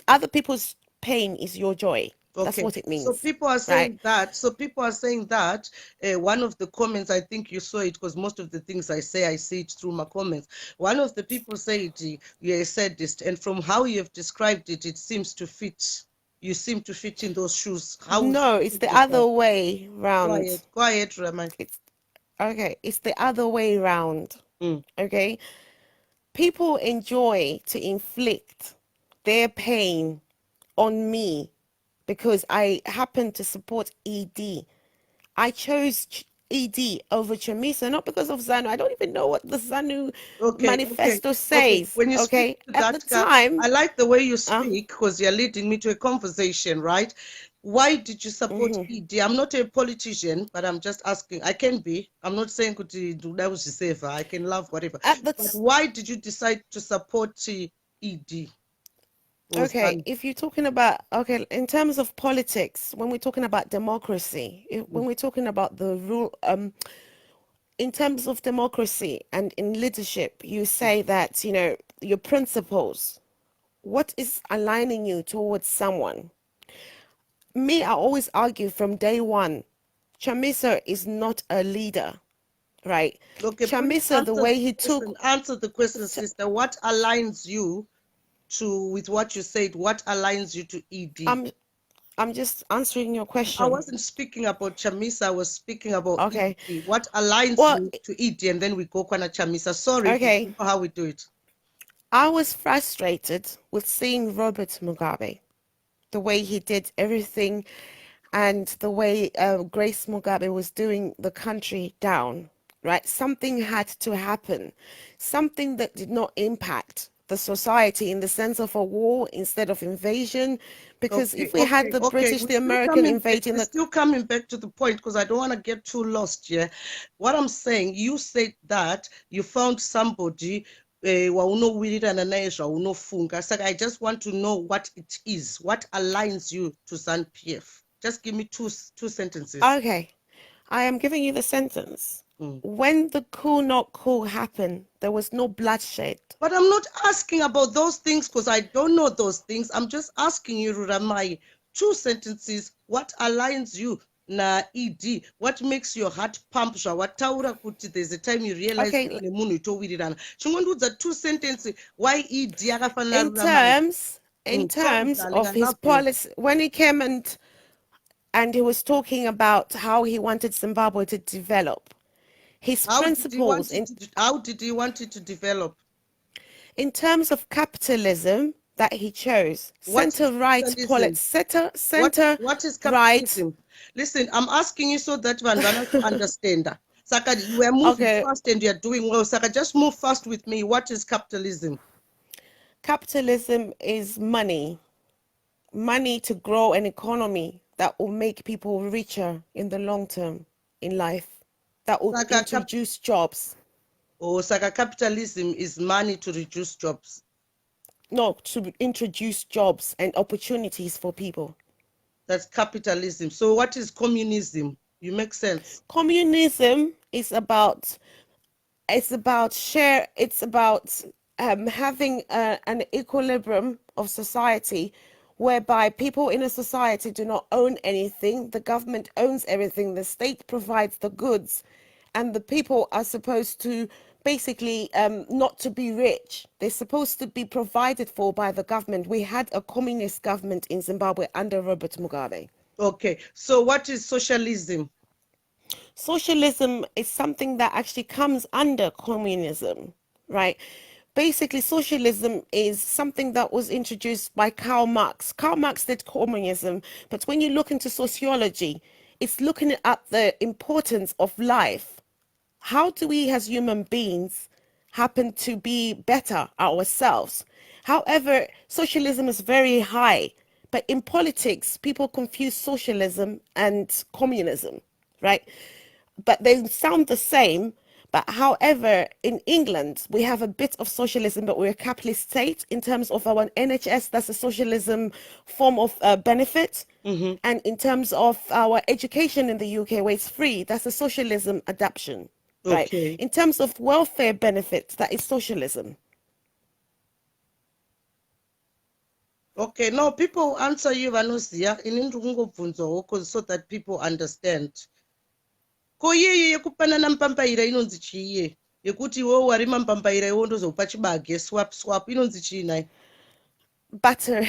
Other people's pain is your joy. Okay. That's what it means. So people are saying that. So people are saying that. One of the comments, I think you saw it because most of the things I say, I see it through my comments. One of the people said you're a sadist, and from how you have described it, it seems to fit. You seem to fit in those shoes. No, it's the other way round. Quiet, Ruramai. It's the other way round. Okay, people enjoy to inflict their pain on me because I happen to support ED. I chose ED over Chamisa, not because of ZANU. I don't even know what the ZANU manifesto says. When you speak to at the time, I like the way you speak because you're leading me to a conversation, right? Why did you support ED? I'm not a politician, but I'm just asking. I can be. I'm not saying I can love whatever. But why did you decide to support ED? Okay, if you're talking about, in terms of politics, when we're talking about democracy, when we're talking about the rule, in terms of democracy and in leadership, you say that, your principles, what is aligning you towards someone? Me, I always argue from day one, Chamisa is not a leader, right? Okay, Chamisa, the way he took... Answer the question, sister. What aligns you with what you said? What aligns you to ED? I'm just answering your question. I wasn't speaking about Chamisa. I was speaking about ED. What aligns you to ED? And then we go on Chamisa. Sorry, okay. You know how we do it. I was frustrated with seeing Robert Mugabe, the way he did everything, and the way Grace Mugabe was doing the country down. Right, something had to happen, something that did not impact the society in the sense of a war instead of invasion, because if we had the British, the American invading the... Still coming back to the point, because I don't want to get too lost here. What I'm saying, you said that you found somebody I just want to know what it is. What aligns you to ZANU-PF? Just give me two sentences. Okay, I am giving you the sentence. When the cool not cool happened, there was no bloodshed. But I'm not asking about those things because I don't know those things. I'm just asking you, Ruramai, 2 sentences. What aligns you na ED? What makes your heart pump? Wataura kuti there's a time you realize the 2 sentences. Why ED? In terms of his policy, when he came and he was talking about how he wanted Zimbabwe to develop. His principles. How did he want it to develop? In terms of capitalism that he chose, center-right politics. What is capitalism? Listen, I'm asking you so that one can understand. Saka, you are moving fast and you are doing well. Saka, just move fast with me. What is capitalism? Capitalism is money. Money to grow an economy that will make people richer in the long term in life. That will introduce jobs. Saka, capitalism is money to reduce jobs. No, to introduce jobs and opportunities for people. That's capitalism. So what is communism? You make sense. Communism is about having an equilibrium of society whereby people in a society do not own anything. The government owns everything. The state provides the goods, and the people are supposed to basically not to be rich. They're supposed to be provided for by the government. We had a communist government in Zimbabwe under Robert Mugabe. Okay, so what is socialism? Socialism is something that actually comes under communism, right? Basically, socialism is something that was introduced by Karl Marx. Karl Marx did communism, but when you look into sociology, it's looking at the importance of life. How do we as human beings happen to be better ourselves? However, socialism is very high. But in politics, people confuse socialism and communism, right? But they sound the same. But however, in England, we have a bit of socialism, but we're a capitalist state in terms of our NHS. That's a socialism form of benefit. And in terms of our education in the UK, where it's free, that's a socialism adaptation, right? Okay. In terms of welfare benefits, that is socialism. Okay, no, people answer you vanoziya ini ndiri kungobvunzawo so that people understand. Ko iyeyo yekupanana mupambaira inonzi chiiye yekuti iwewo wari mampambaira iwo ndozopa chibage swap inonzi chii nai? Battery.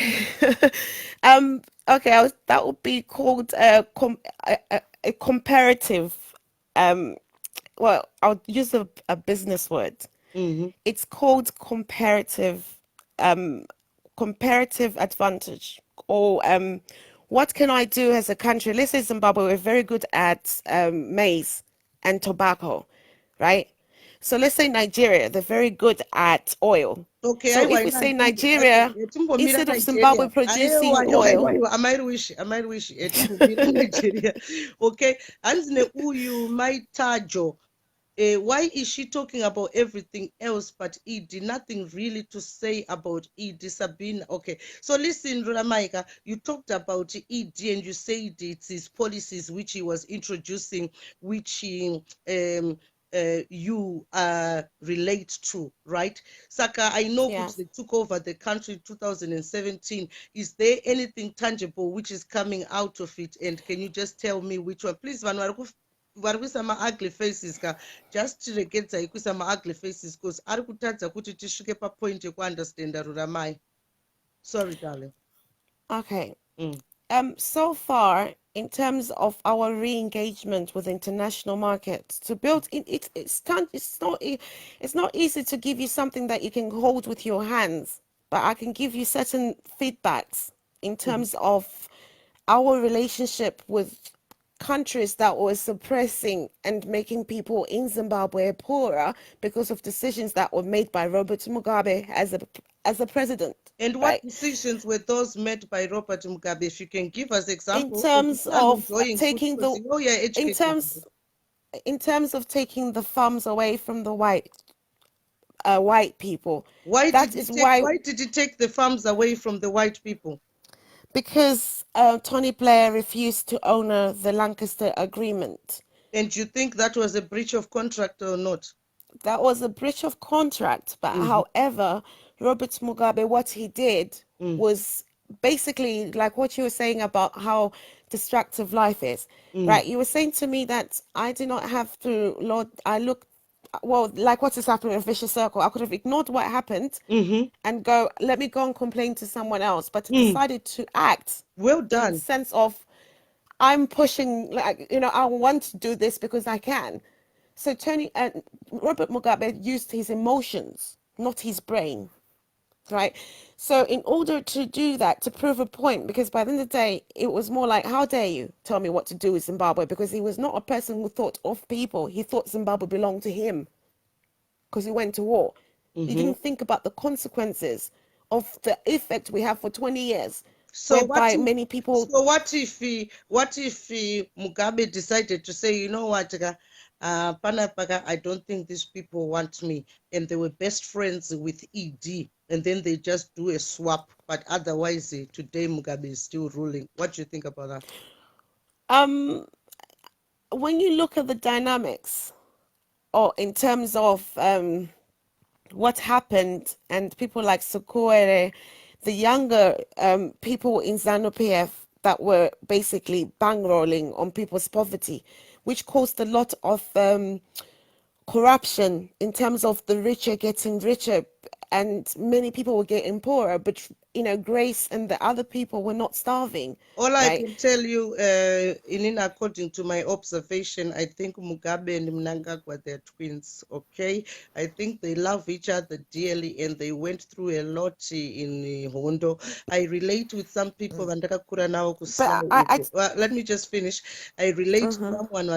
Okay, that would be called a comparative. Well, I'll use a business word. It's called comparative advantage, or what can I do as a country? Let's say Zimbabwe, we're very good at maize and tobacco, right? So let's say Nigeria, they're very good at oil. Okay, so if we say Nigeria, instead of Zimbabwe producing oil. Amairuishi, Nigeria. Okay, and uyu maitajo. Why is she talking about everything else but ED? Nothing really to say about ED, Sabina. Okay, so listen, Ruramai, you talked about ED and you said it's his policies which he was introducing, which you relate to, right? Saka, I know they took over the country in 2017. Is there anything tangible which is coming out of it? And can you just tell me which one? Please, vari kuisa ma-ugly faces ka just tiregeredzai kuisa ma-ugly faces because ari kutadza kuti tisvike papoint yekuunderstanda Ruramai. Sorry, darling. Okay. So far, in terms of our re-engagement with international markets, to build it's not easy to give you something that you can hold with your hands, but I can give you certain feedbacks in terms of our relationship with countries that were suppressing and making people in Zimbabwe poorer because of decisions that were made by Robert Mugabe as a president. And what decisions were those made by Robert Mugabe? If you can give us examples. In terms of taking in terms of taking the farms away from the white people. Why did he take the farms away from the white people? Because Tony Blair refused to honor the Lancaster Agreement. And you think that was a breach of contract or not? That was a breach of contract. But however, Robert Mugabe, what he did was basically like what you were saying about how destructive life is, right? You were saying to me that I do not have to, like what is happening in a vicious circle. I could have ignored what happened and let me go and complain to someone else, but decided to act. Well done. In the sense of, I'm pushing, I want to do this because I can. So Robert Mugabe used his emotions, not his brain, right? So in order to do that, to prove a point, because by the end of the day, it was more like, how dare you tell me what to do with Zimbabwe? Because he was not a person who thought of people. He thought Zimbabwe belonged to him because he went to war. He didn't think about the consequences of the effect we have for 20 years. So many people. So what if Mugabe decided to say, you know what, I don't think these people want me, and they were best friends with ED, and then they just do a swap, but otherwise today Mugabe is still ruling. What do you think about that? When you look at the dynamics, or in terms of what happened, and people like Sokoere, the younger people in ZANU-PF that were basically bang rolling on people's poverty, which caused a lot of corruption in terms of the richer getting richer, and many people were getting poorer, but Grace and the other people were not starving. All I can tell you, according to my observation, I think Mugabe and Mnangagwa, they're twins, okay? I think they love each other dearly, and they went through a lot in Hondo. I relate with some people. Let me just finish. I relate to someone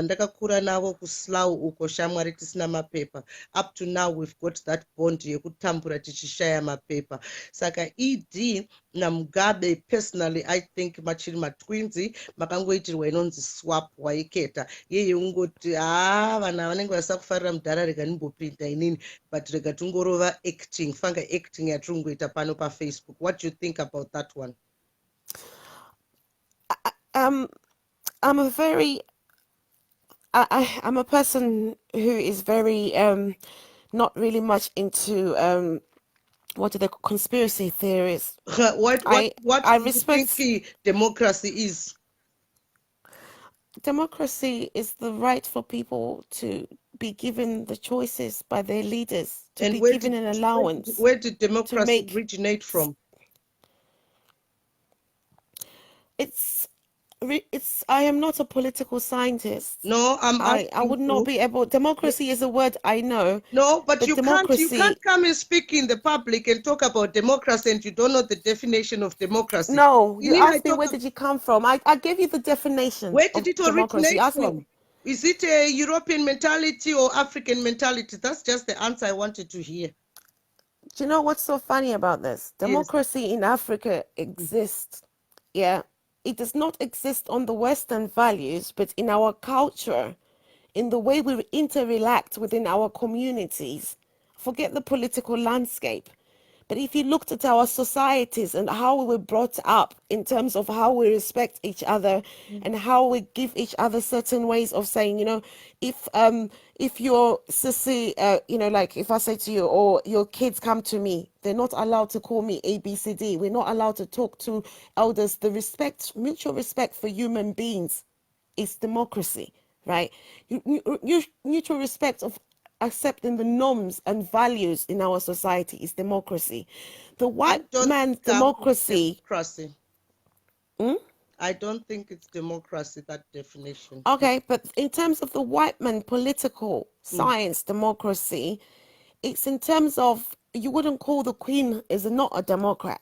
up to now we've got that bond. takatambura tichishaya mapepa. Saka ED naMugabe, personally I think machiri matwinzi makangoitirwa inonzi swap waiketa. Yeye ungoti vana vanenge vasakufarira mudhara rega nimbopinda inini, but rega tungorova acting, fanga acting yatirungoita pano paFacebook. What do you think about that one? I'm a very I'm a person who is very not really much into what are the conspiracy theories. What I do you respect think democracy is? Democracy is the right for people to be given the choices by their leaders, to And be where given did, an allowance. where did democracy make originate from? It's I am not a political scientist. No, I would not be able. Democracy is a word I know. No, but you democracy, can't come and speak in the public and talk about democracy and you don't know the definition of democracy. No, you asked me where did you come from. I gave you the definition. Where did it democracy. originate from? Is it a European mentality or African mentality? That's just the answer I wanted to hear. Do you know what's so funny about this? Democracy in Africa exists. Yeah. It does not exist on the Western values, but in our culture, in the way we interrelate within our communities. Forget the political landscape. But if you looked at our societies and how we were brought up in terms of how we respect each other and how we give each other certain ways of saying, if your sissy, like if I say to you, or your kids come to me, they're not allowed to call me ABCD. We're not allowed to talk to elders. The respect, mutual respect for human beings is democracy, right? Mutual respect of accepting the norms and values in our society is democracy. The white man's democracy. I don't think it's democracy, that definition. Okay, but in terms of the white man political science democracy, it's in terms of, you wouldn't call the Queen is not a Democrat,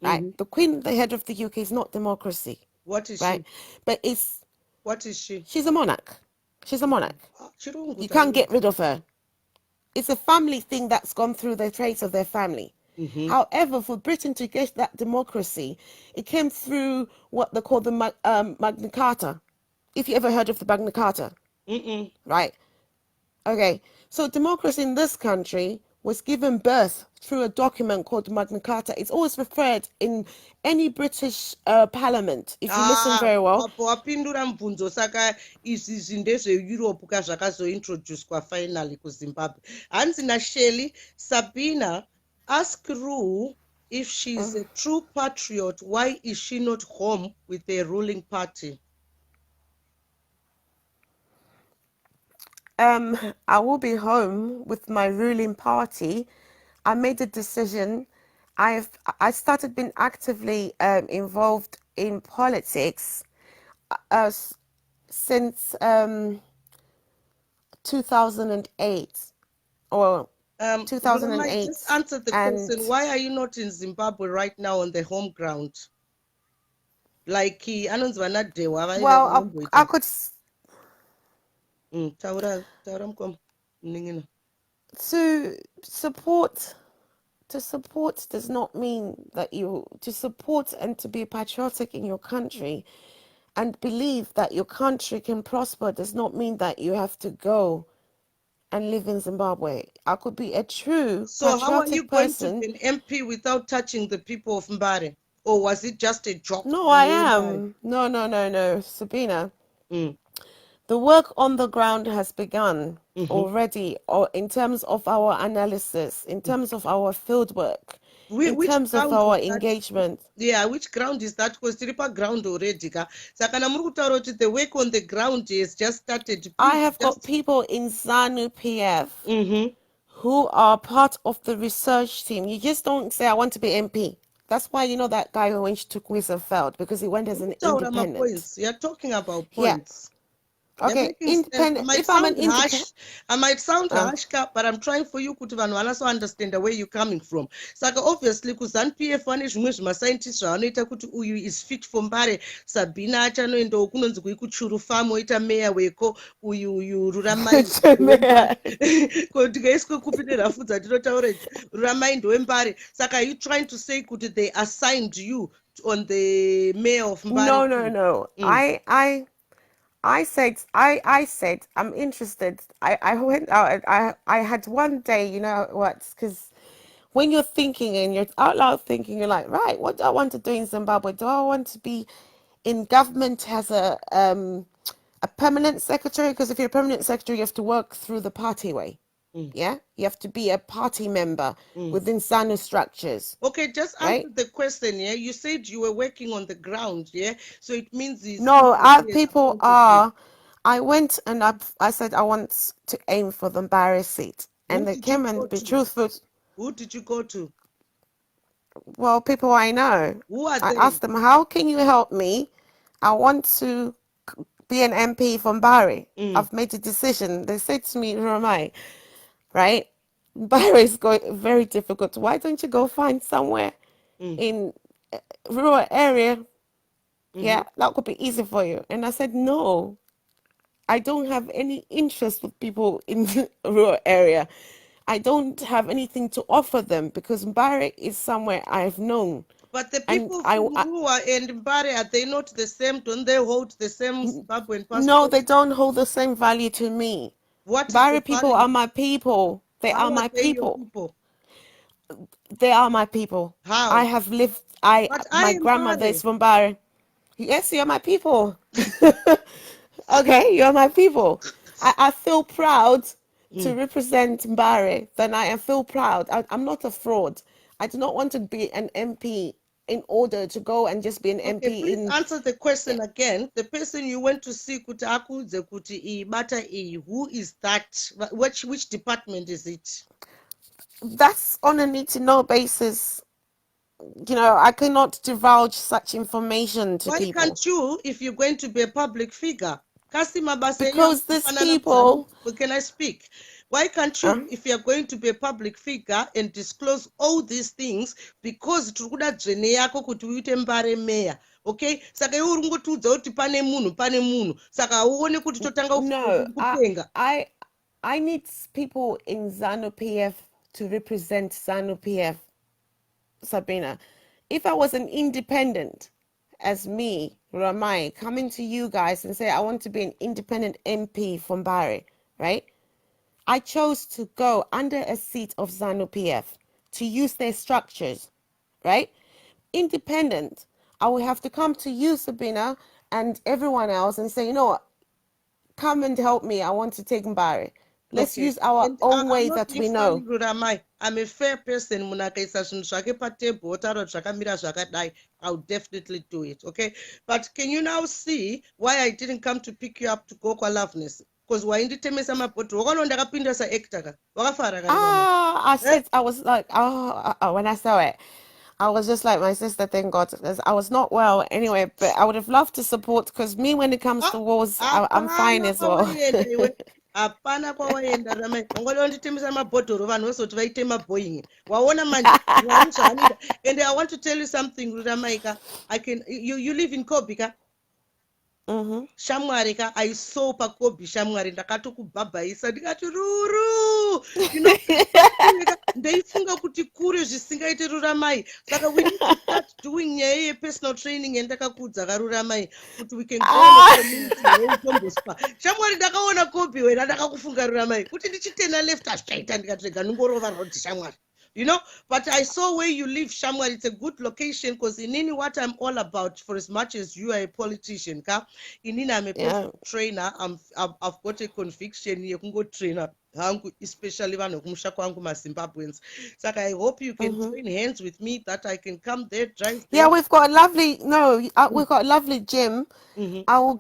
right? The Queen, the head of the UK, is not democracy. What is right? she? But it's... What is she? She's a monarch. She's a monarch. You can't get rid of her. It's a family thing that's gone through the traits of their family. However, for Britain to get that democracy, it came through what they call the Magna Carta. If you ever heard of the Magna Carta. Right. Okay. So democracy in this country was given birth through a document called Magna Carta. It's always referred in any British parliament, if you listen very well. Wapindura mvunzo saka izvi ndezveEurope zvakazointroduced finally kuZimbabwe. Hanzi naShelly, Sabena, ask Ru if she's a true patriot, why is she not home with a ruling party? I will be home with my ruling party. I made a decision. I started being actively involved in politics since 2008 or 2008. Just answer the question. Why are you not in Zimbabwe right now on the home ground? Like well, I could. To support does not mean that to support and to be patriotic in your country and believe that your country can prosper does not mean that you have to go and live in Zimbabwe. I could be a true patriotic how are you person. going to be an MP without touching the people of Mbare? Or was it just a joke? No, I am. No, Sabena. The work on the ground has begun already, or in terms of our analysis, in terms of our field work, in terms of our engagement. Yeah, which ground is that? Because Tiripa ground already. The work on the ground is just started. I have got people in ZANU PF who are part of the research team. You just don't say, I want to be MP. That's why you know that guy who went to quiz and failed, because he went as an independent. You're talking about points. Okay, independent. If I'm an independent, I might sound harsh, but I'm trying for you kuti vanhu vanaso understand where you're coming from. Saka obviously kuZANU-PF vane zvimwe zvimascientists zvavanoita kuti uyu is fit for Mbare. Sabena achanoendawo kunonzi kuikuchuru farm oita meya weko, uyu Ruramai tikaiswe kupi nerafu dzatinotaura Ruramai ndowembare. Saka are you trying to say kuti they assigned you on the mayor of Mbare? No. I said I'm interested. I went out. I had one day, you know what? Because when you're thinking and you're out loud thinking, you're like, right, what do I want to do in Zimbabwe? Do I want to be in government as a permanent secretary? Because if you're a permanent secretary, you have to work through the party way. Yeah, you have to be a party member within ZANU structures. Okay, just answer the question. Yeah, you said you were working on the ground. Yeah, so it means no, our people are. I went and I said I want to aim for the Mbare seat, and they came and be truthful. Who did you go to? Well, people I know. Who are I they? asked them, how can you help me? I want to be an MP from Mbare. I've made a decision. They said to me, Ruramai, right? Mbare is going very difficult. Why don't you go find somewhere in a rural area? Yeah, that could be easy for you. And I said, no, I don't have any interest with people in the rural area. I don't have anything to offer them because Mbare is somewhere I've known. But the people from Rua and Mbare, are they not the same? Don't they hold the same Zimbabwean passport? No, they don't hold the same value to me. What Mbare people are my people. They are my people. They are my people. How? I have lived. My grandmother is from Mbare. Yes, you're my people. Okay, you're my people. I feel proud to represent Mbare. Then I feel proud. I'm not a fraud. I do not want to be an MP in order to go and just be an MP. Please answer the question again. The person you went to see, who is that? Which department is it? That's on a need-to-know basis. You know, I cannot divulge such information to people. Why can't you, if you're going to be a public figure? Because these people... Can I speak? Why can't you, if you're going to be a public figure and disclose all these things, because mayor, okay? Saka iwe urungotudza kuti pane munhu. Saka uone kuti totanga kupenga. I need people in ZANU-PF to represent ZANU-PF, Sabena. If I was an independent, as me, Ruramai, coming to you guys and say, I want to be an independent MP from Mbare, right? I chose to go under a seat of ZANU-PF to use their structures, right? Independent, I will have to come to you, Sabena, and everyone else and say, you know what, come and help me. I want to take Mbare. Let's use our own way that we know. I'm a fair person. I'll definitely do it, okay? But can you now see why I didn't come to pick you up to go kwa Loveness? Because why did you say I said, I was like, when I saw it, I was just like, my sister, thank God. I was not well anyway, but I would have loved to support, because me, when it comes to wars, I'm fine as well. Apana kwawaenda Ramai ngolo nditemesa mabhodhoro vanhu vazoti vaite maboying waona manje and I want to tell you something Ramaika. You live in Kobika. Shamwari ka I saw pakobi shamwari ndakatokubhabhaisa ndikati ruru ndeifunga kuti kure zvisingaite Ruramai. Saka we need to start doing a personal training and ndakakudza karuramai kuti we can go on the community shamwari ndakaona kobi wena ndakakufunga Ruramai kuti ndichitena left ashaita ndikatrega nungorova roti shamwari. You know, but I saw where you live, Shamwar. It's a good location because in Nini, what I'm all about, for as much as you are a politician, in Nini, I'm a personal trainer. I've got a conviction. You can go trainer, especially one of Zimbabweans. So I hope you can join hands with me that I can come there, drive there. Yeah, we've got a lovely we've got a lovely gym. I will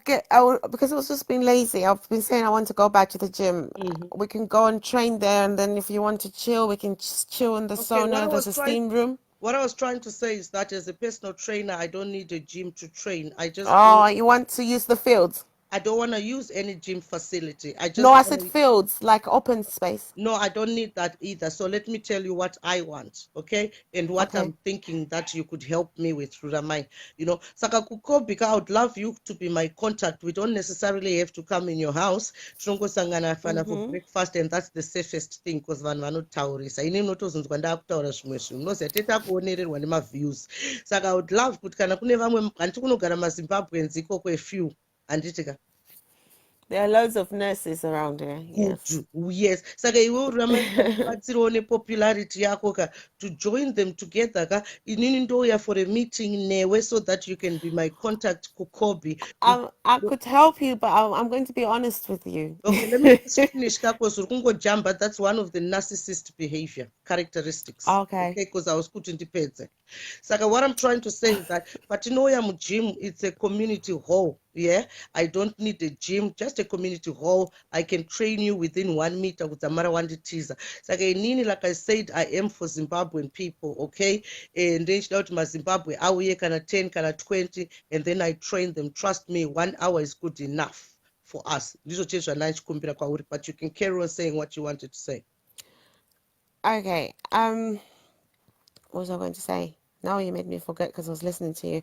because it was just been lazy. I've been saying I want to go back to the gym. We can go and train there, and then if you want to chill, we can just chill in the sauna. There's a steam room. What I was trying to say is that as a personal trainer, I don't need a gym to train. I just you want to use the field? I don't want to use any gym facility. I just No, I said fields, like open space. No, I don't need that either. So let me tell you what I want, okay? And what I'm thinking that you could help me with, Ruramai. You know, Saka Kukobika, I would love you to be my contact. We don't necessarily have to come in your house. Trongo Sangana Fana for breakfast, and that's the safest thing because van not taurisa. I know to Zunda Taura Shmushum. No, say Teta Conated one of my views. Saka I would love could can never Antuno Garama Zimbabwe and Ziko a few and Jitika. There are loads of nurses around here. Yes. Yes. Saka iwe uramatsirone popularity yako ka to join them together ka inini ndoya for a meeting newe so that you can be my contact kukobi. I could help you, but I'm going to be honest with you. Okay, let me just finish kako surkungo jamba. That's one of the narcissist behavior characteristics. Okay. Because I was put in the pets. Saka what I'm trying to say is that Patinoya Gym, it's a community hall. Yeah, I don't need a gym, just a community hall. I can train you within 1 meter with Amara Wandi teaser. Saka nini, like I said, I am for Zimbabwean people, okay? And then out my Zimbabwe, I will kind of 10, kind of 20, and then I train them. Trust me, 1 hour is good enough for us. But you can carry on saying what you wanted to say. Okay. What was I going to say? Now you made me forget because I was listening to you.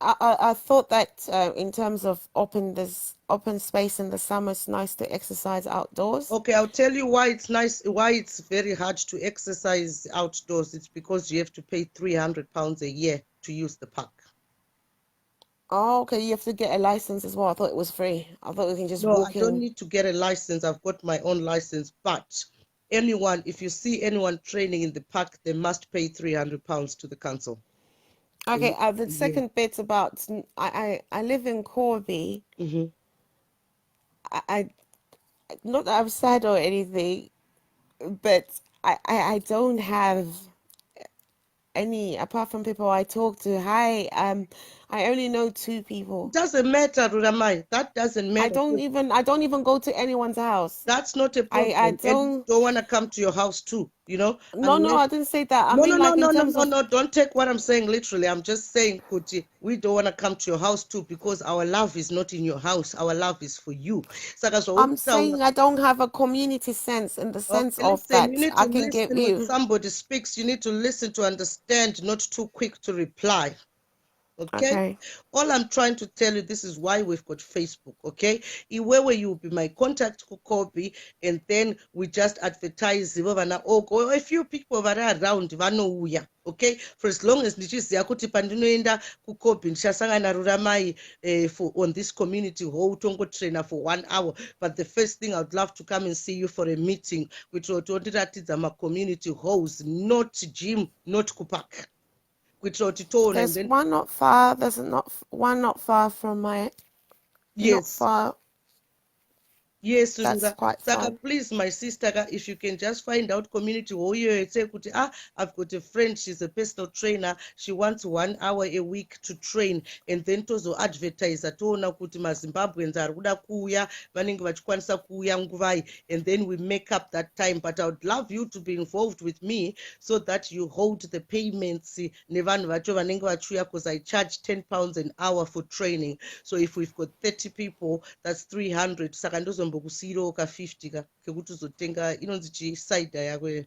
I thought that in terms of open space in the summer, it's nice to exercise outdoors. Okay, I'll tell you why it's nice, why it's very hard to exercise outdoors. It's because you have to pay £300 a year to use the park. Oh, okay. You have to get a license as well. I thought it was free. I thought we can just walk in. No, I don't need to get a license. I've got my own license. But anyone, if you see anyone training in the park, they must pay £300 to the council. Okay. The second bit about I live in Corby. I not that I'm sad or anything, but I don't have any apart from people I talk to. Hi, I only know 2 people. It doesn't matter, Ruramai. That doesn't matter. I don't even go to anyone's house. That's not a problem. I don't want to come to your house too, you know. No, I didn't say that. No, don't take what I'm saying literally. I'm just saying, Kuti, we don't want to come to your house too because our love is not in your house. Our love is for you. I'm saying I don't have a community sense in the sense of that I can give you. When somebody speaks, you need to listen to understand, not too quick to reply. Okay? All I'm trying to tell you, this is why we've got Facebook. Okay, where you will be my contact copy, and then we just advertise or a few people that are around vanouya. Okay, for as long as ndichiziya kuti pandinoenda kukopi ndichasangana Ruramai for on this community hall trainer for 1 hour, but the first thing I would love to come and see you for a meeting which wototiratidza ma community halls, not gym, not kupark. There's one not far. There's one not far from my. Yes. Not far. Yes, that's quite fun. Please, my sister, if you can just find out community hall, say, I've got a friend, she's a personal trainer, she wants 1 hour a week to train, and then tozo advertise atona kuti maZimbabweans are kuda kuuya vanenge vachikwanisa kuuya nguvai, and then we make up that time. But I would love you to be involved with me so that you hold the payments nevanhu vacho vanenge vachiuya, because I charge £10 an hour for training. So if we've got 30 people, that's 300. Saka kusiro ka 50 ka kekuti uzotenga inonzi chisaida yako.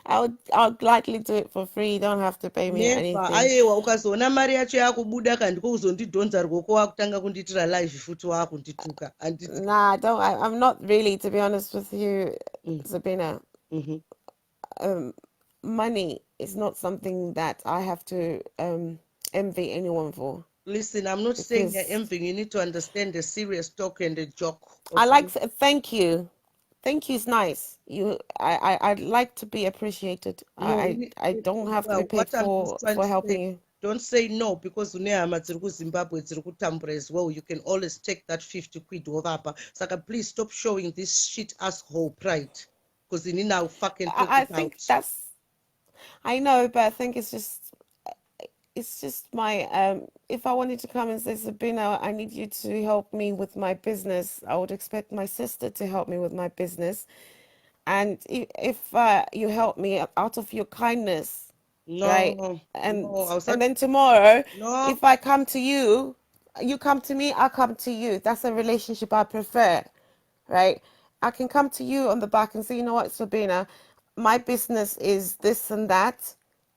I would gladly do it for free. You don't have to pay me anything. Aiwa ukazoona mari yacho yakubuda kandiko kuzondidhonza rwoko wakutanga kundiitira live futi wakundituka. Nah, I'm not really, to be honest with you, Sabena. Money is not something that I have to envy anyone for. Listen, I'm not saying you're envying. You need to understand the serious talk and the joke. Okay? Thank you. Thank you is nice. I'd like to be appreciated. No, I don't have to be paid for helping you. Don't say no, because Zimbabwe as well. You can always take that 50 quid over. So please stop showing this shit asshole pride. Because you need now fucking I think that's, I know, but I think it's just my if I wanted to come and say, Sabena, I need you to help me with my business, I would expect my sister to help me with my business. And if you help me out of your kindness, right? And then tomorrow, if I come to you, You come to me, I come to you. That's a relationship I prefer, right? I can come to you on the back and say, you know what, Sabena, my business is this and that.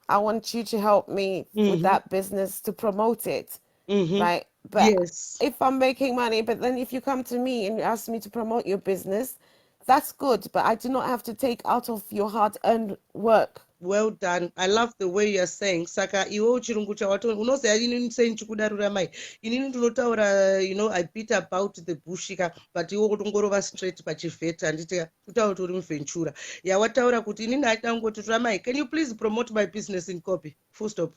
I want you to help me with that business to promote it, right? But yes, if I'm making money, but then if you come to me and you ask me to promote your business, that's good. But I do not have to take out of your hard-earned work. well done. I love the way you're saying. Saka iwe chirungu chawato unoziva inini sei nchikuda Ruramai. Inini ndinotaura, I beat about the bushika, but iwe kutongorova straight pachivheta handiti kutaura kuti uri muventura. Yawataura kuti inini haitangoti Ruramai, can you please promote my business in copy? Full stop.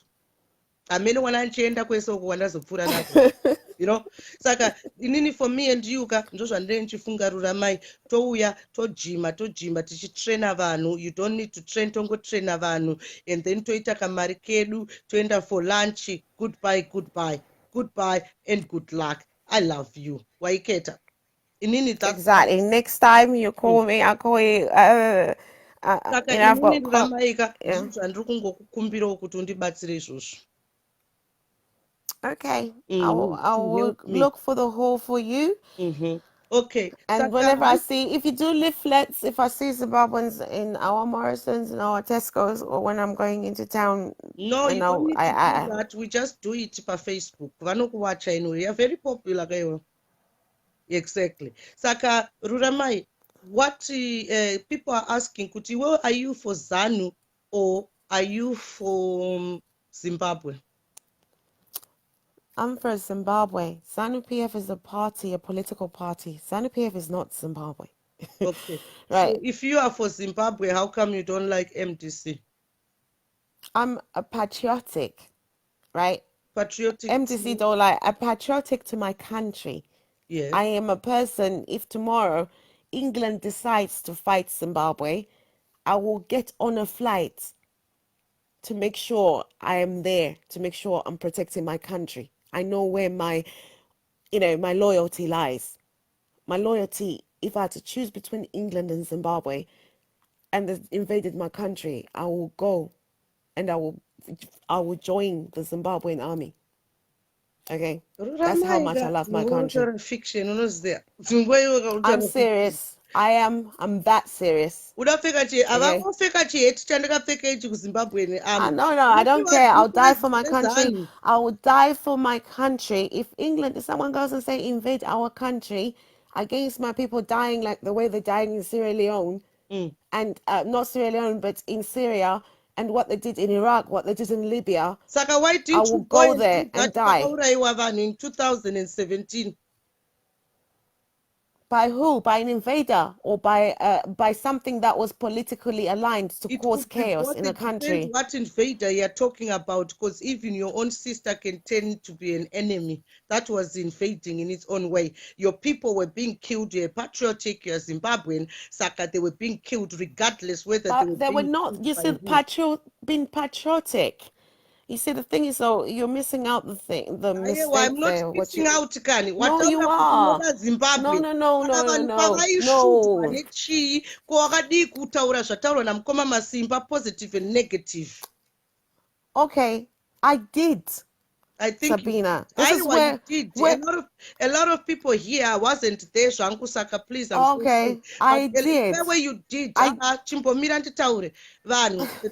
Amene wana nchienda kwese uko wandazopfuura nazo. Saka inini for me and you ndo zvandinenge ndichifunga Ruramai, touya tojima tichitraina vanhu. You don't need to train, tongotraina vanhu and then toita kamari kedu, toenda for lunch. Goodbye and good luck. I love you. Waiketa inini, that's exactly. Next time you call me, I'll call you. Saka I've inini got Ruramai ndizvo zvandiri kungokukumbirawo kuti undibatsire izvozvo. Okay, I will look for the hall for you. Okay. And whenever I see, if you do leaflets, if I see Zimbabweans in our Morrisons, in our Tesco's, or when I'm going into town, no, you don't need to do that. We just do it per Facebook. Vanokuwacha ino. You are very popular, guy. Exactly. Saka Ruramai, what people are asking, kuti, well, are you for ZANU or are you for Zimbabwe? I'm for Zimbabwe. ZANU-PF is a party, a political party. ZANU-PF is not Zimbabwe. Okay. Right. So if you are for Zimbabwe, how come you don't like MDC? I'm a patriotic, right? Patriotic. MDC don't like. I'm patriotic to my country. Yes. I am a person, if tomorrow England decides to fight Zimbabwe, I will get on a flight to make sure I am there, to make sure I'm protecting my country. I know where my loyalty lies. My loyalty, if I had to choose between England and Zimbabwe and they invaded my country, I will go and I will join the Zimbabwean army. Okay? That's how much I love my country. Fiction, I'm serious. I'm that serious. No, I don't care. I'll die for my country. I will die for my country. If someone goes and say invade our country against my people dying like the way they're dying in Sierra Leone, and not Sierra Leone, but in Syria, and what they did in Iraq, what they did in Libya, Saka, why didn't I will go there and die. In 2017. By who? By an invader or by something that was politically aligned to cause chaos in a country? What invader you're talking about? Because even your own sister can tend to be an enemy. That was invading in its own way. Your people were being killed. You're patriotic. You're Zimbabwean. Saka, they were being killed regardless whether they were not. You said being patriotic. You see, the thing is, though, you're missing out the thing. The mistake I'm not missing out, Kani. No, you are. Zimbabwe. No. Positive and negative. Okay, I did. I think Sabena, this is where a lot of people here wasn't there. So Saka, please. Okay, I did. Where you did. The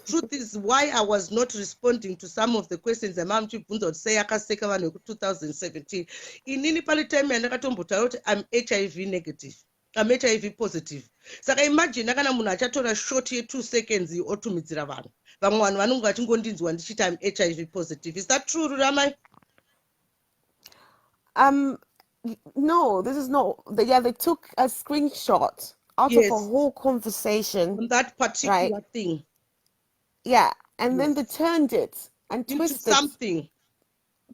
truth is why I was not responding to some of the questions. Mom would say 2017. In any time, I'm HIV negative. I'm HIV positive. So imagine kana munhu achatora short ye 2 seconds otumidzira vanhu. Vamwe vanhu vanonge vachingondinzwa ndichiti I'm HIV positive. Is that true, Ruramai? No, this is not. They took a screenshot out of a whole conversation on that particular thing. Yeah, and then they turned it and twisted something.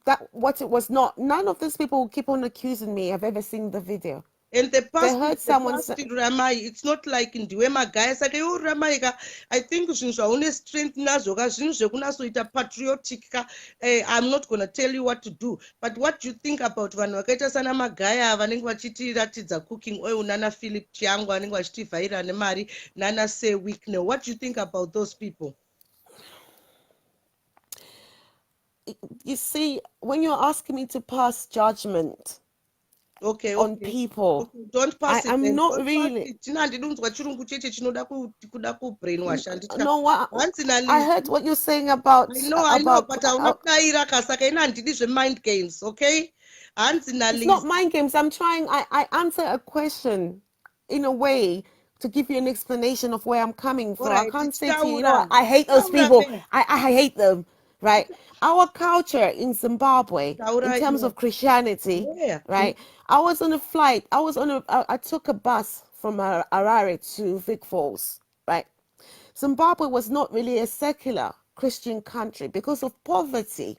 That what it was not. None of these people who keep on accusing me have ever seen the video. And the past, they heard someone say, Ruramai, it's not like in Diwema guys. Like, oh, Ruramai, I think since I only strength nazoga, since you kuna so ita patriotic. I'm not gonna tell you what to do. But what do you think about vanwakaita sana magaya vanenge vachitiratidza cooking oil nana Philip Chiango vanenge vachitivhaira nemari nana say weak. What do you think about those people? you see, when you're asking me to pass judgment on people, don't pass it. I'm not don't really. ndinonzwa chirungu chete chinoda kuda kubrainwash No, what I heard what you're saying about. I know, but hauna saka ina handidi zvemind games, okay? It's not mind games. I'm trying. I answer a question in a way to give you an explanation of where I'm coming from. I can't say to you, you know what, I hate those people. I hate them, right? Our culture in Zimbabwe, in terms of Christianity, right? I was on a flight. I took a bus from Harare to Vic Falls, right? Zimbabwe was not really a secular Christian country because of poverty.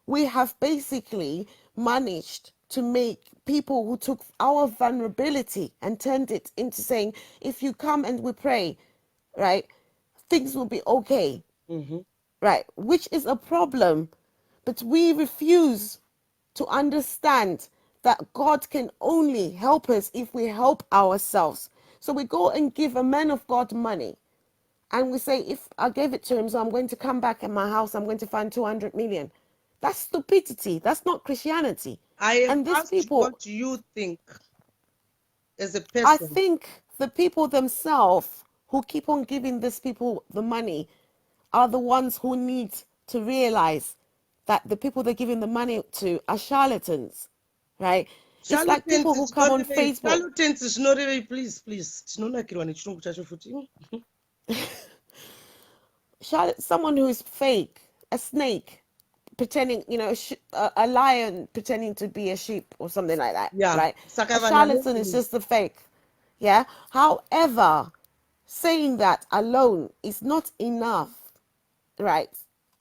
We have basically managed to make people who took our vulnerability and turned it into saying, if you come and we pray, right, things will be okay, right, which is a problem. But we refuse to understand that God can only help us if we help ourselves. So we go and give a man of God money. And we say, if I gave it to him, so I'm going to come back in my house, I'm going to find 200 million. That's stupidity. That's not Christianity. And these people, what do you think as a person? I think the people themselves who keep on giving these people the money are the ones who need to realize that the people they're giving the money to are charlatans, right? It's like people who come on Facebook. Charlatans is not really, please. Someone who is fake, a snake, pretending, you know, a lion pretending to be a sheep or something like that. Yeah. Right? A charlatan is just a fake. Yeah. However, saying that alone is not enough. Right?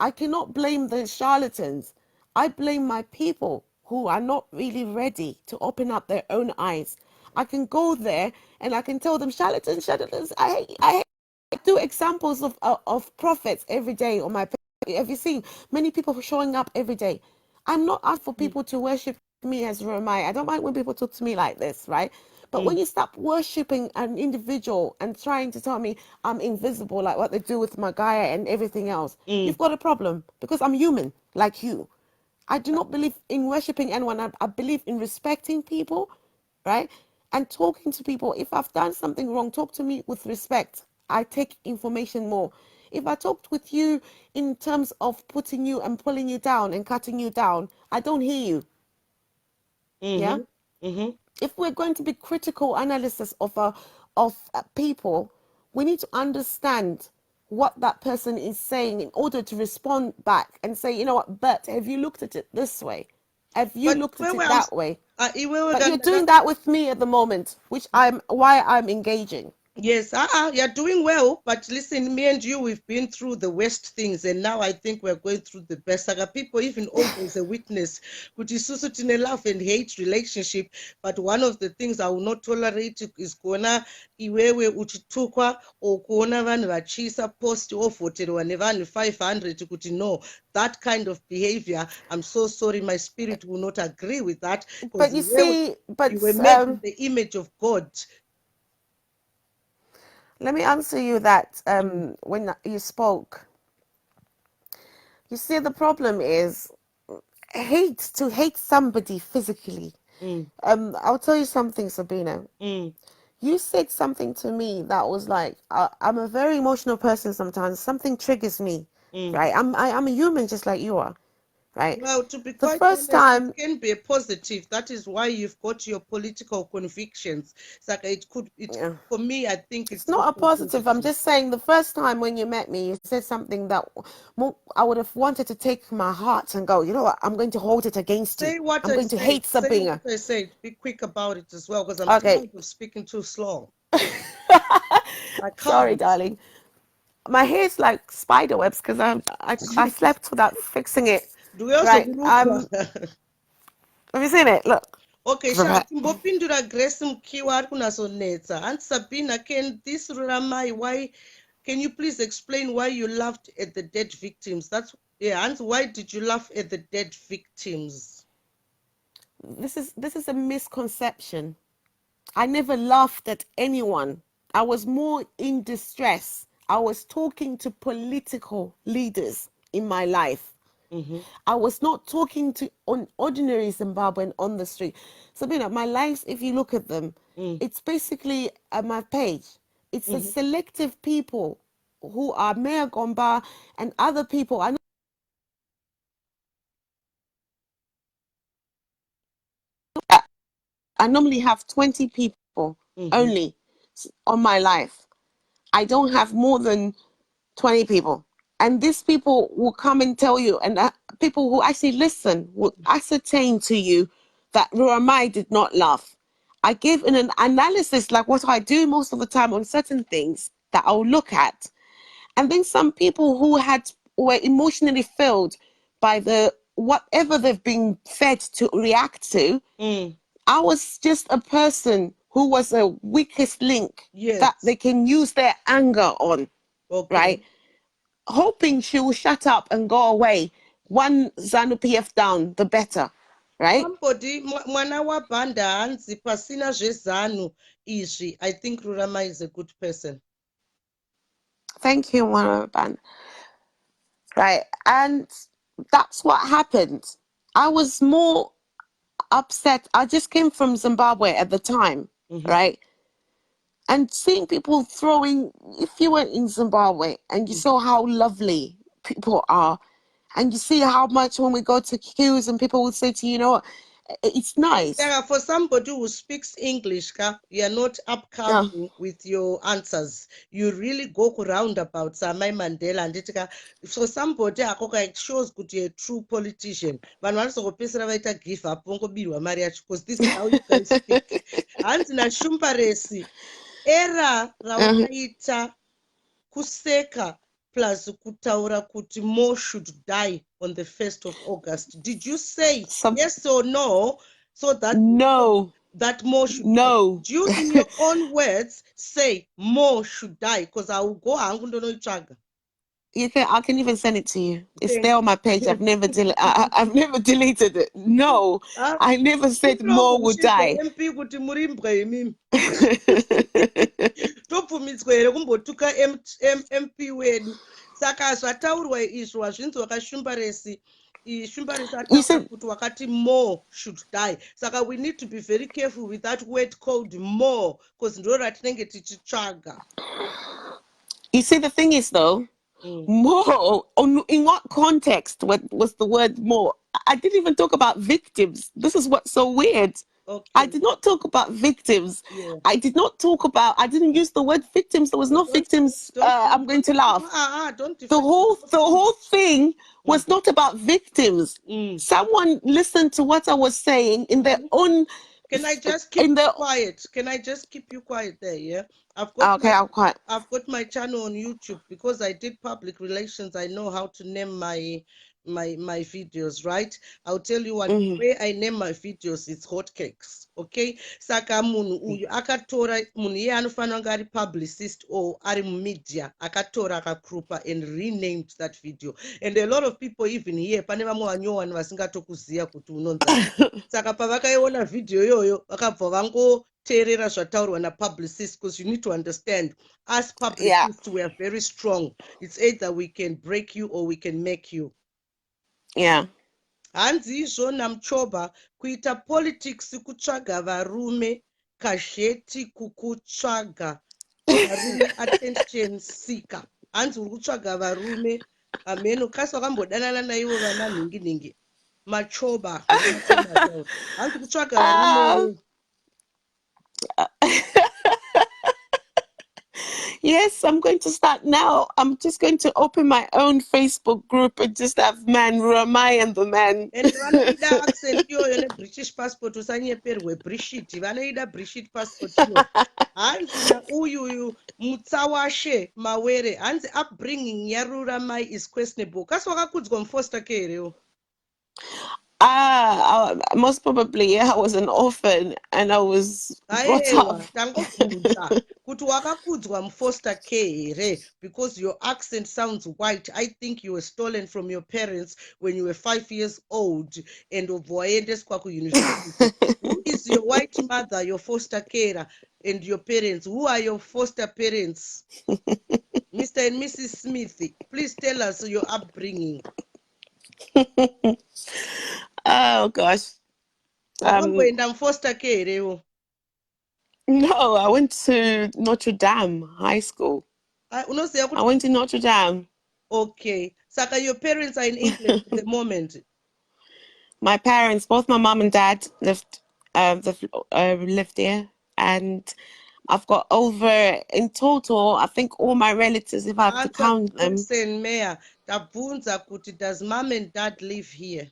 I cannot blame the charlatans. I blame my people who are not really ready to open up their own eyes. I can go there and I can tell them, charlatans. I do examples of prophets every day on my page. Have you seen many people showing up every day? I'm not asked for people to worship me as Ruramai. I don't mind when people talk to me like this, right? But when you stop worshiping an individual and trying to tell me I'm invisible, like what they do with Magaya and everything else, you've got a problem, because I'm human like you. I do not believe in worshiping anyone. I believe in respecting people, right? And talking to people. If I've done something wrong, talk to me with respect. I take information more. If I talked with you in terms of putting you and pulling you down and cutting you down, I don't hear you. Yeah? If we're going to be critical analysis of people, we need to understand what that person is saying in order to respond back and say, you know what, but have you looked at it this way? Have you looked at it that way? But you're doing that with me at the moment, why I'm engaging. Yes, you're doing well, but listen, me and you, we've been through the worst things, and now I think we're going through the best. People even always a witness, which is also in a love and hate relationship. But one of the things I will not tolerate is kuona iwewe uchitukwa or kuona vanhu vachisa post ovoterwa nevanhu 500 kuti no, that kind of behavior, I'm so sorry, my spirit will not agree with that. But you see, you were made in the image of God. Let me answer you that when you spoke. You see, the problem is to hate somebody physically. I'll tell you something, Sabena. You said something to me that was like, I'm a very emotional person sometimes. Something triggers me, right? I'm a human just like you are. Right. Well, to be quite honest, it can be a positive. That is why you've got your political convictions. It's like for me, I think it's not a positive. I'm just saying the first time when you met me, you said something that I would have wanted to take my heart and go, you know what, I'm going to hold it against you. I'm going to hate Sabena. Say what I said. Be quick about it as well, because I'm tired of speaking too slow. Sorry, darling. My hair's like spider webs because I slept without fixing it. Right. Have you seen it? Look. Okay, timbopindura Grace Mkiwa ari kunasonetsa. And Sabena, can this Ruramai, why can you please explain why you laughed at the dead victims? And why did you laugh at the dead victims? This is a misconception. I never laughed at anyone. I was more in distress. I was talking to political leaders in my life. I was not talking to ordinary Zimbabwean on the street. Sabena, my lives, if you look at them, it's basically my page. It's a selective people who are Mayor Gomba and other people. I normally have 20 people only on my life. I don't have more than 20 people. And these people will come and tell you, and people who actually listen will ascertain to you that Ruramai did not laugh. I gave an analysis like what I do most of the time on certain things that I'll look at. And then some people who were emotionally filled by whatever they've been fed to react to. I was just a person who was a weakest link that they can use their anger on, right? Hoping she will shut up and go away. One ZANU PF down, the better, right? Somebody, mwana wa banda hanzi pasina zvezanu izvi. I think Ruramai is a good person. Thank you, mwana wa banda. Right, and that's what happened. I was more upset. I just came from Zimbabwe at the time, right? And seeing people throwing, if you were in Zimbabwe and you saw how lovely people are, and you see how much when we go to queues and people will say to you, you know what, it's nice. Yeah, for somebody who speaks English, you are not upcoming with your answers. You really go roundabout. Samai Mandela and it. For somebody, it shows good a true politician. But once you give up, because this is how you guys speak. And na shumparesi era raukaita kuseka plus kutaura kuti Mo should die on the 1st of August. Did you say yes or no? So that no, that Mo should no. Die. Do you, in your own words, say Mo should die? Because I will go. I'm going to know. I can even send it to you. It's there on my page. I've never I've never deleted it. No, I never said Mo would die. Tobvumidzwa here kumbotuka MP wedu saka zvataurwa izvo hazvinzi wakashumbaresi shumbaresi ataura kuti wakati more should die saka we need to be very careful with that word called more because ndo ratinenge tichitsvaga. You see, the thing is though, more, in what context was the word more? I didn't even talk about victims. This is what's so weird. Okay. I did not talk about victims. Yeah. I didn't use the word victims. There was no victims. I'm going to laugh. The whole thing was not about victims. Someone listened to what I was saying in their own. Can I just keep you quiet? Can I just keep you quiet there? Yeah. I'm quiet. I've got my channel on YouTube because I did public relations. I know how to name my videos, right? I'll tell you what way I name my videos, it's hotcakes. Okay, saka munhu uyu akatora munhu iye anofanira kunge ari publicist or ari media akatora akakrupa and renamed that video, and a lot of people even here pane vamwe vanyowani vasingatokuziva kuti unonzi saka pavakaiona video iyoyo vakabva vangoteerera zvataurwa napublicist, because you need to understand us publicists, we are very strong. It's either we can break you or we can make you. Yeah. Hanzi izvona Muchoba kuita politics kutsvaga varume kazheti kukutsvaga varume attention seeker. Hanzi uri kutsvaga varume ameno kasi wakambodanana naivo vana nhingi Machoba hanzi kutsvaga varume. Yes, I'm going to start now. I'm just going to open my own Facebook group and just have man Ruramai and the man. And vanoida accent iyoyo neBritish passport usanyeperwe Brishit. Vanoida British passport iyoyo. Hanzi uyu Mutsawashe Mawere. Hanzi upbringing yaRuramai is questionable. Kasi wakakudzwa mufoster care here. Most probably, yeah, I was an orphan and I was brought up. Kuti wakakudzwa mufoster care here because your accent sounds white. I think you were stolen from your parents when you were 5 years old and waendeswa kuuniversity. Who is your white mother, your foster carer, and your parents? Who are your foster parents? Mr. and Mrs. Smith, please tell us your upbringing. Oh gosh. Wakamboenda mufoster care herewo? No, I went to Notre Dame High School. Unoziva kuti I went to Notre Dame. okay, saka your parents are in England at the moment? My parents, both my mom and dad, lived there, and I've got over in total, I think all my relatives, if I have to Answer count the them. question, Mayor. Tabunza kuti, does mom and dad live here?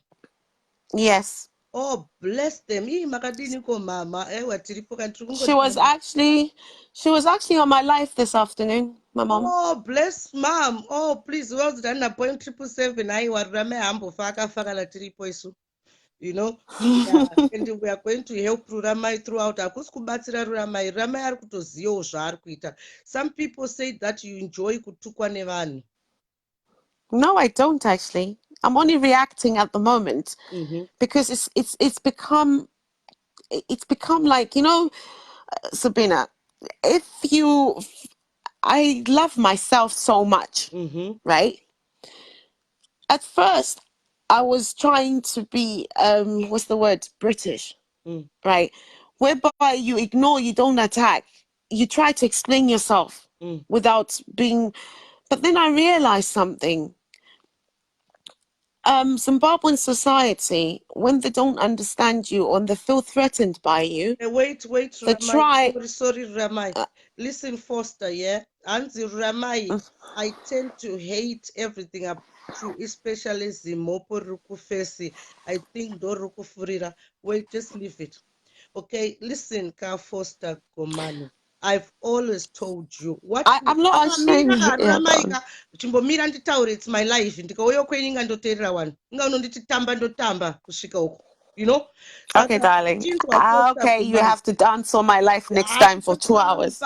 Yes. Oh, bless them. Makadini ko mama. She was actually on my life this afternoon, my mom. Oh, bless mom. Oh, please, well done. Na point 777. I warame ambo faka la triple isu. You know, yeah, and we are going to help Ruramai throughout. Akusukubatsira Ruramai. Ruramai ari kutoziva zvaari kuita. Some people say that you enjoy kutukwa nevanhu. No, I don't actually. I'm only reacting at the moment because it's become like, you know, Sabena, I love myself so much, right? At first, I was trying to be, what's the word? British, right? Whereby you ignore, you don't attack. You try to explain yourself without being, but then I realized something. Zimbabwean society, when they don't understand you or they feel threatened by you, wait, they try. Sorry, Ruramai. Listen, Foster, yeah? Anzi Ruramai, I tend to hate everything up to, especially Zimopo Rukufesi. I think do Rukufurira. Wait, just leave it. Okay, listen, Ka Foster Gomani. I've always told you what I'm not ashamed. chimbomira nditaure, it's my life. Ndikauya kweninga ndoteerera one. Inga unonditi tamba ndotamba kusvika uko. You know? Okay, darling. Okay, you have to dance on my life next time for 2 hours.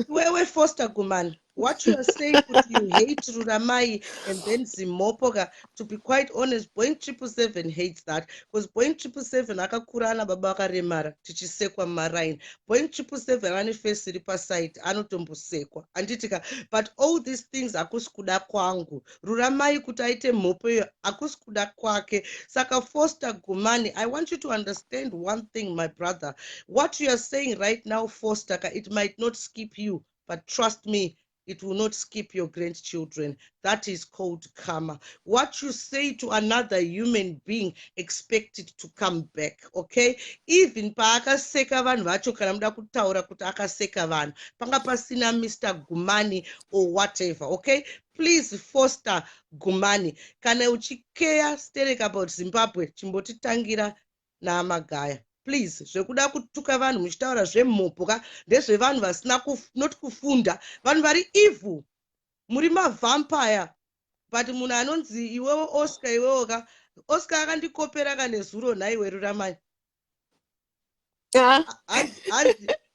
Wewe Foster Guman, what you are saying, you hate Ruramai and then Zimopoga. To be quite honest, Boeing 777 hates that because Boeing 777 akakurana babaka remara tichisekwa marain. Boeing 777 ane face ripa site anotombosekwa anditika. But all these things akusikuda kwangu. Ruramai kutaite mopo akusikuda kwake. Saka Foster Gumani, I want you to understand one thing, my brother. What you are saying right now, Foster, it might not skip you, but trust me, it will not skip your grandchildren. That is called karma. What you say to another human being, expect it to come back, okay? Even paakaseka vanhu vacho kana muda kutaura kuti akaseka vanhu panga pasina Mr. Gumani or whatever, okay? Please, Foster Gumani, kana uchikeya sterek about Zimbabwe chimbotitangira naamagaya. Please, zvekuda kutuka vanhu muchitaura zvemhopoka ndezvevanhu vasina not kufunda, vanhu vari evil, muri mavampire. But munhu anonzi iwewo Oscar, iwewo ka Oscar akandikopera kanezuro nhaiwe Ruramai.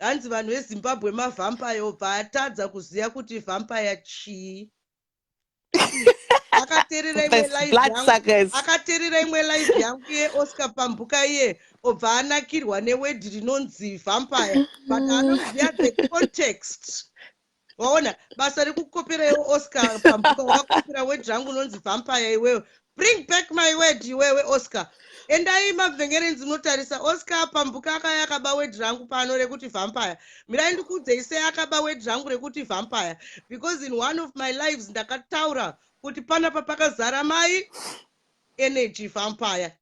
Hanzi vanhu veZimbabwe mavampire, obva atadza kuziva kuti vampire chii. Akateerera imwe live yangu yeOscar Pambuka iye obva anakirwa newedhi rinonzi vampire, but anoziva the context. Waona basa rekukopera yeOscar Pambuka, wakakopera wedhi rangu unonzi vampire iwewe. Bring back my word iwewe Oscar. Endai mabvengerenzi munotarisa Oscar Pambuka akaya akaba wedhi rangu pano rekuti vampire. Mirai ndikuudzei sei akaba wedhi rangu rekuti vampire, because in one of my lives ndakataura kuti panapa pakazara mai energy vampire.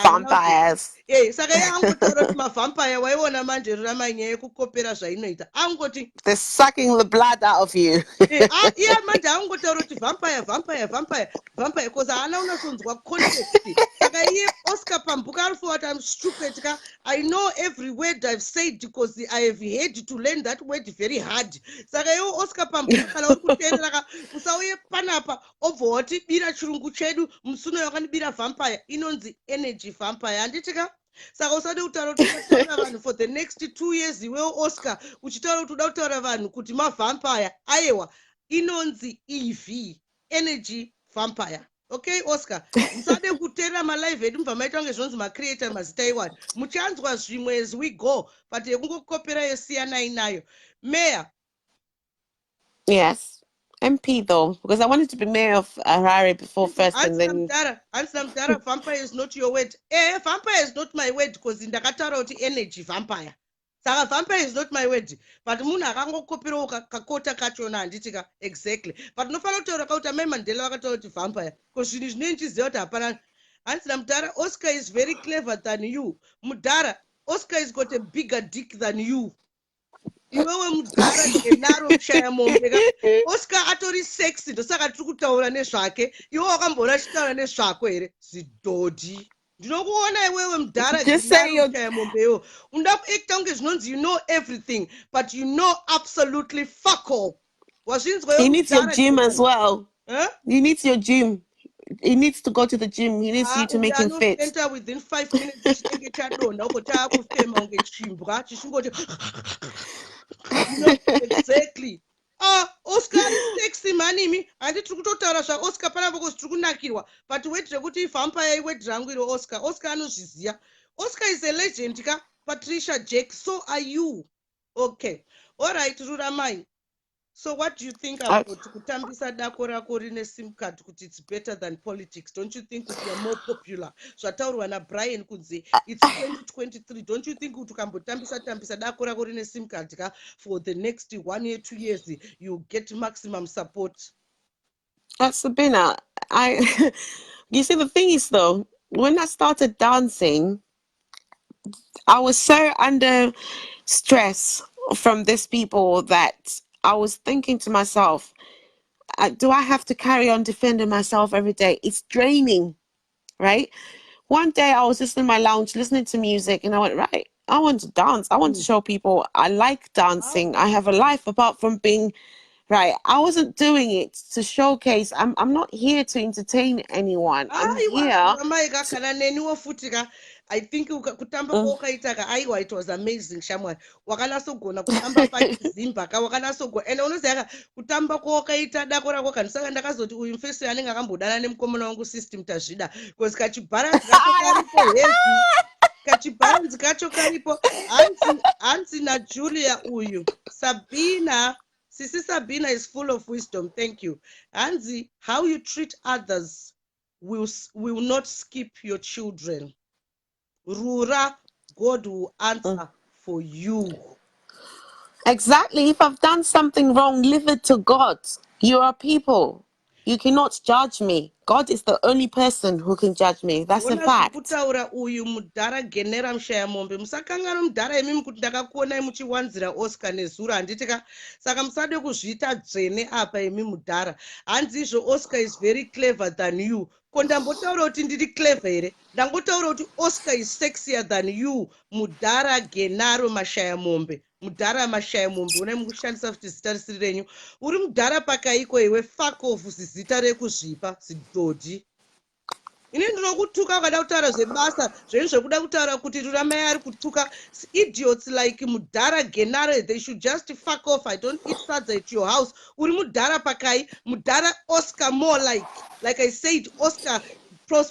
Vampires. Saka iye angotaura kuti mavampire waiona manje Ruramai nyaya yekukopera zvainoita. Angoti they're sucking the blood out of you. Iye manje angotaura kuti vampire because haana unasonzwa context. Saka iye Oscar Pambuka ari for what I'm stupid ka. I know every word I've said because I have had to learn that word very hard. Saka iye Oscar Pambuka kana uri kuteerera ka usauye panapa obva watibira chirungu chedu musuno yakandibira vampire inonzi energy vampire handitika. Saka usade kutaura kuti utaura vanhu for the next 2 years iwewo Oscar uchitaura kuti uda kutaura vanhu kuti mavampire, aiwa inonzi EV energy vampire. Okay Oscar, musade kuteerera malive edu mubva maita kunge zvinonzi macreator mazita iwani, muchanzwa zvimwe as we go, but yekungokopera yosiyanai nayo. Mayor. Yes. MP though, because I wanted to be mayor of Harare before first, and then. Mdara, vampire is not your word. Vampire is not my word because ndakataura kuti energy vampire. Saka vampire is not my word. But munhu akangokoperawo kakota kachona handiti ka exactly. But unofanira kutaura kuti amai Mandela vakataura kuti vampire. Because zvinhu zvinenge ndichiziva kuti hapana. Hanzi Mdara, Oscar is very clever than you. Mudara, Oscar has got a bigger dick than you. Iwewe Mudara Genaro mushaya mombe ka Oscar atori sexy ndosaka tiri kutaura nezvake iwe wakambona chitaura nezvako here zidhodhi ndinokuona iwewe Mudara Genaro mushaya mombeyo unoda kuacta kunge zvinonzi you know everything but you know absolutely fuck all wazvinzwa he needs your gym as well. He needs your gym. He needs to go to the gym. He needs you to make him fit. Enter within 5 minutes chinenge chadonha uko chaakufema kunge chimbwa chichingoti exactly. Oscar is sexy manimi handi tiri kutotaura zvaoscar panapa kozi tiri kunakirwa but wedre kuti vampire iwedhi rangu iro Oscar anozviziva. Oscar is a legend ka Patricia Jake, so are you. Okay, all right, Ruramai. So what do you think about kutambisa dako rako rine sim card kuti it's better than politics? Don't you think kuti you are more popular? Zvataurwa naBrian kunzi it's 2023. Don't you think kuti ukambotambisa dako rako rine sim card ka for the next 1 year 2 years you get maximum support? Sabena, you see the thing is though, when I started dancing, I was so under stress from these people that I was thinking to myself, do I have to carry on defending myself every day? It's draining, right? One day I was just in my lounge listening to music and I went, right, I want to dance. I want to show people I like dancing. I have a life apart from being, right. I wasn't doing it to showcase. I'm not here to entertain anyone. I'm here. I think kutamba kwawakaitaka aiwa it was amazing shamwari wakanasogona kutamba pachizimba ka wakanasogona ende unoziva kutamba kwawakaita dako rako kandisaka ndakazoti uyu mufesi anenge akambodana nemukomana wangu system tazvida because kachibharanzi kacho karipo heavy kachibharanzi kacho karipo hanzi najulia uyu Sabena Sisi Sabena is full of wisdom. Thank you. Hanzi, how you treat others will not skip your children. Rura, God will answer for you. Exactly. If I've done something wrong, leave it to God. You are people. You cannot judge me. God is the only person who can judge me. That's a fact. Uyu Mudara Genera mshaya mombe musakangana Mudara emimi kuti ndakakuonai muchiwanzira Oscar nezuro handitika saka musade kuzviita dzvene apa emi Mudara. Hanzi izvo Oscar is very clever than you. Ko ndambotaura kuti ndiri clever here. Ndangotaura kuti Oscar is sexier than you Mudara Genaro mashaya mombe. Mudara mashaya mombe une mukushandisa kuti zita risiri renyu uri Mudara pakaiko iwe fuck off zita rekuzvipa zidhodhi. Ini ndinokutuka wakada kutaura zvebasa zvenyu zvekuda kutaura kuti Ruramai ari kutuka idiots like Mudara Genare, they should just fuck off. I don't eat sadza at your house. Uri Mudara pakai Mudara Oscar more like I said Oscar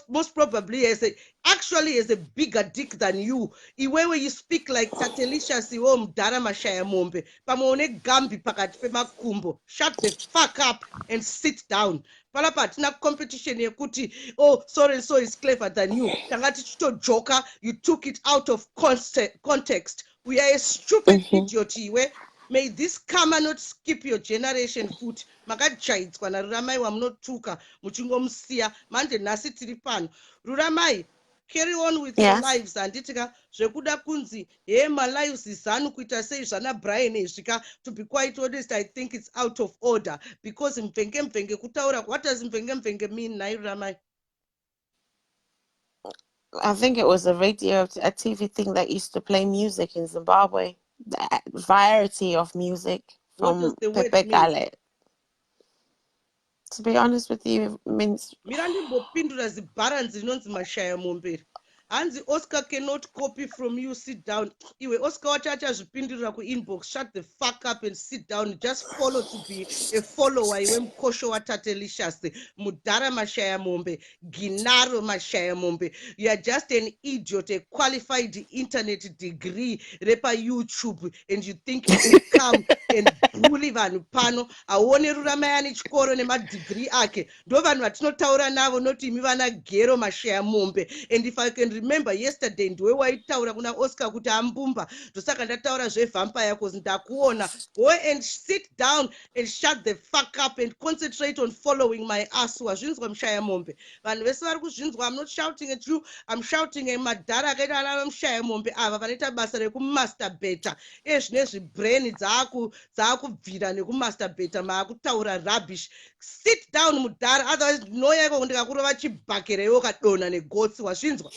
most probably has a bigger dick than you. Iwewe you speak like Tatelisha siwo Mudara mashaya mombe. Pamone gambi pakati pemakumbo. Shut the fuck up and sit down. Palapa tina competition yekuti so and so is clever than you. Tangati chito joker, you took it out of context. We are a stupid idiot iwe. May this karma not skip your generation foot. Magajaits kwana Ruramai wamnotuka muchingomsia manje nasi tiri pano. Ruramai, carry on with your lives anditika zvekuda kunzi my lives izanu kuita sei zvana Brian ezvika. To be quite honest, I think it's out of order because mvenge kutaura. What does mvenge mean, Ruramai? I think it was a TV thing that used to play music in Zimbabwe. The variety of music from Pepe Kale. To be honest with you, it means Mirandi bopindura zibaranzi nonzi mashaya mombe. Hanzi Oscar cannot copy from you. Sit down. Iwe Oscar wachacha zvipindurira inbox. Shut the fuck up and sit down. Just follow to be a follower. Iwe mkosho watatelicious. Mudara mashaya mombe. Ginaro mashaya mombe. You are just an idiot, a qualified internet degree repa YouTube, and you think you can come and bully vanhu pano. Aone Ruramai ane chikoro nemadegree ake. Ndo vanhu vatinotaura navo noti imi vana gero mashaya mombe. And if I can remember yesterday, ndiwe waitaura kuna Oscar kuti ambumba. Ndosaka ndataura zvevampire cause ndakuona. Go and sit down and shut the fuck up and concentrate on following my ass. Wazvinzwa mshaya mombe. Vanhu vese vari kuzvinzwa. I'm not shouting at you. I'm shouting at madhara akaita ana mshaya mombe ava vanoita basa rekumasturbata. Ezvinezvi brain dzakubvira nekumasturbata maakutaura rubbish. Sit down mudhara, otherwise ndinoya iko ndikakurova chibhakereyo kadonha negotsi. Wazvinzwa?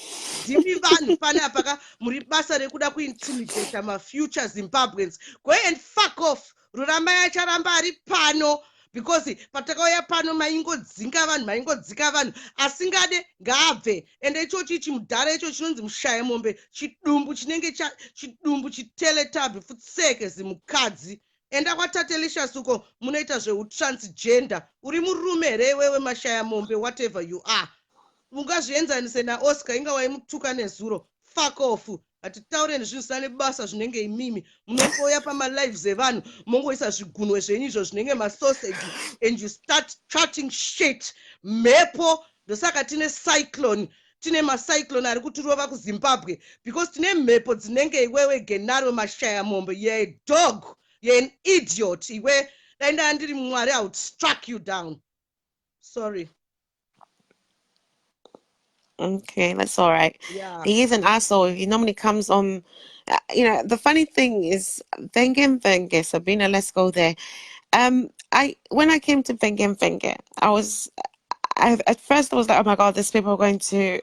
Ndimi vanhu panapa muri basa rekuda kuintimidata mafuture Zimbabweans. Go and fuck off. Ruramai acharamba ari pano because patakauya pano maingodzinga vanhu asingade ngaabve. Ende ichochi chimudhara icho chinonzi mushaya mombe chidumbu chinenge chidumbu chiteletabi futseke zimukadzi. Enda kwatatelicious uko munoita zveutransgender. Uri murume here wewe mashaya mombe whatever you are. Ungazvienzanise naOscar inga waimutuka nezuro. Fuck off. Hatitaureni zvinhu zvisina nebasa zvinenge imimi. Munongouya pamalives evanhu mongoisa zvigunwe zvenyu izvo zvinenge masausage and you start chatting shit. Mhepo ndosaka tine cyclone. Tine macyclone ari kutirova kuZimbabwe because tine mhepo dzinenge iwewe Genaro mashaya mombe. You're a dog. You're an idiot. Iwe dainda andiri mwari, I would struck you down. Sorry. Okay, that's all right. Yeah. He is an asshole. He normally comes on. The funny thing is, Vengen, Sabena, let's go there. When I came to Vengen, at first I was like, oh my God, these people are going to.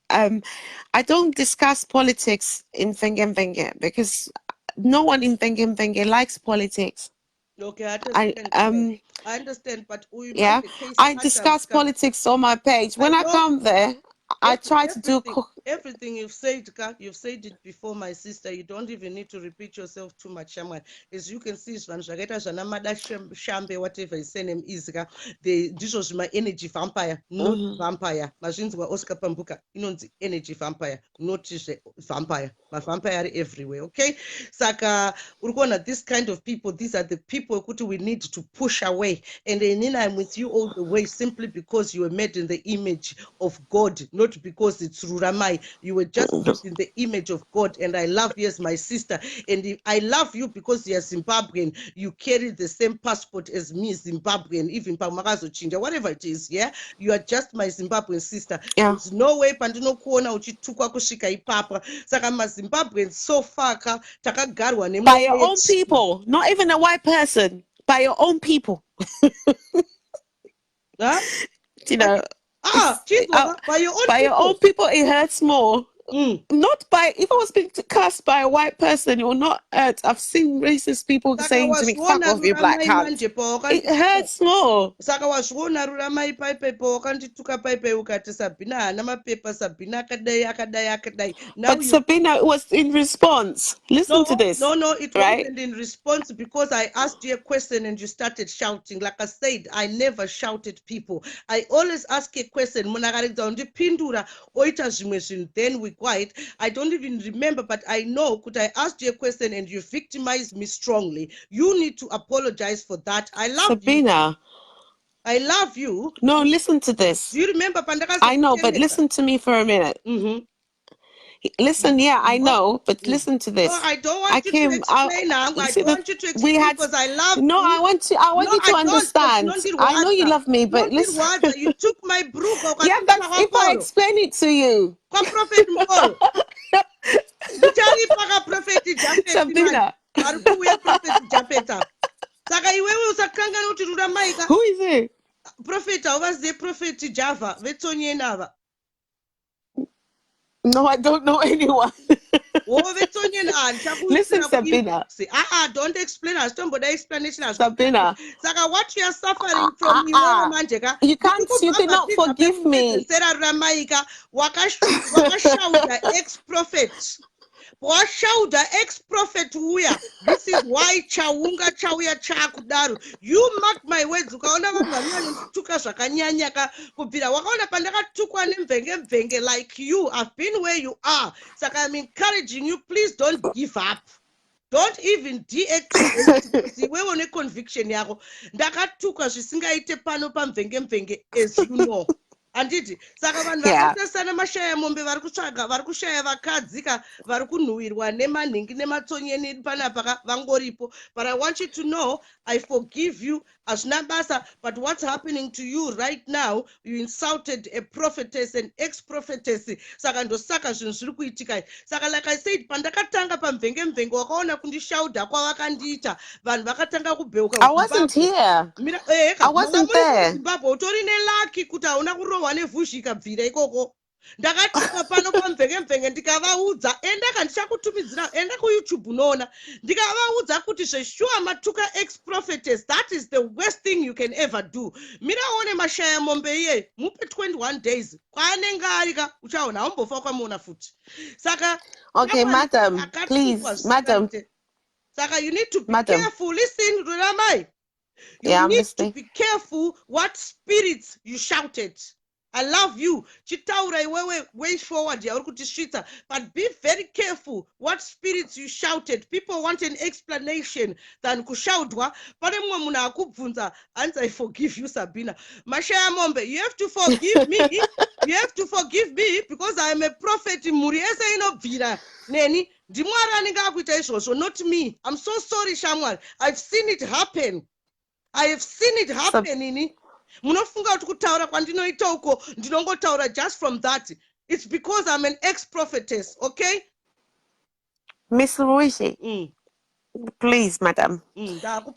I don't discuss politics in Vengen because no one in Vengen likes politics. Okay, I understand, but yeah, I discuss politics on my page. When I come there, I try to do everything you've said it before, my sister. You don't even need to repeat yourself too much, Shaman. As you can see, Shambe, whatever his name is, this was my energy vampire, not vampire. Machines were Oscar Pambuka, the energy vampire, not vampire. My vampire everywhere, okay? Saka, Urgona, this kind of people, these are the people who we need to push away. And then I'm with you all the way simply because you were made in the image of God, not because it's Ruramai. You were just made in the image of God. And I love you as my sister. And I love you because you're Zimbabwean. You carry the same passport as me, Zimbabwean, even Pamagazo Chinja, whatever it is, yeah? You are just my Zimbabwean sister. Yeah. There's no way Pandino Kuona Uchitukwa Kushika Ipapa. Saka Zimbabweans so far takagarwa by your own people, not even a white person, by your own people. Huh? By your own people, it hurts more. Not by, if I was being cussed by a white person, it will not hurt. I've seen racist people saying to me, fuck off, you black cunt. It hurts more. Saka wazviona Ruramai paipepo wakandituka paipe ukati Sabena hana mapepa, Sabena akadai. But Sabena was in response. Listen to this. No, it wasn't in response because I asked you a question and you started shouting. Like I said, I never shouted people. I always ask a question. Then we quiet. I don't even remember, but I know could I asked you a question and you victimized me strongly. You need to apologize for that. I love Sabena. You. I love you. No, listen to this. Do you remember Pandaka's I know, but listen to me for a minute. Listen, yeah, I know, but listen to this. No, I don't want you to explain now. I don't want you to explain because I love you. I want you to understand. I know you love me, but listen. You took my brook. Yeah, that's if I explain it to you. Prophet Mol. Sabena. Who is it? Prophet, I was the prophet Java. No, I don't know anyone. Listen, Sabena. Don't explain us. Don't bother explanation. Sabena. Saka, what you are suffering from, you cannot forgive me. Sarah Ramaika, Wakashauda, ex-prophet. Washauda ex-prophet uya. This is why chaunga chauya chakudaro. You mark my words. Ukaona vanhu vari vanonituka zvakanyanyaka kubvira wakaona pandakatukwa nemvenge like you. I've been where you are. Saka I'm encouraging you, please don't give up. Don't even deactivate kuti iwewe une conviction yako. Ndakatukwa zvisingaite pano pamvenge as you know. Anditi saka vanhu vakatesana mashaya mombe vari kutsvaga vari kushaya vakadzika vari kunhuhwirwa nemanhingi nematsonyeni panapa vangoripo. But I want you to know I forgive you hazvina basa. But what's happening to you right now, you insulted a prophetess, an ex-prophetess. Saka ndosaka zvinhu zviri kuitika. Saka like I said pandakatanga pamvenge wakaona kundishaudha kwavakandiita vanhu vakatanga kubheuka. I wasn't here. I wasn't there. Zimbabwe utori nelaki kuti hauna kurohwa nevhuzhi ikabvira ikoko. Ndakatuka pano pamvenge ndikavaudza endaka ndichakutumidzira enda kuYouTube unoona ndikavaudza kuti zveshuwa matuka ex-prophetess, that is the worst thing you can ever do. Miraone mashaya mombe iye mupe 21 days kwaanenge arika uchaona haumbofa kwamuona futi. Saka okay madam, please madam. Saka you need to be careful. Listen, Ruramai. You need to be careful what spirits you shouted. I love you. Chitaura iwewe way forward ya urikutisvitsa, but be very careful what spirits you shouted. People want an explanation than kushaudwa. Pane mumwe munhu akubvunza, and I forgive you, Sabena. Mashaya mombe, you have to forgive me. You have to forgive me because I am a prophet. Muri ese inobvira neni. Ndimwari anenge akuita izvozvo, not me. I'm so sorry, Shamwari. I've seen it happen. I have seen it happen, Nini. Munofunga kuti kutaura kwandinoita uko ndinongotaura just from that. It's because I'm an ex-prophetess, okay? Miss Ruwizhi, please, madam.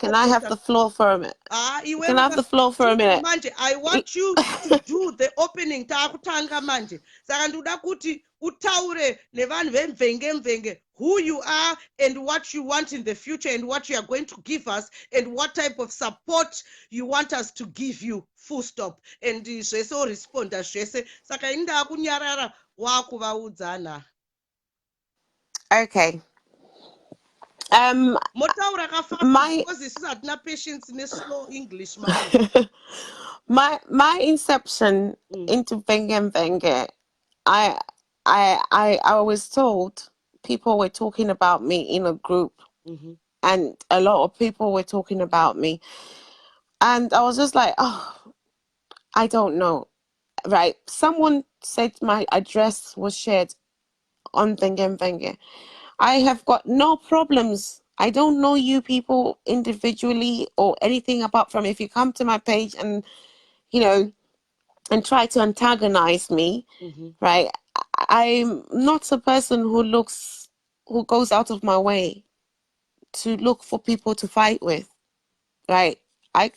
Can I have the floor for a minute? Can I have the floor for a minute? I want you to do the opening. Taakutanga manje. Saka ndoda kuti utaure nevanhu vemvenge who you are and what you want in the future and what you are going to give us and what type of support you want us to give you, full stop. And zvese oresponda zvese. Saka inda kunyarara wakuvaudzana. Okay. My inception into Venge, I was told people were talking about me in a group, and a lot of people were talking about me, and I was just like, oh, I don't know, right? Someone said my address was shared on Venge. I have got no problems. I don't know you people individually or anything apart from if you come to my page and, you know, and try to antagonize me, right? I'm not a person who goes out of my way to look for people to fight with, right? I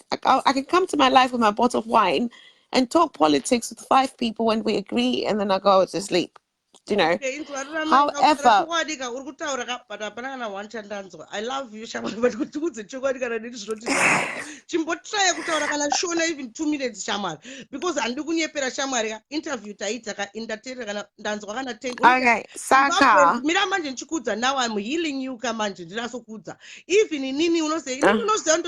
can come to my life with my bottle of wine and talk politics with 5 people when we agree, and then I go to sleep. You know, however, I love you, Shamar, but even 2 minutes, Shamar, because I'm looking at Shamar interview. Okay, Saka. Now I'm healing you, even in Nini, you know, say, American.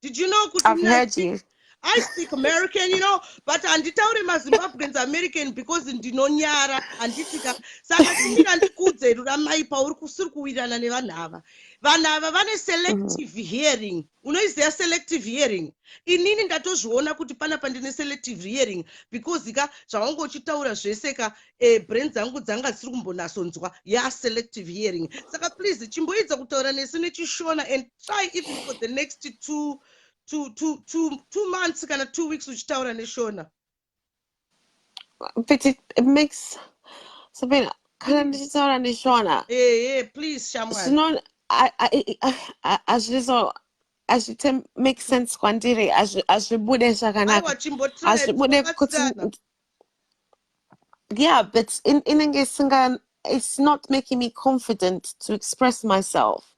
Did you know? I've heard you. I speak American, you know, but anditauri maZimbabweans American because ndinonyara anditika saka timira ndikudze Ruramai pauri kusiri kuwirana nevanhu ava. Vanhu ava vane selective hearing. Unoiziva selective hearing? Inini ndatozviona kuti panapa ndine selective hearing because zvawanga uchitaura zvese brain dzangu dzanga dzisiri kumbonasonzwa selective hearing. Saka please chimboedza kutaura nesu nechishona and try even for the next two months, kind of 2 weeks, uchitaura neshona. But it makes Sabena, can I tell neshona? Yeah, please, Shamwari. It's not. As it makes sense, Kwandiri, as you bude shakana. As you bude Yeah, but in Ngesingan, it's not making me confident to express myself.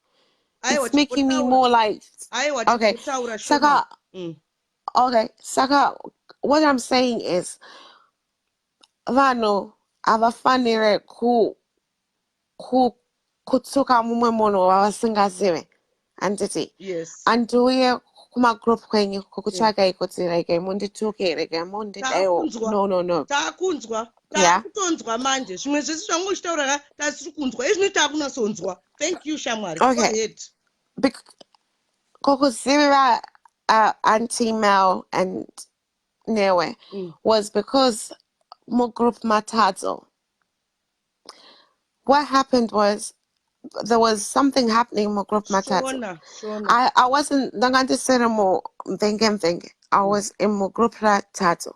It's making me more like, okay, Saka, okay, Saka, what I'm saying is, vano, avafanire kutsuka mumwe mono wawasingaziwe, anditi. Yes. Anduye kuma group kwenyu kukutsvaga ikuti rege mundituke rege mundidayo. No. Takutonzwa manje. Zvimwe zvese zvangu uchitaura ka tasiri kunzwa. Izvi takunasonzwa. Thank you Shamwari. Okay. Go ahead. Kokuzivira Auntie Mel and Newe was because mo group matazo. What happened was there was something happening in my group matazo. I wasn't nangante seremo mvenge. I was in my group matazo.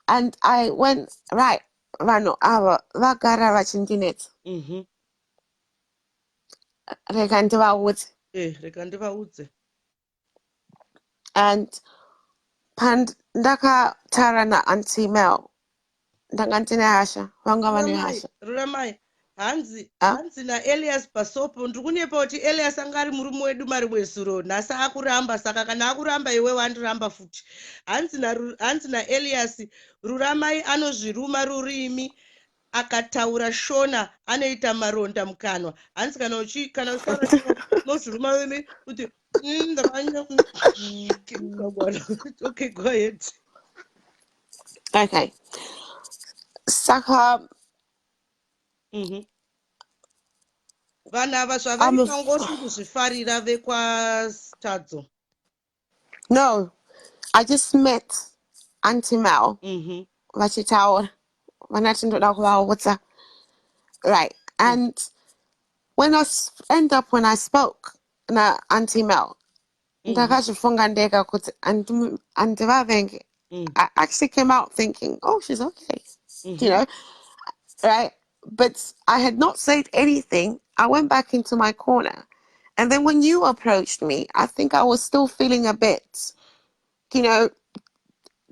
And I went right vano ava vagara vachindinet. Reka ndivaudze. And ndakataura naAuntie Mel ndanga ndine hasha vanga vane hasha. Ruramai hanzi naElias Basopo ndiri kunyepa kuti Elias anga ari murume wedu mari wezuro nhasi akuramba saka kana akuramba iwe wandiramba futi. Hanzi naElias Ruramai anozviruma rurimi akataura shona anoita maronda mukanwa. Hanzi kana uchitaura nozviruma rurimi kuti okay, go ahead. Okay. Saka vanhu ava zvavari pangosi kuzvifarira vekwatadzo. No, I just met Auntie Mel. Vachitaura vanati ndoda kuvaudza. Right. And when I spoke na Auntie Mel, ndakazvifunga ndega kuti andivavenge. I actually came out thinking, oh, she's okay. You know, right? But I had not said anything. I went back into my corner. And then when you approached me, I think I was still feeling a bit, you know,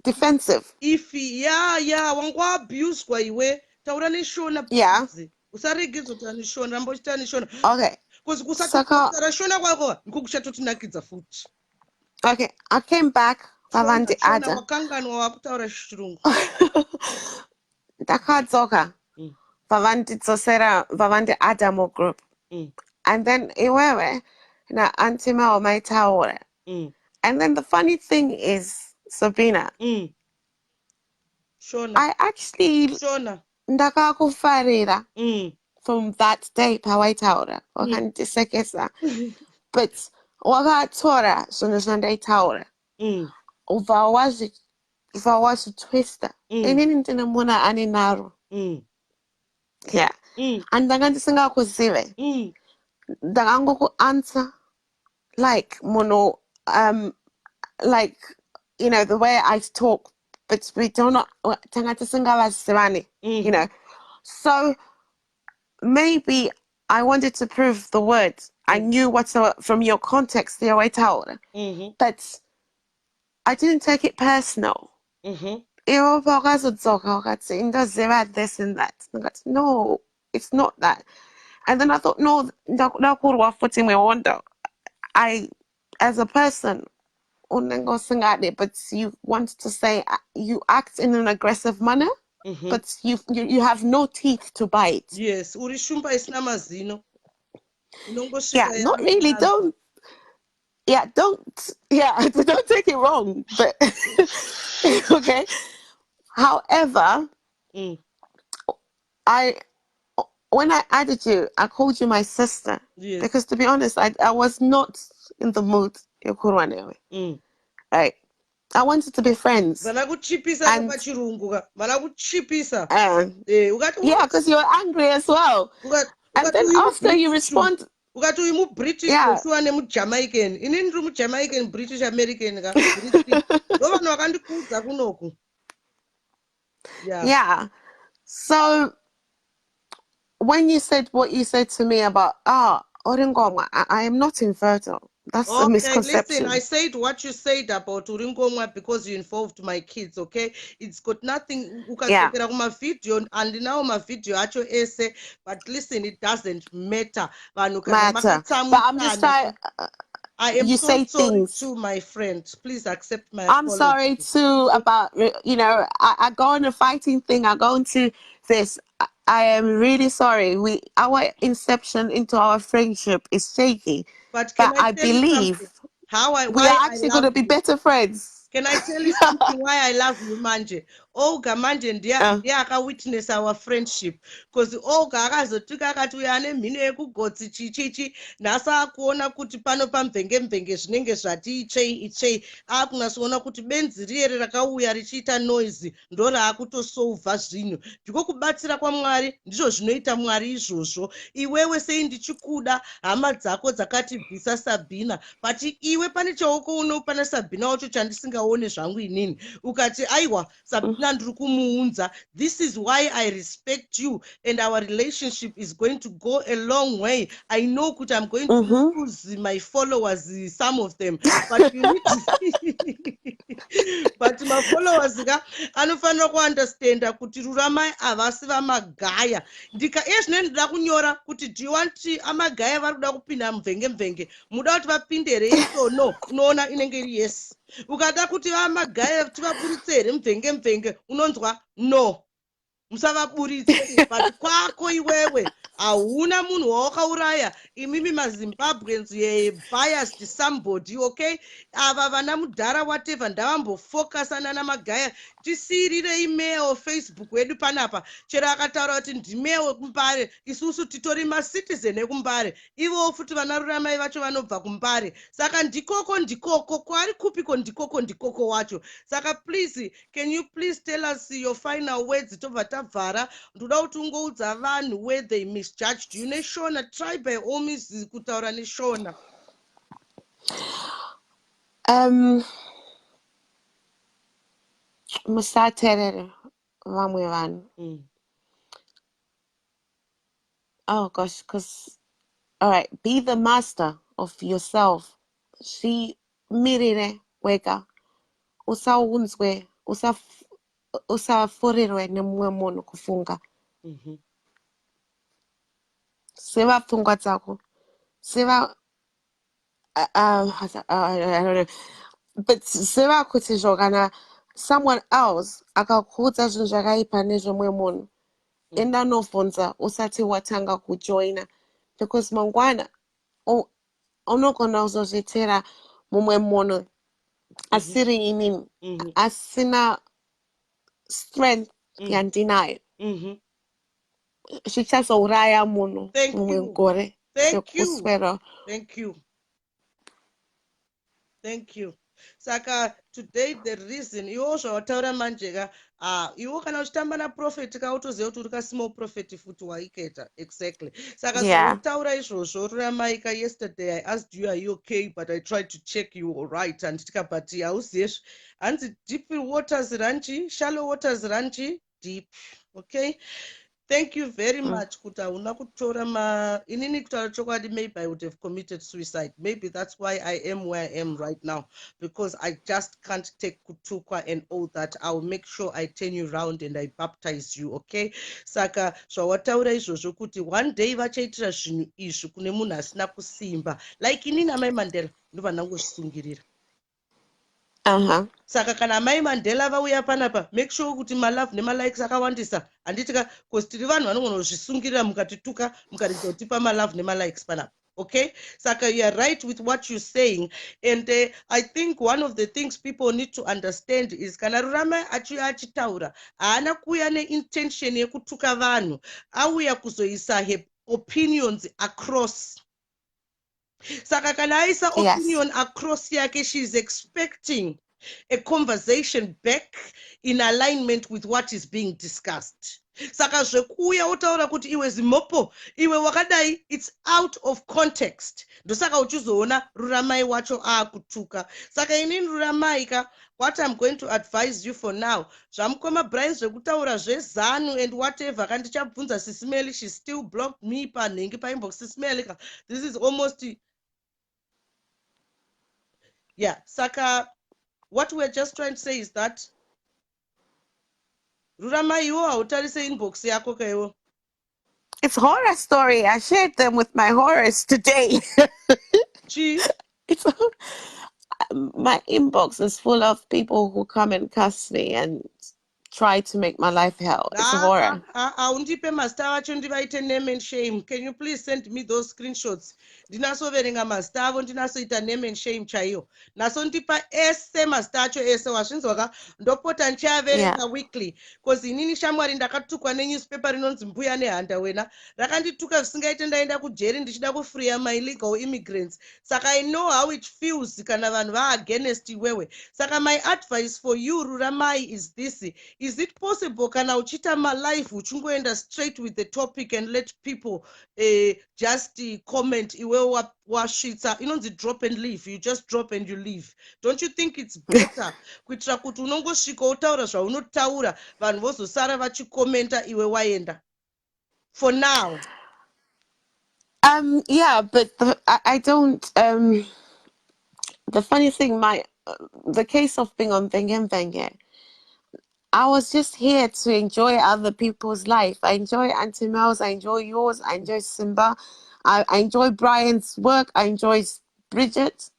defensive. Wangwa abuse kwa iwe. Taura nishona. Yeah. Usaregezo tanishona, rambochita nishona. Okay. Kusakutara shona kwako, nkukushatotinakiza futi. Okay, I came back. Vavandi ada. Shona wakanganwa wakutaura shirungu. Ndakadzoka. Vavandi ada mo group. And then iwewe na Auntie Mel maitaura. And then the funny thing is, Sabena, Shona. I actually ndakakufarira from that day pawaitaura wakandisekesa. But wakatora zvinhu zvandaitaura ubva wazvitwista inini ndine munhu ane naro. Yeah. And ndanga ndisingakuzive ndakangokuanswer like munhu like, you know, the way I talk, but we don't know, you know. So maybe I wanted to prove the words. I knew from your context, the way told, but I didn't take it personal. No, it's not that. And then I thought, no, I, as a person, but you want to say you act in an aggressive manner, but you have no teeth to bite. Yes, urishumba isina mazino. Yeah, not really. Don't take it wrong, but okay. However, when I added you, I called you my sister. Yes. Because to be honest, I was not in the mood. Right. I wanted to be friends. Yeah, because you're angry as well. And then after you respond, yeah. Yeah. So when you said what you said to me about I am not infertile. That's a Okay, misconception. listen, I said what you said about Uringomwa because you involved my kids, okay? It's got nothing, Yeah. ukadzokera kumavideo, andinawo mavideo acho ese, but listen, it doesn't matter. Vanhu kana Matter. But I'm just makatsamusana, trying, I am you so say sorry things. too, my friend. Please accept my I'm apology. sorry too about, you know, I go on a fighting thing. I go into this. I am really sorry. Our inception into our friendship is shaky, But can but I I tell you something? believe we Why are I actually going love to be you? better friends. Can I tell you something why I love you manje? Olga manje ndiye akawitness our friendship. Because Olga akazotuka akati uya ane mhino yekugotsi chichichi nhasi akuona kuti pano pamvenge mvenge zvinenge zvati ichei akunasoona kuti benzi riyere rakauya richiita noise ndo raakutosovha zvinhu. Ndiko kubatsira kwaMwari ndizvo zvinoita Mwari izvozvo. Iwewe sei ndichikuda hama dzako dzakatibvisa Sabina, but iwe pane chauko pana Sabina wacho chandisingaone zvangu inini ukati aiwa Sabina ndiri kumuunza. This is why I respect you and our relationship is going to go a long way. I know that I'm going to lose my followers, some of them, but you need to but my followers anofanira kuundestanda kuti Ruramai havasi vamagaya. Ndinoda kunyora kuti do you want amagaya vari kuda kupinda mvenge mvenge, muda kuti vapinde here, yes or no? Unoona inenge iri yes. Ukada kuti vamagaya tivaburitse here mvenge mvenge, unonzwa no, musavaburitse. But kwako iwewe hauna munhu wawakauraya. Imimi maZimbabweans biased somebody, okay? Ava vana mudhara whatever ndavambofokasana namagaya. Tisirirei meo Facebook wedu panapa. Chero akataura kuti ndimeo wekuMbare, isusu titori macitizen ekuMbare, ivo futi vana Ruramai vacho vanobva kuMbare. Saka ndikoko kwari kupiko ndikoko wacho. Saka please, can you please tell us your final words tobva tabvara? Ndoda kuti ungoudza vanhu where they misjudged you neshona. Try by all means kutaura neshona. Musaterere vamwe vanhu. Oh gosh, because all right, be the master of yourself. Mirire wega usaunzwe usaforirwe nemumwe munhu kufunga. Seva pfungwa dzako, seva I don't know, but seva kuti kana someone else akakuudza zvinhu zvakaipa nezvemumwe munhu, enda nobvunza usati watanga kujoina, because mangwana unogona kuzozvitera mumwe munhu asiri inini, asina strength yandinayo, zvichazouraya munhu mumwe gore zvekuswera. Thank you. Saka today the reason iwo zvawataura manjeka iwo kana uchitamba naprofeti kautoziva kuti uri kasmall prophet futi waiketa exactly. Saka zvawataura izvozvo Ruramaika, yesterday I asked you are you okay, but I tried to check you all right and but hauziyezvi hanzi deep waters ranchi, shallow waters ranchi, deep. Okay, thank you very much kuti hauna kutora inini kutaura chokwadi. Maybe I would have committed suicide. Maybe that's why I am where I am right now, because I just can't take kutukwa and all that. I'll make sure I turn you around and I baptize you, okay? Saka zvawataura izvozvo kuti one day vachaitira zvinhu izvi kune munhu asina kusimba like inini amai Mandela ndobva ndangozvisungirira. Saka kana Mai Mandela vauya panapa, make sure kuti malove nemalikes akawandisa. Handitika because tiri vanhu vanogona kuzvisungirira mukatituka mukaridza kutipa malove nemalikes panapa. Okay, Saka, you are right with what you're saying, and I think one of the things people need to understand is kana Ruramai achiuya achitaura haana kuuya neintention yekutuka vanhu, auya kuzoisa opinions across. Saka kana aisa opinion across yake, she's expecting a conversation back in alignment with what is being discussed. Saka zvekuuya otaura kuti iwe zimopo, iwe wakadai, it's out of context. Ndosaka uchizoona Ruramai wacho akutuka. Saka inini Ruramaika, what I'm going to advise you for now, zvamukoma Brian zvekutaura zvezanu and whatever, kandi chabvunza Sisimeli, she still blocked me panhengi painbox. Sisimeli, this is almost Yeah, Saka, what we're just trying to say is that Ruramai, you are utarise inbox yako kaiwo. It's horror story. I shared them with my horrors today. It's my inbox is full of people who come and cuss me and try to make my life hell. It's a horror. Undipe mazita acho ndivaite name and shame. Can you please send me those screenshots? Ndinasoverenga mazita avo ndinasoita name and shame chaiyo. Nasondipa ese mazita acho ese wazvinzwaka ndopota ndichiaverenga weekly. Cause inini shamwari ndakatukwa nenewspaper rinonzi mbuya nehanda wena. Rakandituka zvisingaite ndaenda kujeri ndichida kufreeya my illegal immigrants. Saka I know how it feels kana vanhu against iwewe. Saka my advice for you Ruramai is this. Is it possible kana uchita my life uchingoenda straight with the topic and let people just comment iwe wasvitsa inonzi drop and leave, you just drop and you leave? Don't you think it's better kuitira kuti unongosvika utaura zvaunotaura vanhu vozosara vachikomenta iwe waenda for now? Yeah, but I don't the funny thing, the case of being on Vengen, I was just here to enjoy other people's life. I enjoy Auntie Mel's, I enjoy yours, I enjoy Simba, I enjoy Brian's work, I enjoy Bridget.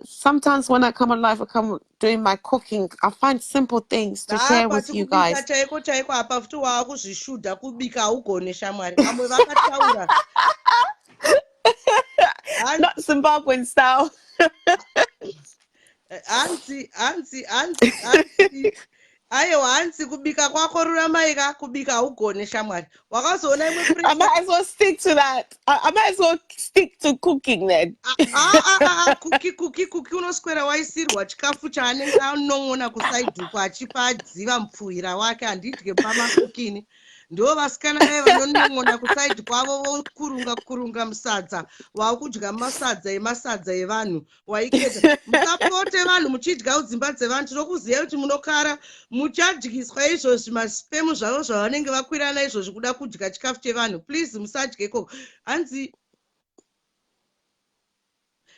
Sometimes when I come on live, I come doing my cooking, I find simple things to share with you guys. chaiko apa futi waakuzvishudha kubika haugone shamwari, vamwe vakataura not Zimbabwean style. Hansi aiwa hansi kubika kwako Ruramaika kubika haugone shamwari. Wakazoona imwe I might as well stick to that. I might as well stick to cooking then. kuki unoswera waisirwa chikafu chaanenge anon'ona kusaidhuku achipa dziva mupfuhira wake handidye pamakukini. Ndo vasikana vaye vanonon'ona kusaidhi kwavo vokurunga musadza waakudya masadza evanhu waiketa. Musapote vanhu muchidya kudzimba dzevanhu. Tinokuziva kuti munokara muchadyiswa izvozvi masipemu zvavo zvavanenge vakwirana izvozvi kuda kudya chikafu chevanhu. Please musadyeko.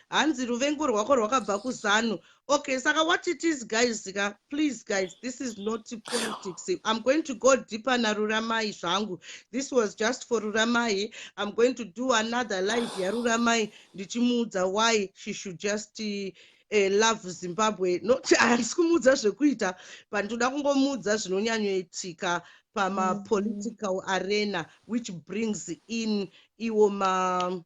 Hanzi ruvengo rwako rwakabva kuzanu. Okay, saka what it is guys, please guys, this is not politics. I'm going to go deeper na Ruramai zvangu. This was just for Ruramai. I'm going to do another live ya Ruramai ndichimuudza why she should just love Zimbabwe. Not handisikumudza zvekuita, but ndoda kungomuudza zvinonyanyoitika pama political arena which brings in iwo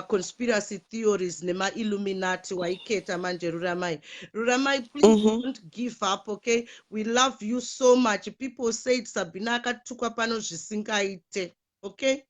conspiracy theories nema Illuminati waiketa manje Ruramai. Ruramai, please don't give up, okay? We love you so much. People said Sabena akatukwa pano zvisingaite, okay?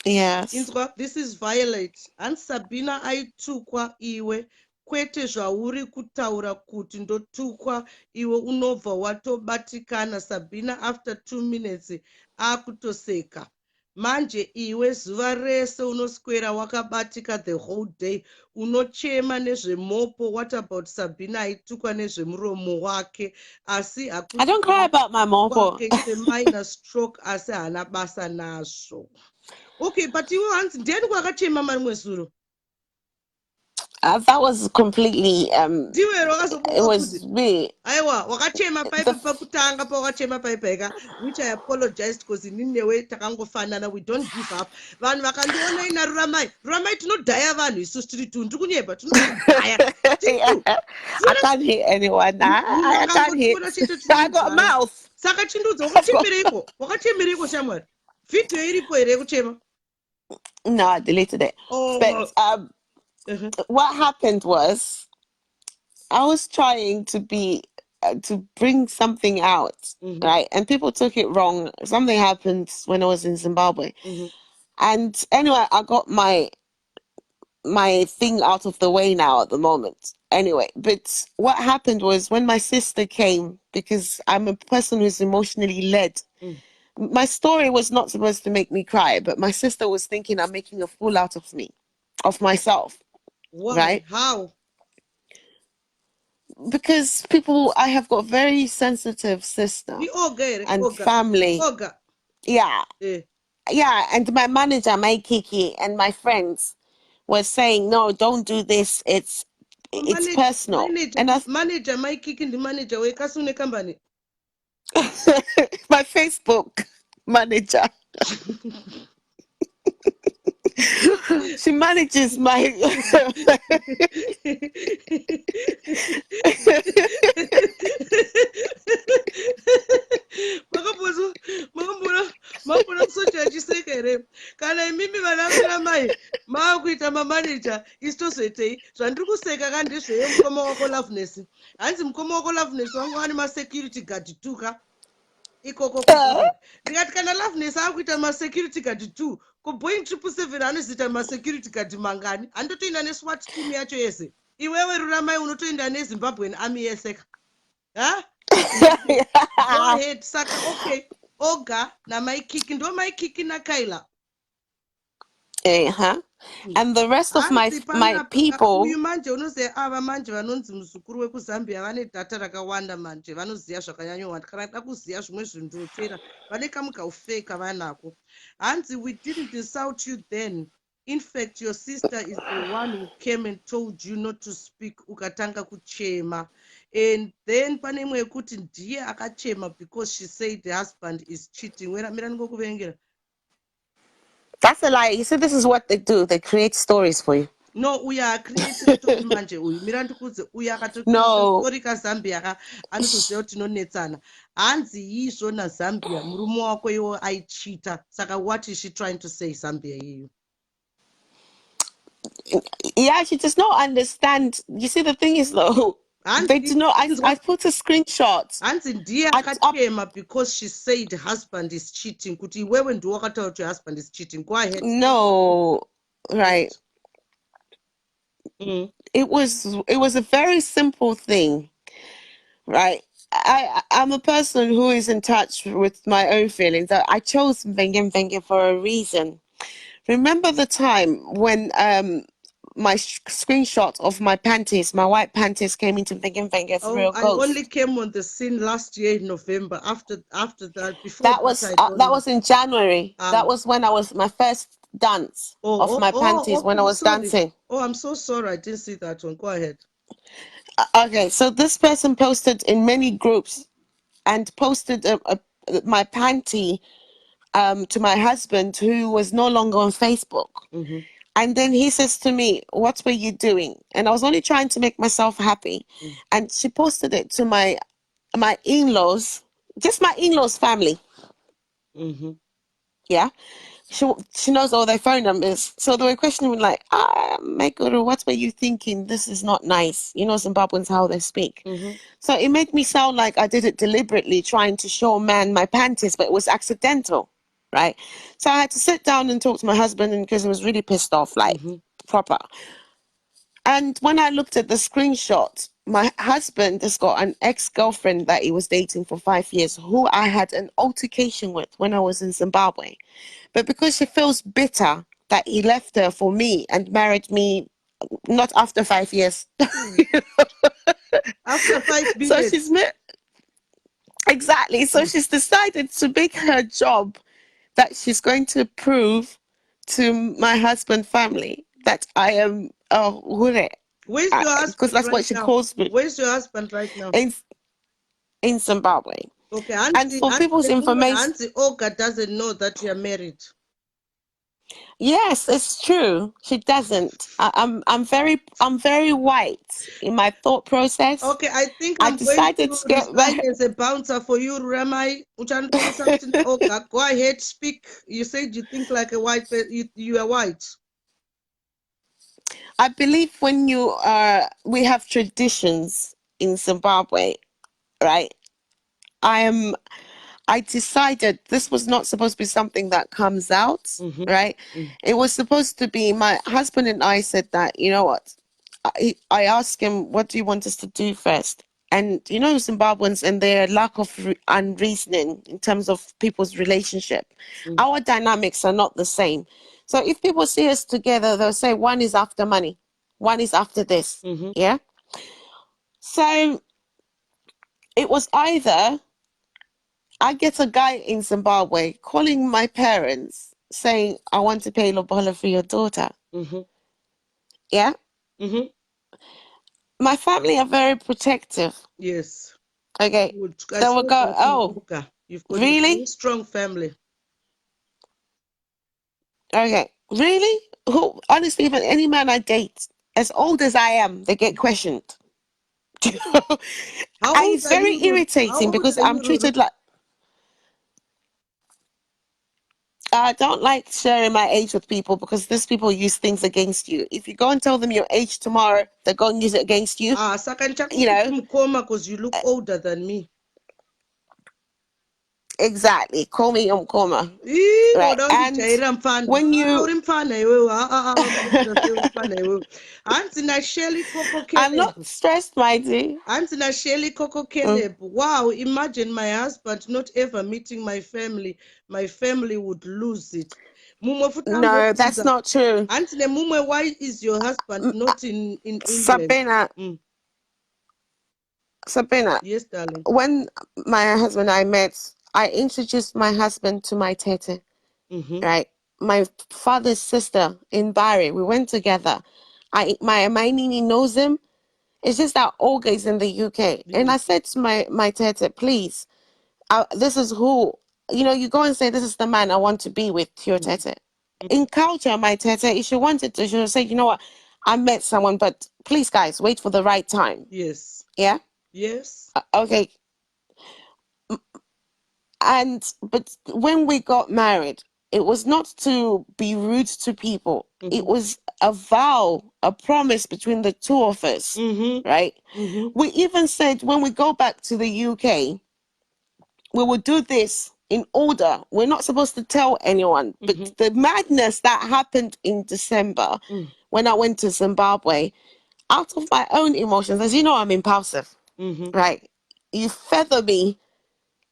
Yes. Inzwa, this is Violet. And Sabena aitukwa iwe kwete zvauri kutaura kuti ndotukwa iwe unobva watobatikana. Sabena after 2 minutes akutoseka. Manje iwe zuva rese unoswera wakabatika the whole day unochema nezvemopo. What about Sabena aitukwa nezvemuromo wake? Asi I don't cry about my mopo. It's a minor stroke asi hana basa nazvo. Okay, but iwe hanzi ndiani kwakachema mari mwezuro? That was completely it was me. Aiwa, wakachema paipe pakutanga pakachema paipeka, which I apologized because in newe takangofanana, we don't give up. Vanhu vakandiona ina Ruramai tinodhaya vanhu isusu tiri tundu kunyeba tinodhaya. I can't hit anyone now. I can't hit. I got a mouth. Saka chindudzo wakachemereko shamwari. Video iripo here kuchema? No, I deleted it. But what happened was I was trying to be to bring something out, right? And people took it wrong. Something happened when I was in Zimbabwe. And anyway, I got my thing out of the way now at the moment. Anyway, but what happened was when my sister came, because I'm a person who's emotionally led, my story was not supposed to make me cry, but my sister was thinking I'm making a fool out of me, of myself. Why? Right? How? Because I have got very sensitive sister and family. Yeah. Yeah, and my manager, my Kiki, and my friends were saying, no, don't do this. it's personal. Manager Mike in the manager we kasune company. My Facebook manager. She manages my makambona kusocha achiseka here kana imimi vana veramai maakuita mamanager isitozoitei zvandiri kuseka kandizveyo mukoma wako Loveness hanzi mukoma wako Loveness wangu ane masecurity guard tuka ikoko ndikati kana Loveness akuita masecurity guard 2 kuboing 777 anozoita masecurity guard mangani handotoenda neswat team yacho yese iwewe Ruramai unotoenda neZimbabwean army yeseka ha go ahead saka okay Oga na Maikiki ndo Maikiki na Kaila and the rest of my people. Uyu manje unoziva ava manje vanonzi muzukuru wekuZambia vane data rakawanda manje vanoziva zvakanyanyowanda kana da kuziva zvimwe zvinhu ndotera vane kamukahufeka vanako hanzi we didn't insult you then. In fact, your sister is the one who came and told you not to speak ukatanga kuchema. And then pane imwe yekuti ndiye akachema because she said the husband is cheating. Mira ngokuvengera. That's a lie. You see, this is what they do. They create stories for you. No, uya create story manje uyu. Mira ndikuze uya akatoka story ka Zambia anotoziva kuti tinonetsana. Hanzi izvo na Zambia murume wako iwo aichita. Saka what is she trying to say Zambia iyo? Yeah, she does not understand. You see, the thing is though, they do not. I put a screenshot. Hanzi ndiye akachema because she said husband is cheating. Kuti wewe ndiwe wakataura kuti husband is cheating. Go ahead. No, right. It was a very simple thing, right? I'm a person who is in touch with my own feelings. I chose Mvenge for a reason. Remember the time when my screenshot of my panties, my white panties, came into Mvenge through a ghost? I only came on the scene last year in November. After that, before that was in January. That was when I was my first dance of my panties when I was dancing. Oh, I'm so sorry. I didn't see that one. Go ahead. Okay, so this person posted in many groups and posted my panty to my husband, who was no longer on Facebook. And then he says to me, what were you doing? And I was only trying to make myself happy. And she posted it to my in-laws, just my in-laws family. Yeah. She knows all their phone numbers. So they were questioning me like, my guru, what were you thinking? This is not nice. You know, Zimbabweans, how they speak. So it made me sound like I did it deliberately, trying to show man my panties, but it was accidental, right? So I had to sit down and talk to my husband, and because he was really pissed off, like proper. And when I looked at the screenshot, my husband has got an ex-girlfriend that he was dating for 5 years, who I had an altercation with when I was in Zimbabwe. But because she feels bitter that he left her for me and married me not after 5 years. After 5 years. So she's exactly. So she's decided to make her job that she's going to prove to my husband family that I am a hure. Where's your husband? Because that's what she calls me. Where's your husband right now? In Zimbabwe. Okay, and for people's information, Auntie Olga doesn't know that you're married. Yes, it's true. She doesn't. I'm very white in my thought process. Okay, I think I decided to get resign as a bouncer for you, Ruramai. Okay, go ahead, speak. You said you think like a white. You are white. I believe when we have traditions in Zimbabwe, right? I decided this was not supposed to be something that comes out, right? It was supposed to be, my husband and I said that, you know what? I asked him, what do you want us to do first? And, you know, Zimbabweans and their lack of unreasoning in terms of people's relationship, our dynamics are not the same. So if people see us together, they'll say one is after money, one is after this, yeah? So it was either I get a guy in Zimbabwe calling my parents saying, I want to pay lobola for your daughter. Yeah? My family are very protective. Yes. Okay. Good. I They saw will go, that in oh, Uga. You've got a very really? strong family. Okay. Really? Who? Honestly, even any man I date, as old as I am, they get questioned. And How old it's are very you, Ruru? How irritating old because are I'm you, Ruru? treated like I don't like sharing my age with people because these people use things against you. If you go and tell them your age tomorrow, they're going to use it against you. You know, Because you look older than me. exactly. Call me Umkoma. Right. And when you I'm not stressed, my dear. Ansina Shelly Coco Caleb. Wow, imagine my husband not ever meeting my family. My family would lose it. No, that's not true. Ansine Mumwe, why is your husband not in England? Sabena. Sabena. Yes, darling. When my husband and I met, I introduced my husband to my tete. Right. My father's sister in Bari. We went together. My Nini knows him. It's just that Olga is in the UK. And I said to my tete, please, this is who, you go and say, this is the man I want to be with, your tete. In culture, my tete, if she wanted to, she would say, you know what, I met someone, but please, guys, wait for the right time. Yes. Yeah? Yes. Okay. But when we got married, it was not to be rude to people. It was a vow, a promise between the two of us, right? We even said when we go back to the UK, we will do this in order. We're not supposed to tell anyone. But the madness that happened in December when I went to Zimbabwe, out of my own emotions, as you know, I'm impulsive, right? You feather me.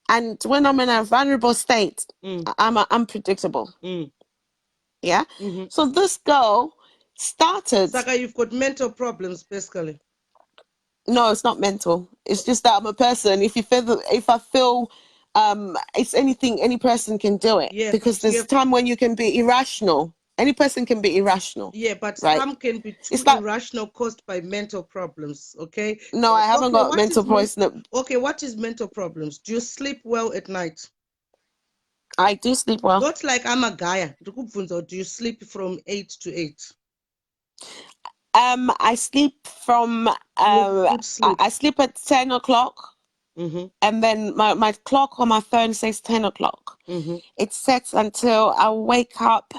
And when I'm in a vulnerable state, I'm unpredictable. Yeah? So this girl started... Saka, you've got mental problems, basically. No, it's not mental. It's just that I'm a person. If I feel it's anything, any person can do it. Yeah, because there's time when you can be irrational. Any person can be irrational. Yeah, but right? some can be too like, irrational, caused by mental problems. Okay. No, I haven't got mental poison. Okay, what is mental problems? Do you sleep well at night? I do sleep well. Not like I'm a guy. Do you sleep from 8 to 8? I sleep from I sleep at 10 o'clock. And then my clock on my phone says 10 o'clock. It sets until I wake up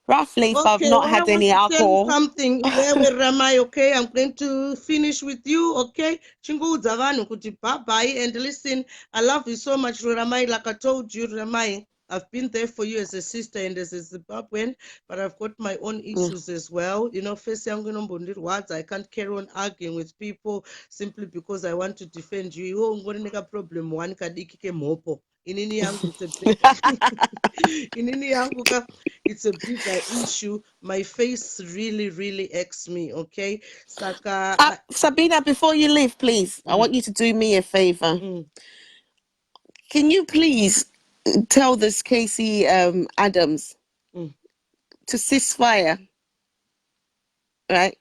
roughly if I've not had any alcohol. Something Ruramai, okay? I'm going to finish with you, okay? Chinguudza vanhu kuti bye-bye, and listen, I love you so much, Ruramai. Like I told you, Ruramai, I've been there for you as a sister and as a Zimbabwean, but I've got my own issues as well. First I can't carry on arguing with people simply because I want to defend you. You don't have problem one kadiki ke mopo. Inini yangu it's a bigger issue. My face really, really irks me, okay? Saka, Sabena, before you leave, please, I want you to do me a favor. Can you please tell this Casey Adams to cease fire? Right?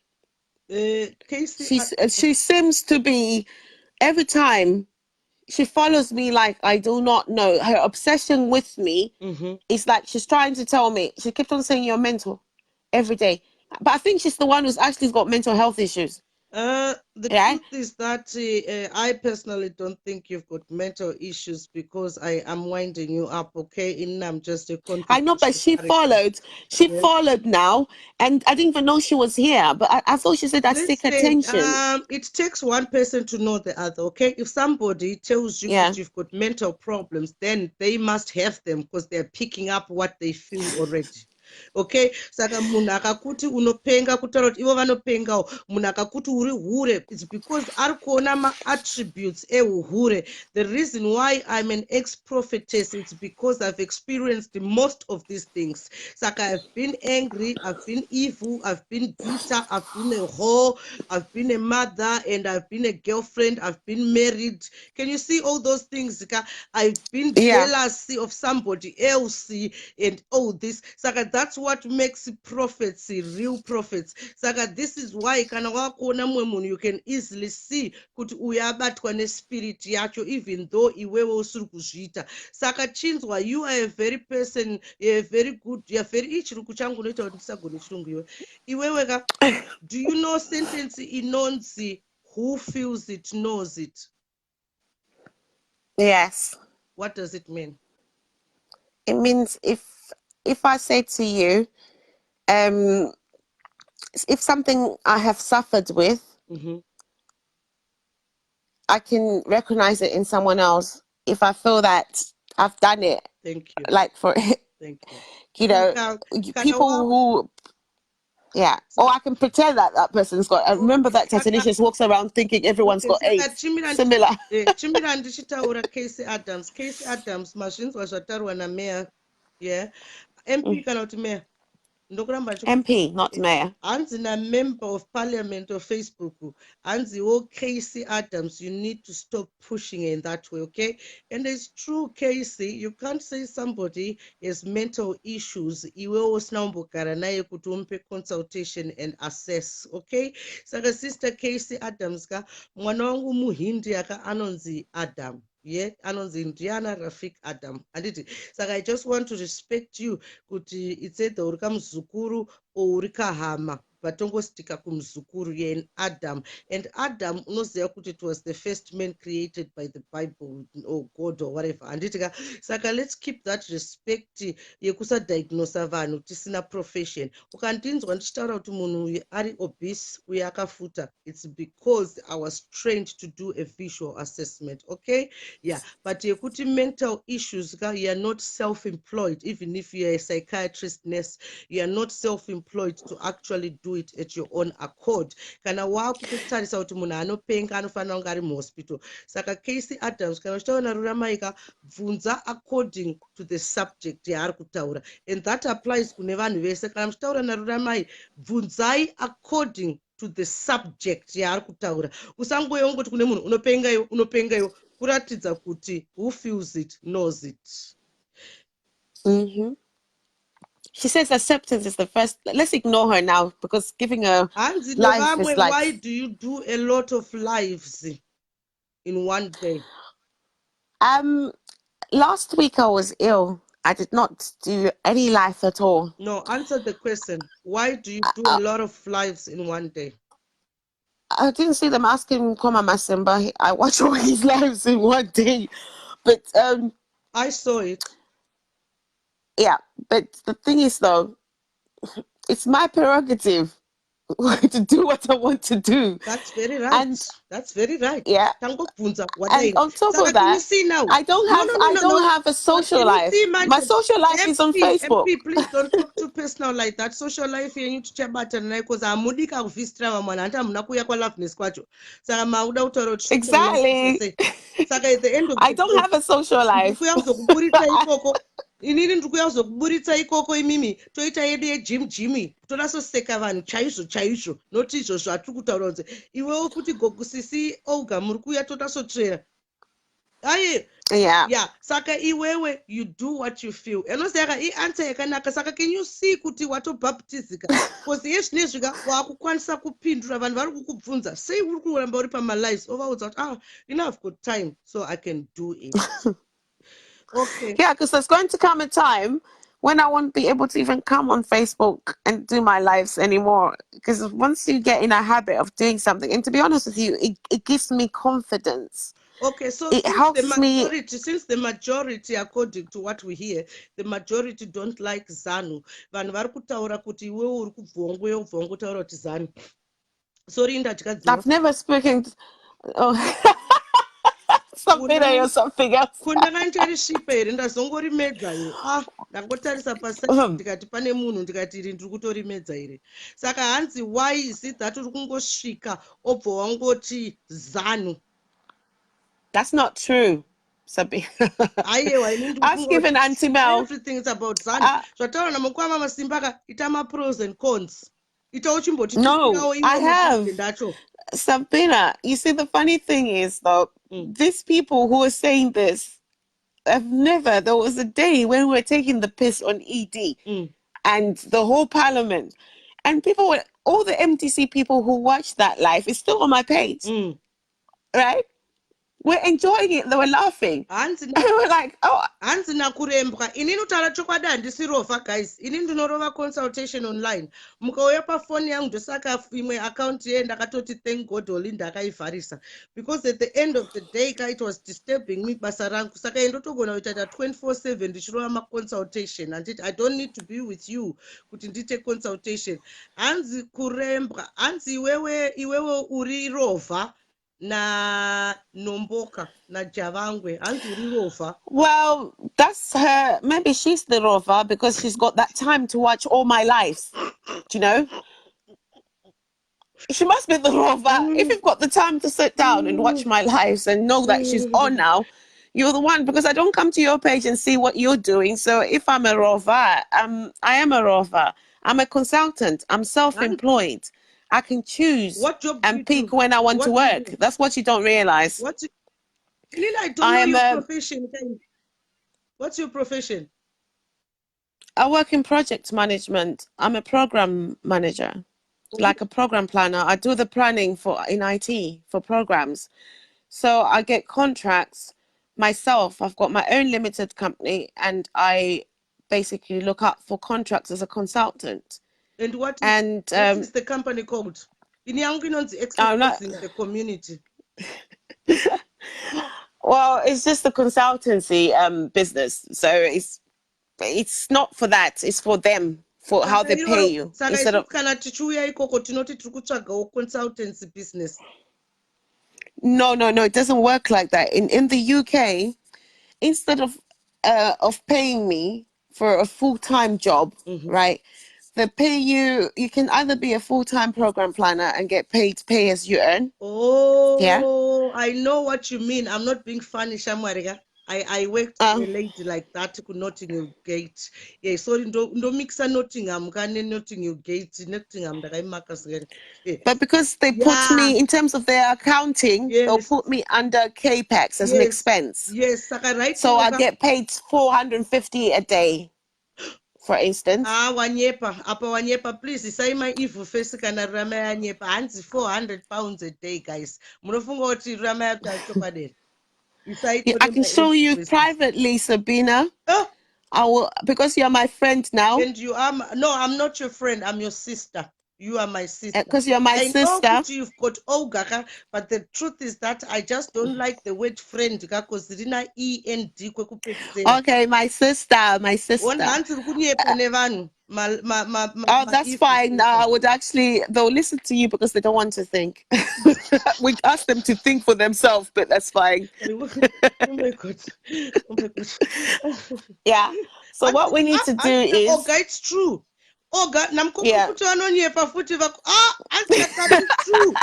Casey, she seems to be, every time she follows me like I do not know. Her obsession with me is like she's trying to tell me. She kept on saying you're mental every day. But I think she's the one who's actually got mental health issues. The truth is that I personally don't think you've got mental issues because I am winding you up, okay? I'm just a I know, but she followed. She followed now, and I didn't even know she was here. But I thought she said I seek attention. It takes one person to know the other, okay? If somebody tells you that you've got mental problems, then they must have them because they're picking up what they feel already. Okay, saka munhu akakuti unopenga kutaura kuti ivo vanopengawo munhu akakuti uri hure, it's because ari kuona ma-attributes ehuhure. The reason why I'm an ex-prophetess, it's because I've experienced most of these things. Saka I've been angry, I've been evil, I've been bitter, I've been a whore, I've been a mother, and I've been a girlfriend, I've been married. Can you see all those things? I've been jealous of somebody else and all this. Saka that's what makes prophets real prophets. Saka this is why kana wakuona mumwe munhu you can easily see kuti uyu abatwa nespirit yacho even though iwewe usiri kuzviita. Saka chinzwa, you are a very person, you're very good, you're very ichirungu changu unoita kuti ndisagone chirungu iwewe ka. Do you know sentence inonzi who feels it knows it? Yes. What does it mean? It means if I say to you, if something I have suffered with, I can recognize it in someone else. If I feel that I've done it, thank you. Like for, thank you. You know, people who. Yeah. Or I can pretend that that person's got. I remember that Tatanicius walks around thinking everyone's got AIDS. Similar. Chimira ndichitaura Casey Adams. Casey Adams, mazvinzwa zvatarwa naMeya. Yeah. MP kana kuti Meya. MP, not Mayor. Hanzi na member of parliament of Facebook. Hanzi Casey Adams, you need to stop pushing in that way, okay? And it's true, Casey, you can't say somebody has mental issues. Iwe osnambokara naye kuti umpe consultation and assess, okay? Saka sister Casey Adams ka mwana wangu muhindi aka anonzi Adam. Yeah, anonzi Indiana Rafik Adam. Anditi. Saka I just want to respect you. Kuti it's either urika mzukuru or urika hama. Vatongostika kumzukuru in Adam. And Adam unoziva kuti it was the first man created by the Bible or God or whatever. Anditika. Saka let's keep that respect yekusa diagnose vanhu tisina profession. Ukandinzwa ndichitaura kuti munhu ari obese uye akafuta. It's because I was trained to do a visual assessment. Okay? Yeah. But yekuti mental issues, you are not self-employed. Even if you are a psychiatrist nurse, you are not self-employed to actually do it at your own accord. Kana wakutarisa kuti munhu anopenga anofanira kunge ari muhospital. Saka Casey Adams kana uchitaura Ruramai bvunza according to the subject yaari kutaura. And that applies kune vanhu vese. Kana muchitaura naRuramai bvunzai according to the subject yaari kutaura. Usangoyewo ngoti kune munhu unopengayo kuratidza kuti who feels it knows it. She says acceptance is the first. Let's ignore her now because giving her life is like. Why do you do a lot of lives in one day? Last week I was ill. I did not do any life at all. No, answer the question. Why do you do a lot of lives in one day? I didn't see them asking Koma Masemba. I watched all his lives in one day. But I saw it. Yeah, but the thing is though, it's my prerogative to do what I want to do. That's very right. And that's very right. Yeah. And on top of that, I don't have a social life. My social life is on Facebook. MP, please don't talk too personal like that. Social life you need to chat about tonight because amudika kuvistira vamwana anta hamuna kuya kwa loveness kwacho. Saka mauda utaura kuti exactly. Saka at the end of I don't have a social life. Inini ndikuya kuzokuburitsa ikoko imimi toita yedu yejim tonasoseka vanhu chaizvo noti izvozvo hatiri kutaura kunze iwewo kuti gokusisi oga muri kuya totasotrera aye yeah saka iwewe you do what you feel enosaka ianswer yakanaka saka can you see kuti watobhaptizika because yezvinezvika wakukwanisa kupindura vanhu vari kukubvunza sei uri kuramba uri pamalives ovaudza kuti I've got time so I can do it. Okay. Yeah, because there's going to come a time when I won't be able to even come on Facebook and do my lives anymore. Because once you get in a habit of doing something, and to be honest with you, it gives me confidence. Okay, so it helps me. Since the majority, according to what we hear, the majority don't like ZANU. Vanhu vari kutaura kuti iwewe uri kubvongwe kutaura kuti ZANU. Sorry, I've never spoken. Sabena or something else. Kundakandirishipa here ndazongorimedza here. Ndangotarisa pasite ndikati pane munhu ndikati iri ndiri kutorimedza here. Saka hanzi why is it that uri kungosvika obva wangoti ZANU? That's not true, Sabena. Ask even Auntie Mel. Everything is about ZANU. Zvataura namukwama masimbaka ita pros and cons. No, I have. Sabena, you see, the funny thing is, though, these people who are saying this, there was a day when we were taking the piss on ED. and the whole parliament. And people, all the MTC people who watched that live, is still on my page, right? We're enjoying it. They were laughing. And we're like, oh. Hanzi nakurembwa inini utaura chokwadi handisi rova guys inini ndinorova consultation online mukauya pafoni yangu ndosaka imwe account ye ndakatoti thank god holi ndakaivharisa because at the end of the day it was disturbing me basa rangu saka indotogona kuita 24/7 ndichirova maconsultation anditi I don't need to be with you kuti ndite consultation. Hanzi kurembwa hanzi iwewe uri rova na Nomboka na Javangwe hanzi uri rova. Well, that's her. Maybe she's the rover because she's got that time to watch all my lives. Do you know? She must be the rover. If you've got the time to sit down and watch my lives and know that she's on now, you're the one, because I don't come to your page and see what you're doing. So if I'm a rover, I am a rover. I'm a consultant. I'm self-employed. I can choose what job and pick when I want to work. That's what you don't realize. I don't know your profession. What's your profession? I work in project management. I'm a program manager, like a program planner. I do the planning in IT for programs. So I get contracts myself. I've got my own limited company, and I basically look up for contracts as a consultant. And what is the company called? In the community. Well, it's just a consultancy business. So it's not for that. It's for them, for how they pay you. Instead of consultancy business. No, it doesn't work like that. In the UK, instead of paying me for a full-time job, right? They pay you. You can either be a full-time program planner and get paid pay as you earn. Oh, yeah. I know what you mean. I'm not being funny, Shamwariga. I worked with a lady like that to Nottingham Gate. Yeah, sorry, don't mix a Nottingham, Nottingham Gate, Nottingham, that I mark us again. But because they put me, in terms of their accounting, they'll put me under CAPEX as an expense. Yes, right. So I get paid 450 a day, for instance. Wanyepa, please, say my evil face can Ruramai Wanyepa, and £400 a day, guys. Munofungo Ruramai. I can show you privately, Sabena. I will, because you're my friend now. And you are no, I'm not your friend. I'm your sister. You are my sister. Because you're my sister. I know you've got Oga, but the truth is that I just don't like the word friend because didn't END. Okay, my sister. That's fine. I would actually, they'll listen to you because they don't want to think. We ask them to think for themselves, but that's fine. Oh my God. Yeah. So what we need to do is. Okay, it's true. Oh God, it's true.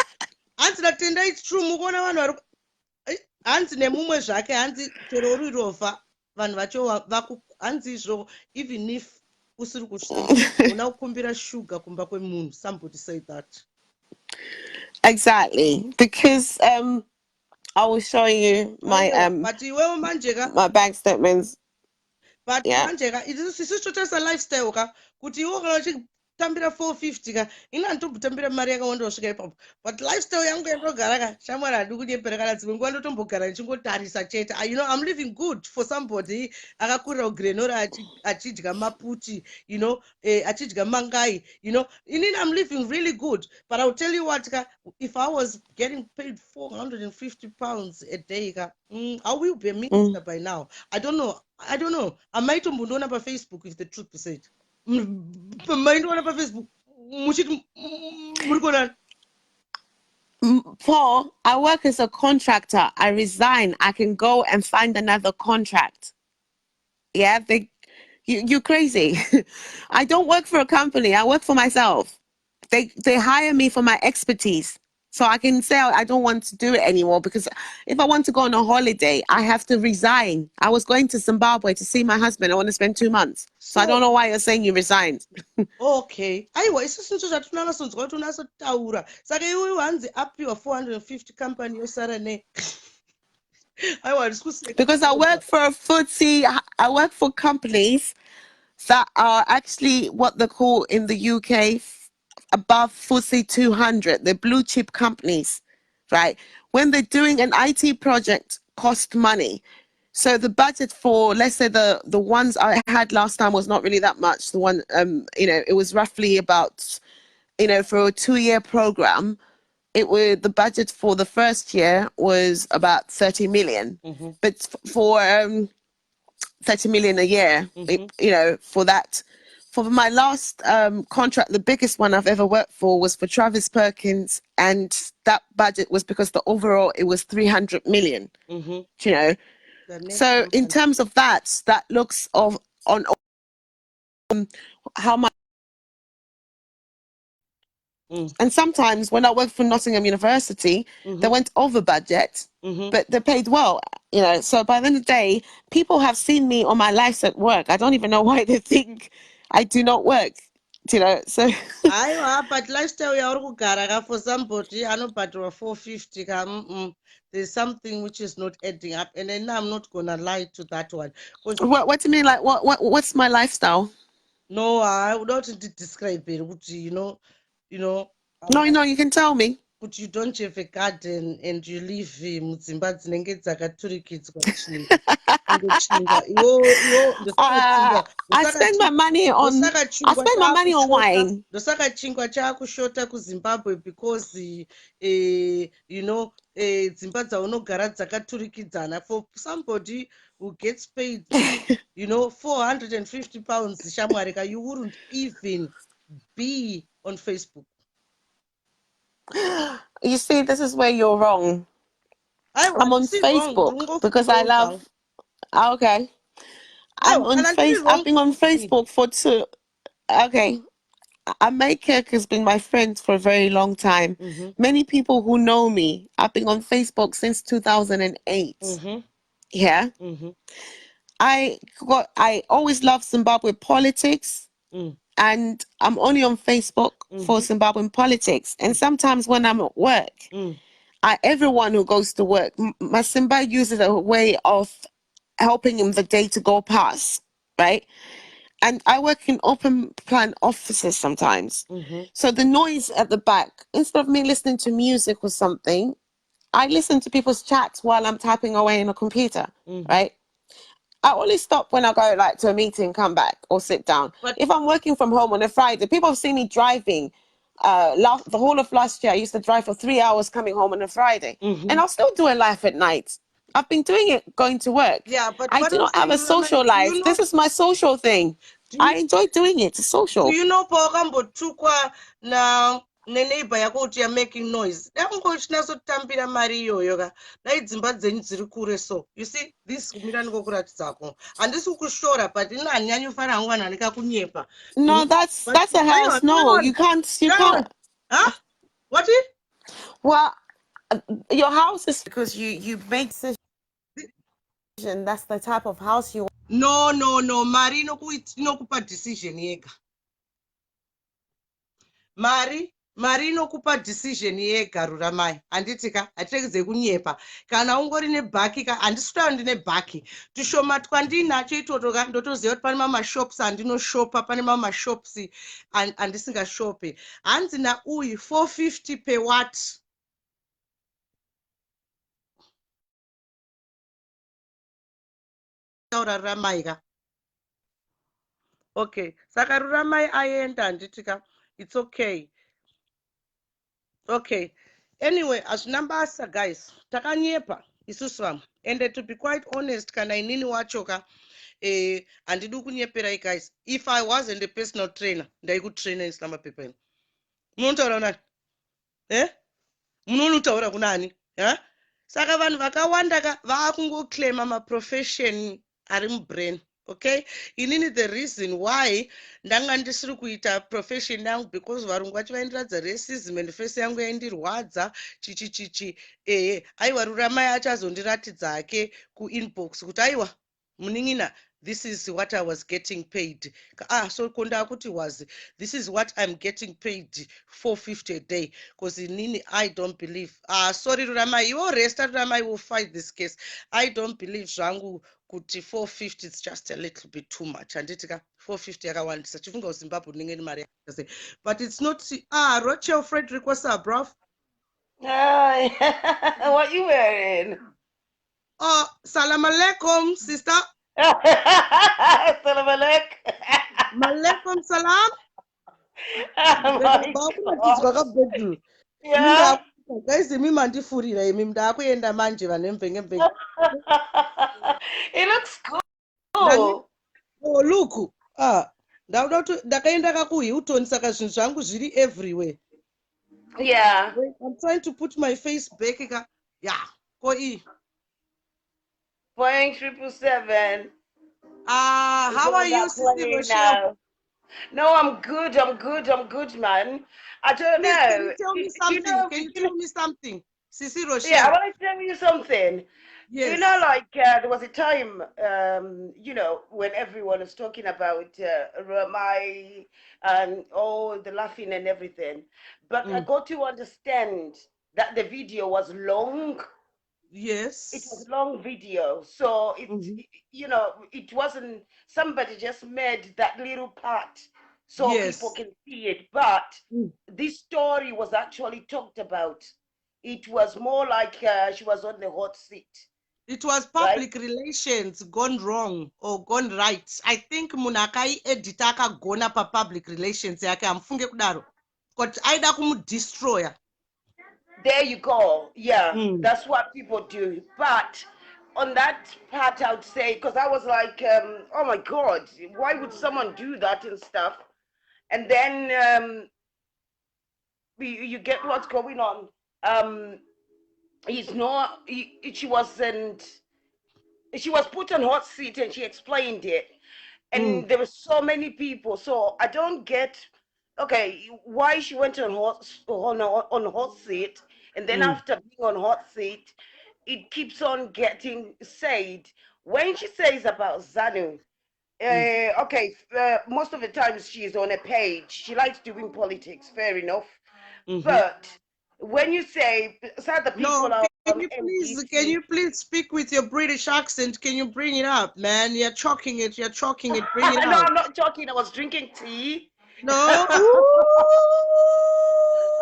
It's true. Even if somebody say that. Exactly, because I will show you my my bank statements. But Manjega, it is just a lifestyle. Could you tambira 450 ka ina nto tambira mari yakawanda kusvika ipapo but lifestyle yangu yandogara ka shamwari hadi kuti yeperekana dzimwe nguva ndotombogara ndichingotarisa chete. You know, I'm living good for somebody akakurira kugrenora achidya maputi, you know, achidya mangai, you know. Inini I'm living really good, but I'll tell you what, if I was getting paid £450 a day, I will be a minister by now. I don't know. I might have known about Facebook, if the truth be said. Paul, I work as a contractor. I resign. I can go and find another contract. Yeah, you're crazy. I don't work for a company. I work for myself. They hire me for my expertise. So I can say I don't want to do it anymore, because if I want to go on a holiday, I have to resign. I was going to Zimbabwe to see my husband. I want to spend 2 months. So I don't know why you're saying you resigned. Okay. Aiwa, isisinto zvatinasonzwa kuti unasotaura. Saka iwe wanzi apiwa 450 company yosara ne. Because I work for a FTSE, I work for companies. that are actually what they call in the UK above FTSE 200. They're blue chip companies, right? When they're doing an IT project, cost money. So the budget for, let's say the ones I had last time was not really that much. The one, it was roughly about, for a 2-year program, the budget for the first year was about 30 million. Mm-hmm. But for 30 million a year, for that. For my last contract, the biggest one I've ever worked for was for Travis Perkins, and that budget was because the overall it was 300 million. Mm-hmm. So in terms of that looks on how much. And sometimes when I worked for Nottingham University, they went over budget, but they paid well, So by the end of the day, people have seen me on my lives at work. I don't even know why they think I do not work, So. But lifestyle yauri kugara for somebody anobhadharwa 450 there's something which is not adding up, and then I'm not gonna lie to that one. What do you mean? Like what's my lifestyle? No, I would not describe it. No, you can tell me. But you don't have a garden and you live mudzimba dzinenge dzakaturikidzwa chinga. I spend my money on wine. Ndosaka chingwa chakushota kuZimbabwe because dzimba dzaunogara dzakaturikidzana. For somebody who gets paid 450 pounds shamwarika, you wouldn't even be on Facebook. You see, this is where you're wrong. I'm on Facebook because I love. Okay. I'm on Facebook. I've been on Facebook for Okay. Amaika has been my friend for a very long time. Many people who know me, I've been on Facebook since 2008. Yeah. I always loved Zimbabwe politics. And I'm only on Facebook for Zimbabwean politics. And sometimes when I'm at work, everyone who goes to work, Masimba uses a way of helping him the day to go past, right? And I work in open plan offices sometimes. So the noise at the back, instead of me listening to music or something, I listen to people's chats while I'm typing away in a computer, right? I only stop when I go to a meeting, come back or sit down. But if I'm working from home on a Friday, people have seen me driving. The whole of last year, I used to drive for 3 hours coming home on a Friday. And I'll still do a life at night. I've been doing it going to work. Yeah, but I do not have a social life. This is my social thing. I enjoy doing it. It's social. Do you know Pawakambotukwa now? Neneighbor yako kuti you're making noise. Dakungochinasotambira mari iyoyo ka. Dai dzimba dzenyu dziri kure so. You see, this kumira ndikokuratidzako. Handisi kushora, but ina hanyanyofara hangu vanhu anika kunyepa. No, that's a house. No, you can't. Huh? What? Well, your house is because you make decision. That's the type of house you want. No. Mari inokupa decision yega. Mari inokupa decision yega, Ruramai. Handitika hatiregedze kunyepa. Kana ungori nebhaki ka handisi kutaura ndine bhaki. Tushoma twandinacho itoto ka ndotoziva kuti pane mamashops andinoshopa, pane mamashops andisingashope. Hanzi nauyu 450 per what? Ruramai ka. Okay, saka Ruramai aenda handitika. It's okay. Okay. Anyway, hazvina basa guys. Takanyepa isusu vamwe. And to be quite honest, kana inini wachoka handidi kunyeperai guys. If I wasn't a personal trainer, ndaikutrainer isina mapepa ino. Munotaura kunani? Munotaura kunani? Saka vanhu vakawanda vaakungoclaima maprofession ari mubrain. Okay, inini the reason why ndanga ndisiri kuita profession yangu because varungu vachi vaindiradza racism and face yangu yaindirwadza chichi aiwa Ruramai achazondiratidza hake kuinbox kuti aiwa muning'ina, this is what I was getting paid. So konda kuti was this is what I'm getting paid 450 a day. Because inini I don't believe. Sorry Ruramai, you rest Ruramai will fight this case. I don't believe zvangu kuti 450 is just a little bit too much. Handiti ka 450 yakawandisa. Chifunga uZimbabwe unenge ni mari yakase. But it's not Rochelle Frederick, what's up, bro? What you wearing? Oh, salam alaikum, sister. Salam alaikum. Malaikum salam. Oh my God. Yeah. Guys, imi mandifurira imi ndakuenda manje vanemvenge. It looks cool. Oh, look. Ndakaenda kakuhilton saka zvinhu zvangu zviri everywhere. Yeah. Wait, I'm trying to put my face back. Yeah. Koi. Boeing 777. How are you, Sister Rochelle? No, I'm good, man. I don't know. Can you tell me something? Can you tell me something? Sissy Rochelle. Yeah, I want to tell you something. Yes. You know, like there was a time, you know, when everyone was talking about Ruramai and all the laughing and everything. But I got to understand that the video was long. Yes. It was a long video. So, you know, it wasn't, somebody just made that little part so people can see it. But this story was actually talked about. It was more like she was on the hot seat. It was public relations gone wrong or gone right. I think munakai editaka gona pa public relations yake amfunge kudaro. But aida kumudestroya. There you go. Yeah, that's what people do. But on that part, I would say, because I was like, oh my God, why would someone do that and stuff? And then you get what's going on. She was put on hot seat and she explained it. And there were so many people. So I don't get, okay, why she went on hot seat. And then after being on hot seat, it keeps on getting said. When she says about Zanu, okay, most of the times she's on a page. She likes doing politics, fair enough. But when you say some the people can you please speak with your British accent? Can you bring it up, man? You're choking it. Bring it out. No, I'm not choking. I was drinking tea. No.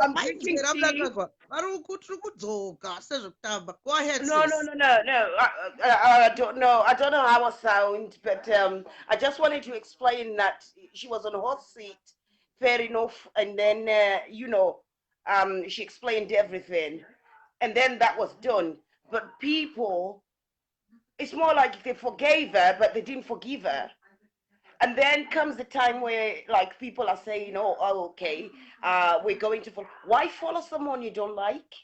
I'm drinking tea. Go ahead, No. I don't know. I don't know how I sound, but I just wanted to explain that she was on a hot seat. Fair enough. And then, you know, she explained everything. And then that was done. But people, it's more like they forgave her, but they didn't forgive her. And then comes the time where, like, people are saying, oh, okay, we're going to follow. Why follow someone you don't like?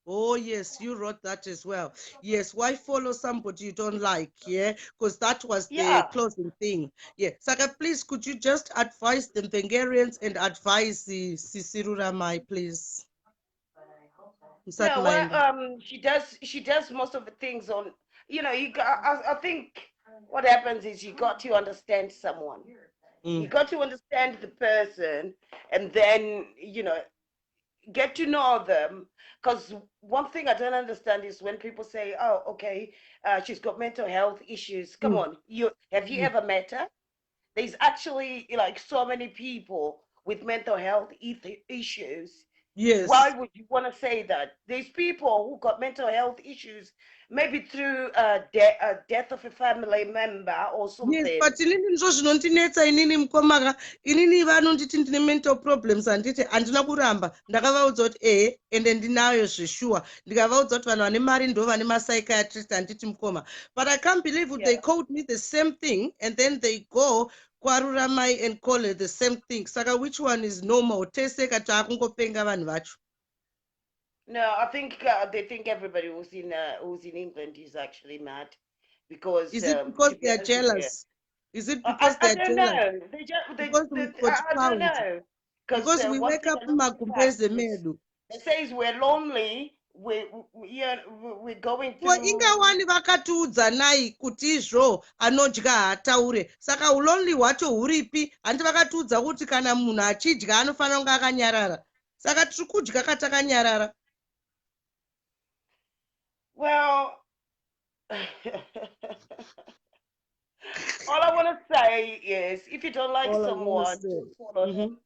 Oh, yes, you wrote that as well. Yes, why follow somebody you don't like? Yeah, because that was the closing thing. Yeah, Saka, please, could you just advise the Hungarians and advise the Ruramai, please? Yeah, well, she does most of the things on, you know, I think what happens is you got to understand someone. You got to understand the person and then, you know, get to know them. Because one thing I don't understand is when people say, oh, okay, she's got mental health issues. Come on, have you ever met her? There's actually like so many people with mental health issues. Yes. Why would you want to say that? There's people who got mental health issues, maybe through death of a family member or something. Yes, but inini vanonditi ndine mental problems anditi handina kuramba ndakavaudza kuti ende ndinayo zveshuwa ndikavaudza kuti vanhu vane mari ndo vane psychiatrist handiti mukoma. But I can't believe they called me the same thing and then they go kwaruramai and call it the same thing. Saka which one is normal? Teseka taakungopenga vanhu vacho. No, I think they think everybody who's in England is actually mad because is it because they are jealous? Is it because they're jealous? I don't know. Because we wake up magumbeze medu. It says we're lonely. We're going through. Well, ingawani vakatiudza nai kuti izvo anodya hataure. Saka ulonely hwacho huripi? Handi vakatiudza kuti kana munhu achidya anofanira kunge akanyarara. Saka tiri kudya katakanyarara. Well, All I want to say is, if you don't like someone, don't follow them.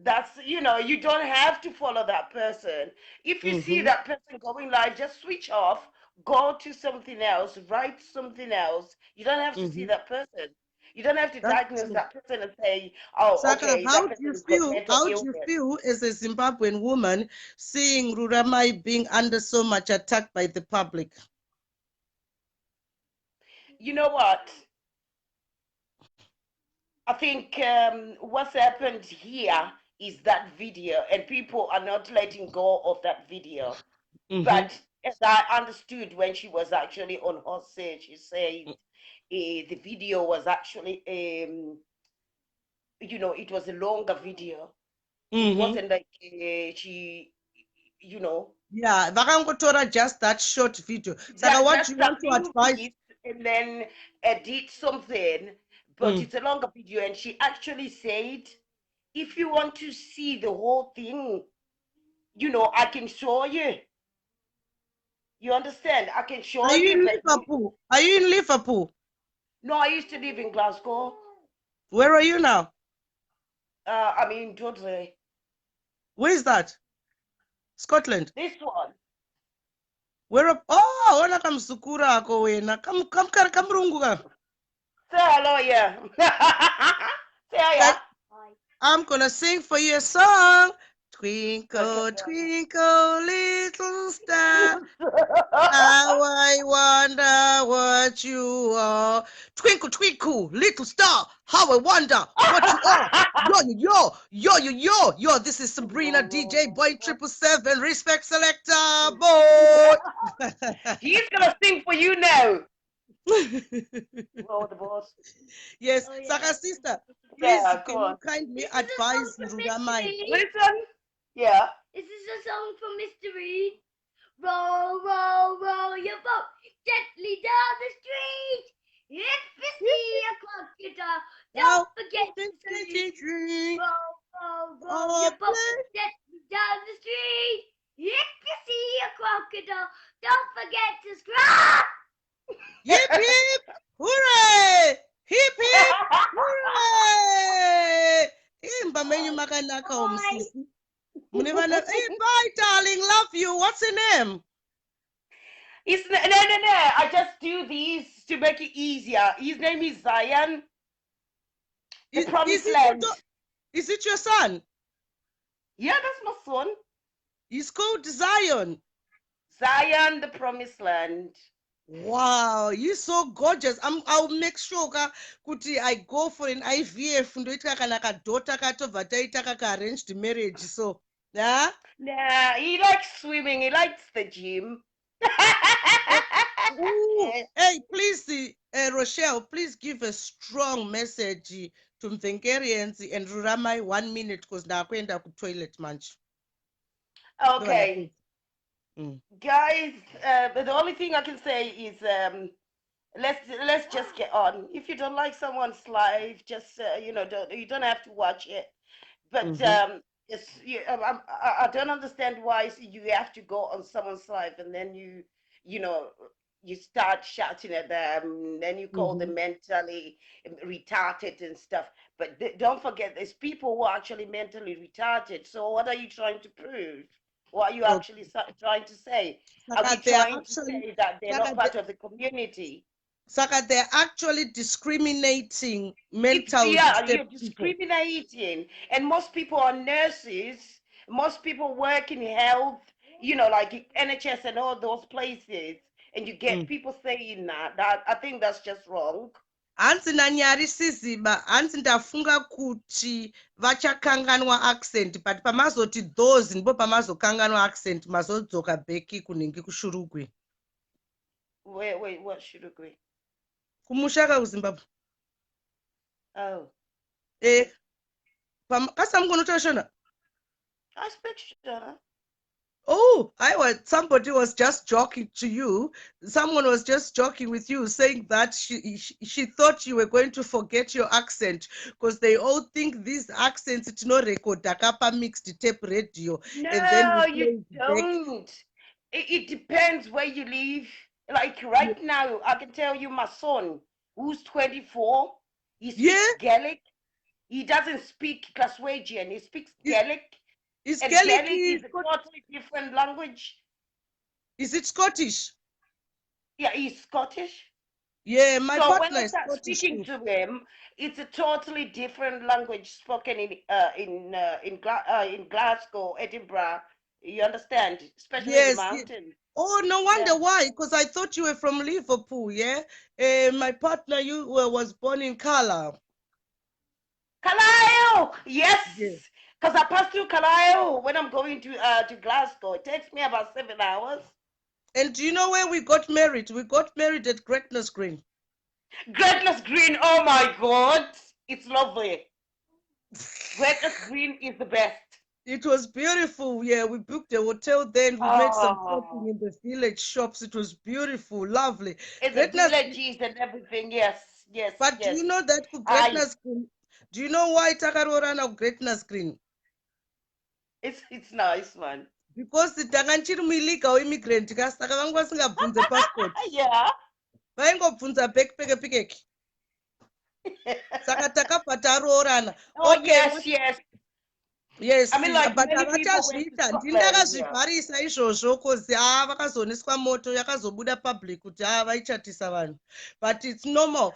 That's, you don't have to follow that person. If you see that person going live, just switch off, go to something else, write something else. You don't have to see that person. You don't have to diagnose that person and say, oh, Saka, okay, that person has got mental how do you illness. feel as a Zimbabwean woman seeing Ruramai being under so much attack by the public? You know what? I think what's happened here is that video, and people are not letting go of that video. But as I understood when she was actually on her stage, she said the video was actually, it was a longer video. It wasn't like she, Yeah, vakangotora just that short video. Saka, what you want to advise? And then edit something, but it's a longer video. And she actually said, if you want to see the whole thing, I can show you. You understand? I can show you. Are you in Liverpool? Are you in Liverpool? No, I used to live in Glasgow. Where are you now? I'm in Dordrecht. Where is that? Scotland. This one. Where up? Oh, ona kamsukura ako wena. Kamrunguka. Say hello, yeah. Say hi. I'm gonna sing for you a song. Twinkle, twinkle, little star, how I wonder what you are. Twinkle, twinkle, little star, how I wonder what you are. Yo. This is Sabrina, DJ Boy 777, Respect Selector, boy. He's gonna sing for you now. Oh, the boss. Yes, oh, yeah. Saka sister, please can you kindly advise Ruramai? Listen. Yeah. Is this a song from Mystery? Roll, roll, roll your boat gently down the street. If you see a crocodile, don't forget to drink. Roll, roll, roll your boat gently down the street. If you see a crocodile, don't forget to scrub. Hip, hip, hooray! Hip, hip, hooray! Imba menyu makanaka umsisi. Hey, bye, darling. Love you. What's your name? No. I just do these to make it easier. His name is Zion. The Promised Land. Is it your son? Yeah, that's my son. He's called Zion. Zion, the Promised Land. Wow, you're so gorgeous. I'll make sure kuti I go for an IVF ndoita kana kadota katobva taita arranged marriage. So yeah. Nah, he likes swimming. He likes the gym. Hey, please, Rochelle, please give a strong message to Mvenkerians and Ruramai 1 minute because now I'm going to toilet munch. Okay. Guys, the only thing I can say is let's just get on. If you don't like someone's life, just you don't have to watch it. But I don't understand why you have to go on someone's life and then you start shouting at them, then you call them mentally retarded and stuff. But don't forget, there's people who are actually mentally retarded. So what are you trying to prove? What are you actually trying to say? Are you trying to say that they're not part of the community? Saka, they're actually discriminating mentally. Yeah, you're discriminating. And most people are nurses. Most people work in health, like NHS and all those places. And you get people saying that. I think that's just wrong. Hanzi nanyari siziba, hanzi ndafunga kuti vachakanganwa accent, but pamazoti those ndipo pamazokanganwa accent, mazodzoka beki kuningi kushurugwi. Wait, what shurugwi? Kumushaka kuZimbabwe. Oh. Kasamkono Shona? I speak Shona. Oh, somebody was just joking to you. Someone was just joking with you, saying that she thought you were going to forget your accent because they all think these accents it's no record dakapa mixed tape radio. No, and then you don't. It depends where you live. Like right now, I can tell you my son, who's 24, he speaks Gaelic. He doesn't speak Glaswegian, he speaks Gaelic. And Gaelic is a totally different language. Is it Scottish? Yeah, he's Scottish. Yeah, my so partner when I is start Scottish speaking too. to him, it's a totally different language spoken in Glasgow, Edinburgh. You understand, especially in the Yes. mountains. Oh, no wonder why, because I thought you were from Liverpool, yeah? My partner, you was born in Carlisle. Carlisle, yes. Yeah. Because I pass through Carlisle when I'm going to Glasgow. It takes me about 7 hours. And do you know where we got married? We got married at Gretna's Green. Gretna's Green, oh my God. It's lovely. Gretna's Green is the best. It was beautiful. Yeah, we booked a hotel then. We made some shopping in the village shops. It was beautiful, lovely. It's a villages and everything, yes. But do you know that Gretna's Green? Do you know why Takarorana Gretna's Green? It's nice, man. Because the Taganchiri illegal immigrant, saka vangu vasingabvunze passport. Yeah. Vaingobvunza backpack. Saka takabva taroorana. Oh, okay, yes. Yes, I mean, like but many people went to havachazviita ndindakazvivharisa izvozvo kozi vakazoniswa moto yakazobuda public kuti vaichatisa vanhu, but it's normal.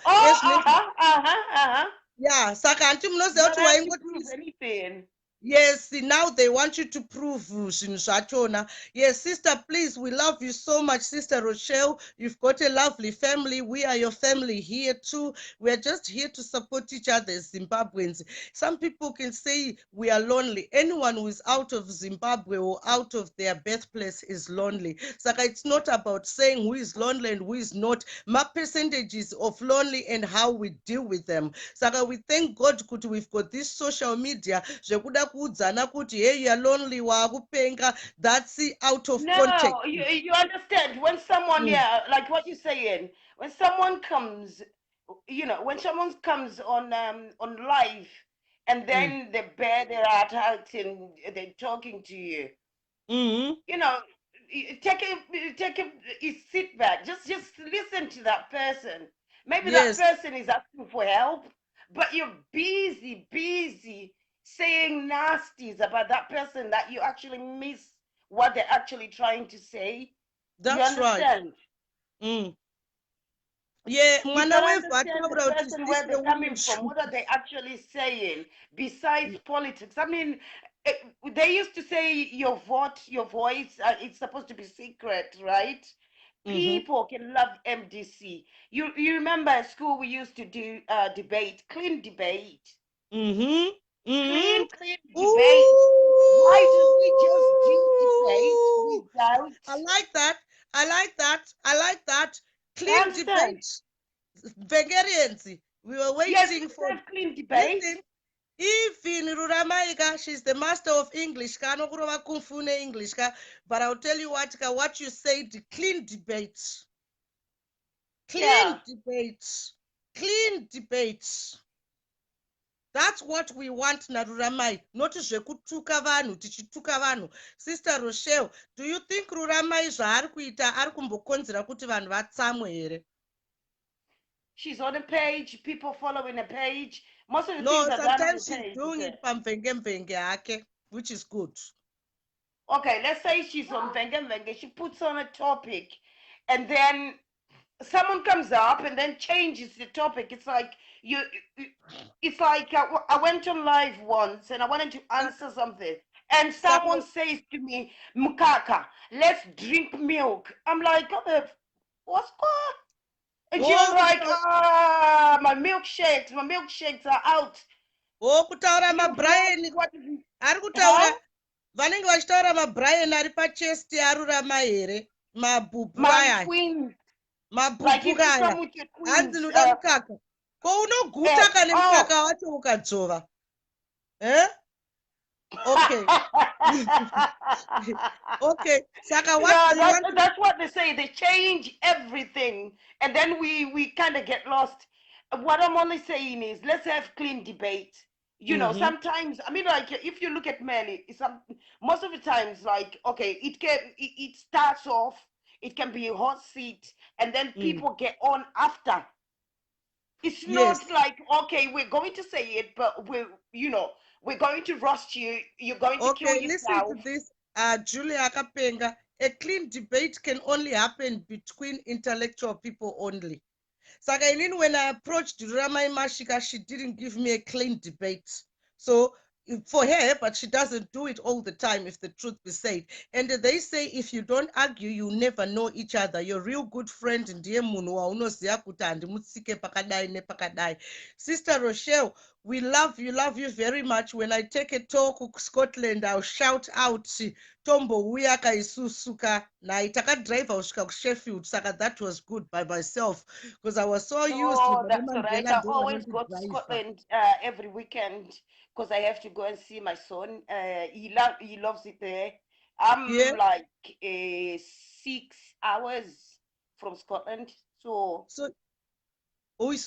Yeah, saka hanti munoziva kuti waingoti yes, now they want you to prove zvinhu zvachona. Yes, sister, please, we love you so much, Sister Rochelle. You've got a lovely family. We are your family here too. We are just here to support each other as Zimbabweans. Some people can say we are lonely. Anyone who is out of Zimbabwe or out of their birthplace is lonely. Saka, it's not about saying who is lonely and who is not. My percentages of lonely and how we deal with them. Saka, we thank God kuti we've got this social media kuudzana kuti hey, you're lonely, waakupenga, that's out of context. No, you understand when someone like what you're saying, when someone comes, when someone comes on live and then they bear their heart out and they're talking to you, take a sit back, just listen to that person. Maybe that person is asking for help, but you're busy saying nasties about that person that you actually miss what they're actually trying to say. That's you understand? Right. Yeah, you don't understand the person where they're coming from. What are they actually saying besides politics? I mean, they used to say your voice, it's supposed to be secret, right? People can love MDC. You remember at school we used to do debate, clean debate. Clean debate. Why don't we just do debate without? I like that. Clean debate. Vegarians. We were waiting for clean debate. Listen, even Ruramai, she's the master of English, English, but I'll tell you what you said, clean debate. Clean debate. That's what we want, Ruramai. Not zvekutuka vanhu, tichituka vanhu. Sister Rochelle, do you think Ruramai zvaari kuita ari kumbokonzera kuti vanhu vatsamwe here? She's on a page, people following a page. Most of the no, things sometimes she's doing it pamvenge hake, which is good. Okay, let's say she's on venge. She puts on a topic, and then someone comes up and then changes the topic. It's like I went on live once and I wanted to answer something, and someone says to me, "Mukaka, let's drink milk." I'm like, what's going? And she was like, my milkshakes are out. Kutaura maBrian ari kutaura vanenge vachitaura maBrian ari pachest yaRuramai here, mabhubhu aya, mabhubhu aya hanzi noda mukaka. Ko unoguta kana mukaka wacho ukadzova? Okay. Okay. Saka, that's what they say. They change everything, and then we kind of get lost. What I'm only saying is, let's have clean debate. Sometimes, I mean, like if you look at men, most of the times, like, okay, it starts off, it can be a hot seat, and then people get on after. It's Yes. not like, okay, we're going to say it, but we're going to roast you. You're going to kill yourself. Listen to this. Julia Akapenga, a clean debate can only happen between intellectual people only. So when I approached Ruramai Mashika, she didn't give me a clean debate. So for her, but she doesn't do it all the time, if the truth be said. And they say if you don't argue, you never know each other. Your real good friend ndiye munhu waunoziva kuti handimutsike pakadai nepakadai. Sister Rochelle, we love you very much. When I take a tour to Scotland, I'll shout out Tombo Uyaka Isusuka Nai drive kusvika kuSheffield. Saka that was good by myself because I was so used to that's all right. I always go to Scotland every weekend because I have to go and see my son. He loves it there. I'm like 6 hours from Scotland. So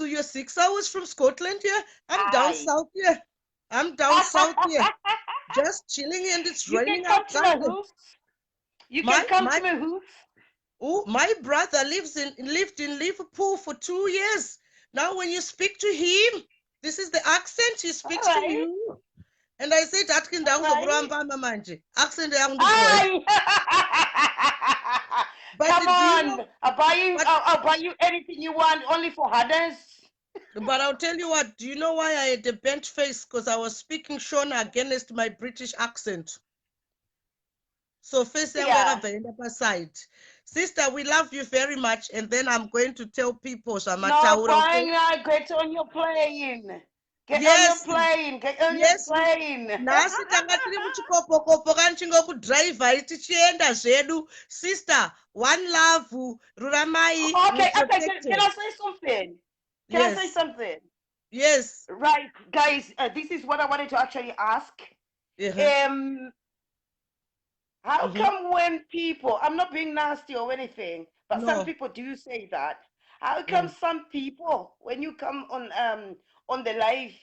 you're 6 hours from Scotland, yeah? I'm down south here. I'm down south here. Just chilling, and it's raining outside. You can come to my house. Oh, my brother lived in Liverpool for 2 years. Now when you speak to him, this is the accent he speaks to you. And I said, accent come on, I'll buy you anything you want, only for others. But I'll tell you what, do you know why I had a bent face? Because I was speaking Shona against my British accent. So first side. Sister, we love you very much, and then I'm going to tell people fine, get on your plane. Get on your plane. Get on your plane. Nasi tangatiri muchikopokopo kanchingo kudriver tichienda zvedu. Sister, one love, Ruramai. Okay, can I say something? Can I say something? Yes. Right, guys, this is what I wanted to actually ask. How come when people, I'm not being nasty or anything, but some people do say that. How come some people, when you come on the live,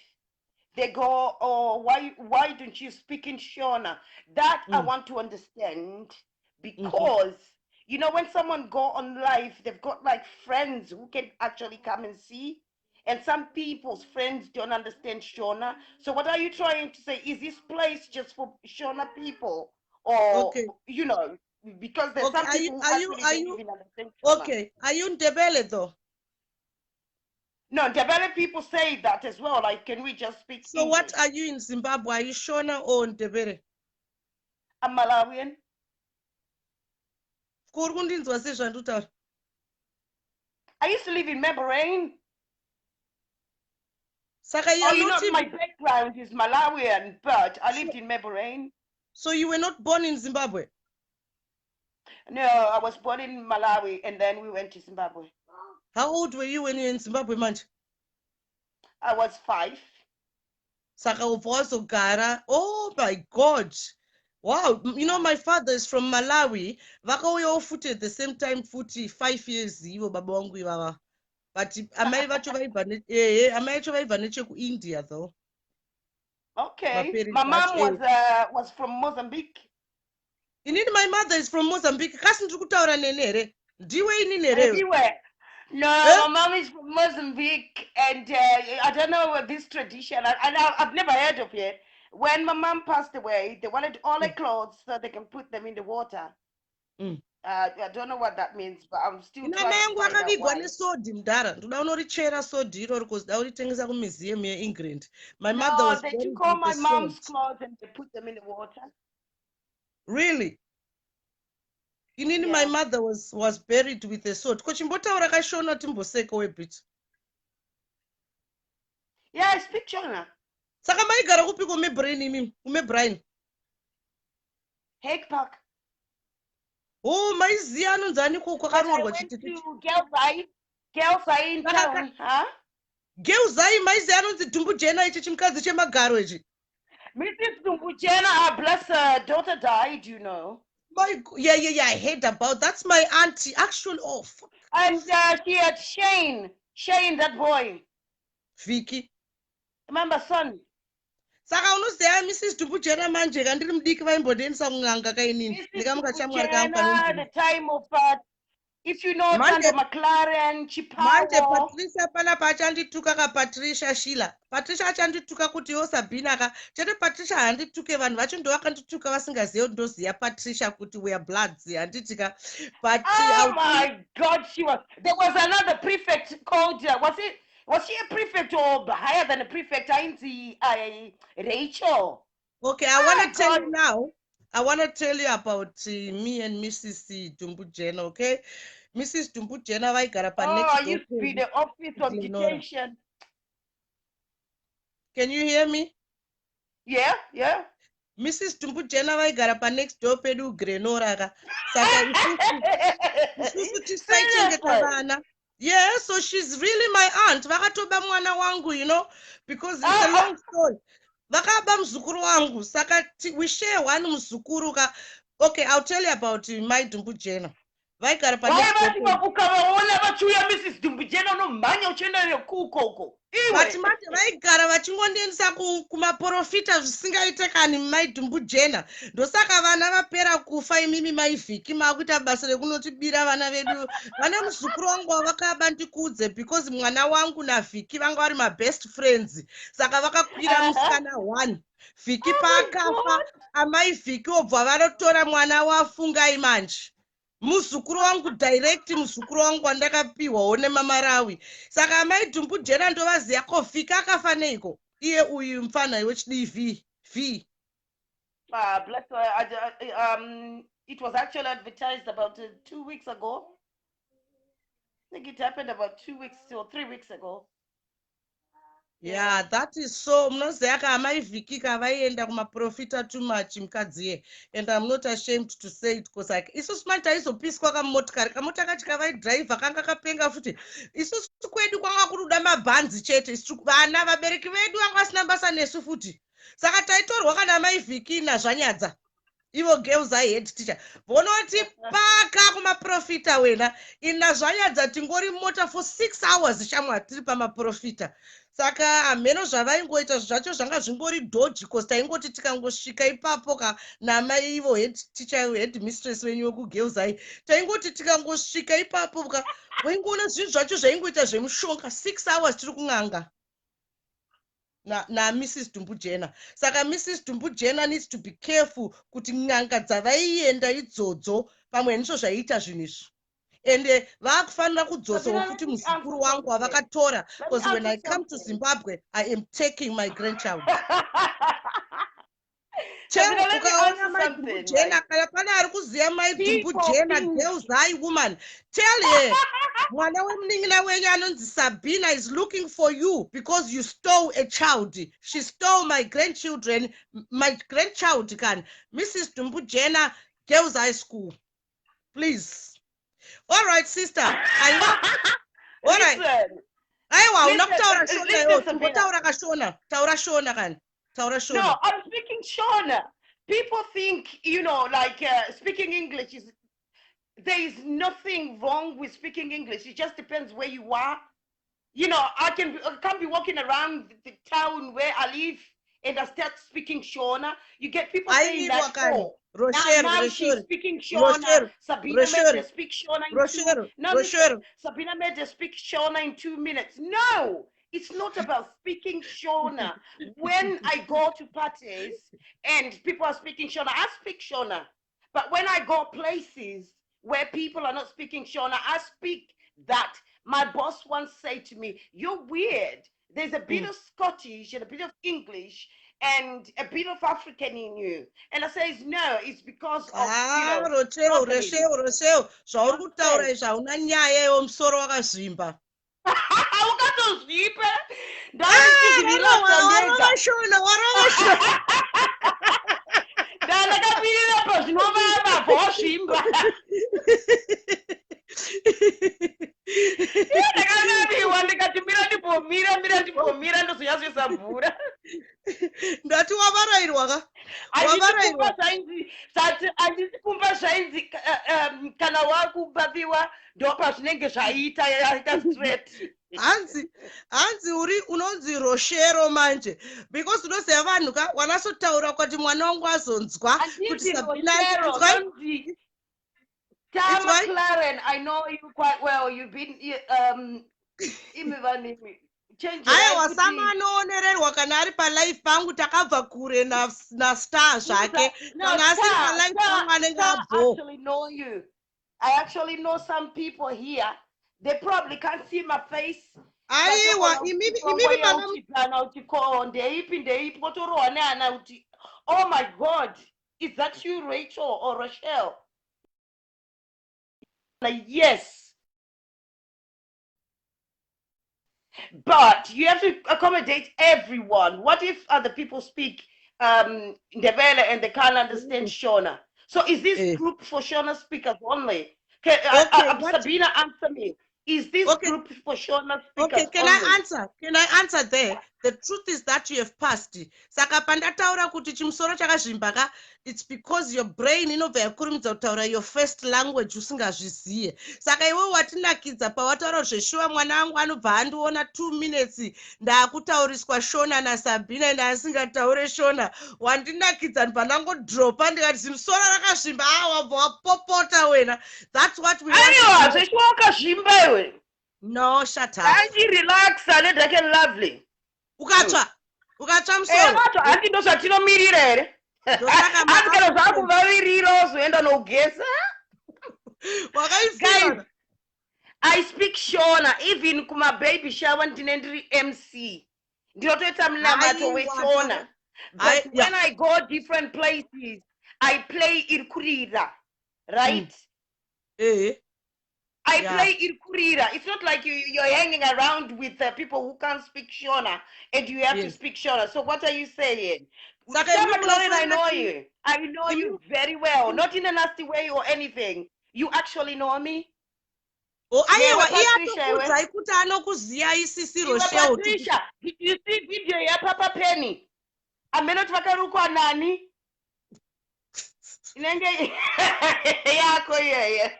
they go, oh, why don't you speak in Shona? That I want to understand, because when someone go on live, they've got like friends who can actually come and see, and some people's friends don't understand Shona. So what are you trying to say? Is this place just for Shona people? Or, because there's some people who actually don't even understand Shona. Okay, are you Ndebele though? No, Ndebele people say that as well. Like, can we just speak So English? What are you in Zimbabwe? Are you Shona or Ndebele? I'm Malawian. I used to live in Mebarine. My background is Malawian, but I lived in Mebarine. So you were not born in Zimbabwe? No, I was born in Malawi, and then we went to Zimbabwe. How old were you when you were in Zimbabwe, Manch? I was 5. Oh my God. Wow. My father is from Malawi. Vakauya futi at the same time, 5 years. But am I actually to India though? Okay. My mom was from Mozambique. My mother is from Mozambique. No, my mom is from Mozambique, and I don't know what this tradition. I've never heard of it. When my mom passed away, they wanted all her clothes so they can put them in the water. I don't know what that means, but I'm still trying to find out why. My mother was they took all my mom's clothes and they put them in the water. Really? My mother was buried with a sword. Yeah, I speak Shona. Hague Park. Oh, my Ziano Zaniko. I went to Gelsai in town, huh? Gelsai, my Ziano, the Tumbujena, Chichimka, Chemagaroji. Mrs. Tumbujena, bless her daughter died, Yeah, I heard about that's my auntie. Actually, oh fuck. And she had Shane, that boy. Vicky. Remember, son. Saka unoziva Mrs. Tumbujena manje kandiri mudiki vaimbodensa munganga kainini. The time of if you know Tando McLaren, Chipawo. Manje Patricia pana pachandituka ka Patricia Sheila. Patricia achandituka kuti yo Sabina ka. Chete Patricia handituke vanhu vacho ndo vakandituka vasingazivi ndoziya Patricia kuti we are bloods handitika. But oh my God, there was another prefect called was she a prefect or higher than a prefect? Rachel. Okay, I want to tell you now. I want to tell you about me and Mrs. Dumbujena, okay? Mrs. Dumbujena vaigara pa next door. Oh, used to be the office of detention. Can you hear me? Yeah. Mrs. Dumbujena vaigara pa next door pedu Grenora ka. Saka isusu tisaichengeta vana. Yeah, so she's really my aunt. Vakatoba mwana wangu, you know, because it's a long story. Vakaba mzukuru wangu. Saka we share one mzukuru ka. Okay, I'll tell you about my Dumbujena. Vaigara pa next door. Mrs. Dumbujena no manya uchenda kuko. Vati mati vaigara vachingondiendesa kumaprofita zvisingaitekani maidhumbujena ndosaka vana vapera kufa imimi maivhiki makuita basa rekunotibira vana vedu. Vane muzukuru wangu wavakabandikudze because mwana wangu navhiki vanga vari mabest friends saka vakakwira musikana 1 vhiki paakafa amai vhiki obva vanotora mwana wafungai manje muzukuru wangu direct muzukuru wangu wandakapiwawo nemamarawi saka amai Dumbujena ndovaziya ko vhiki akafa neiko iye uyu mufana wechidii v bless her. It was actually advertised about 2 weeks ago. I think it happened about 2 weeks or 3 weeks ago. Yeah, that is so. Mnoziya ka amai vhiki kavaienda kumaprofita too much mukadzi, and I'm not ashamed to say it because like isusu manje aizopiswa kamotikari kachi kavaidhiraivha kanga kapenga futi isusu kwedu kwanga kuruda mabhanzi chete vana vabereki vedu vanga vasina basa nesu futi saka taitorwa kana amai vhiki nazvanyadza ivo girls head teacher vonoti paka kumaprofita wena inazvanyadza tingori mota for 6 hours shamwa tiri pamaprofita saka ameno zvavaingoita zvacho zvanga zvingori dodgy cause taingoti tikangosvika ipapo ka namai ivo head teacher head mistress wenyu wekugirls taingoti tikangosvika ipapo ka waingoona zvinhu zvacho zvaingoita zvemushonga 6 hours tiri kun'anga na Mrs. Dumbujena. Saka Mrs. Dumbujena needs to be careful kuti n'anga dzavaienda idzodzo pamwe ndizvo zvaiita zvinhu izvi. Ende vakufanira kudzosawo futi muzukuru wangu wavakatora because when I come to Zimbabwe I am taking my grandchild. Ukaona mai Dumbujena kana pana ari kuziya mai Dumbujena girls high woman tell her mwana wemunin'ina wenyu anonzi Sabena is looking for you because you stole a child. She stole my grandchild can Mrs. Dumbujena girls high school please. All right sister I know. All right aiwa unakutaura shona yo tungotaura kashona taura shona kan. No, I'm speaking Shona. People think, like speaking English there is nothing wrong with speaking English. It just depends where you are. I can't be walking around the town where I live and I start speaking Shona. You get people saying that, now she's speaking Shona. Sabena made her speak Shona in Sabena made her speak Shona in 2 minutes. No! It's not about speaking Shona. When I go to parties and people are speaking Shona, I speak Shona. But when I go places where people are not speaking Shona, I speak that. My boss once said to me, "You're weird. There's a bit of Scottish and a bit of English and a bit of African in you." And I says, "No, it's because of ukatozvipa ndandakamirira pazvinovava vosvimba ndakanaviwa ndikati mira ndipomira ndozonyazvisa mvura ndati wavarairwa ka handisi kumba zvainzi kana wakubabiwa ndo pazvinenge zvaita yaita straight. hanzi uri unonzi roshero manje because unoziva vanhu ka wanasotaura kuti mwana wangu azonzwa kuti Sabena Tama Claren, I know you quite well. You've been aiwa samanonererwa kana ari palife pangu takabva kure nastar zvake kana asiri palife pangu anenge abvo. I actually know some people here. They probably can't see my face. Aiwa, oh my God, is that you, Rachel or Rochelle? Yes. But you have to accommodate everyone. What if other people speak Ndebele and they can't understand Shona? So is this group for Shona speakers only? Sabena, answer me. Is this group for Shona speakers only? Can I answer there? The truth is that you have passed. Saka pandataura kuti chimusoro chakazvimbaka, it's because your brain inobva yakurumidza kutaura your first language usingazviziye. Saka iwe watinakidza pawataura zveshuwa mwana wangu anobva andiona 2 minutes ndaakutauriswa Shona naSabena ndaasingataure Shona. Wandinakidza ndibva ndangodropa ndikati zimusoro rakazvimba wabva wapopota wena. That's what we want. Zveshuwa wakazvimba iwe. No, shut up. And you relax and it can lovely. Ukatsva musoro handi ndo zvatinomirira here handi kana zvakuvavirira ozoenda nogesa. Guys, I speak Shona even kumababy shower ndine ndiri MC ndinotoita munamato weshona, but when I go different places I play irkurira, right? I play Irkurira. It's not like you're hanging around with people who can't speak Shona and you have to speak Shona. So what are you saying? I know you. I know you very well. Not in a nasty way or anything. You actually know me. Oh, Patricia, did you see video ya Papa Penny? Amenoti vakarukwa nani? Inenge yako yeye.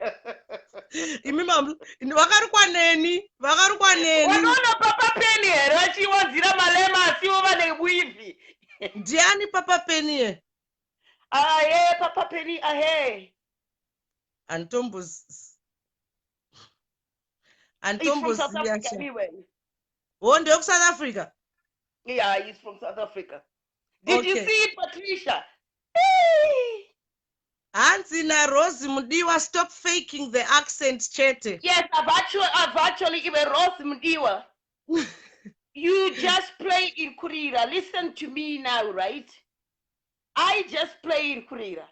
Vakarukwa neni. Wanaona Papa Penny here vachiwanzira malema asiwo vane wivi. Ndiani Papa Penny here? Papa Penny Antombos. He's from South Africa anyway. Oh, from South Africa? Yeah, he's from South Africa. Did you see it, Patricia? Hansina Rose Mudiwa, stop faking the accent, Chete. Yes, I've actually even Rose Mudiwa. You just play in Kurira. Listen to me now, right? I just play in Kurira.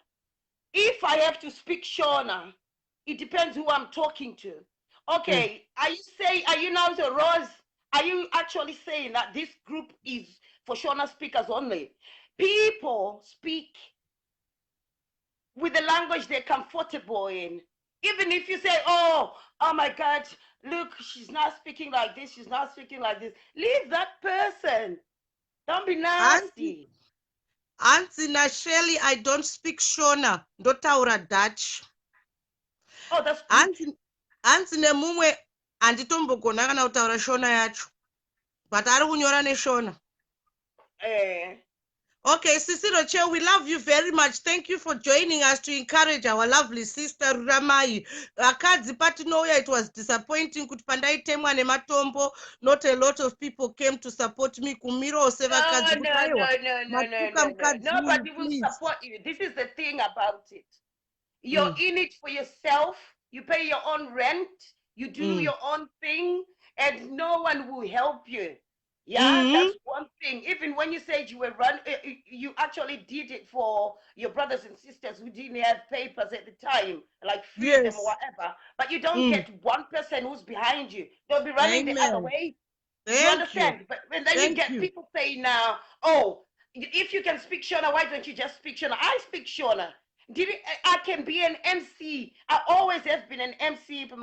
If I have to speak Shona, it depends who I'm talking to. Okay, are you now the Rose? Are you actually saying that this group is for Shona speakers only? People speak with the language they're comfortable in. Even if you say, oh my God, look, she's not speaking like this, she's not speaking like this. Leave that person. Don't be nasty. Auntie Nasheli, I don't speak Shona. Ndotaura Dutch. Oh, that's good. Auntie Nemumwe, anditombogona kana kutaura Shona yacho. But ari kunyora neShona. Okay, Sisiro Che, we love you very much. Thank you for joining us to encourage our lovely sister Ruramai. Akadzi Patinoya, it was disappointing. Kuti pandai temwa nematombo. Not a lot of people came to support me. Kumiro Oseva Kadzi. No. Nobody will support you. This is the thing about it. You're in it for yourself. You pay your own rent. You do your own thing. And no one will help you. Yeah, that's one thing. Even when you said you were you actually did it for your brothers and sisters who didn't have papers at the time, like freedom or whatever. But you don't get one person who's behind you. They'll be running the other way. You understand? But then you get people saying now, oh, if you can speak Shona, why don't you just speak Shona? I speak Shona. I can be an MC. I always have been an MC. But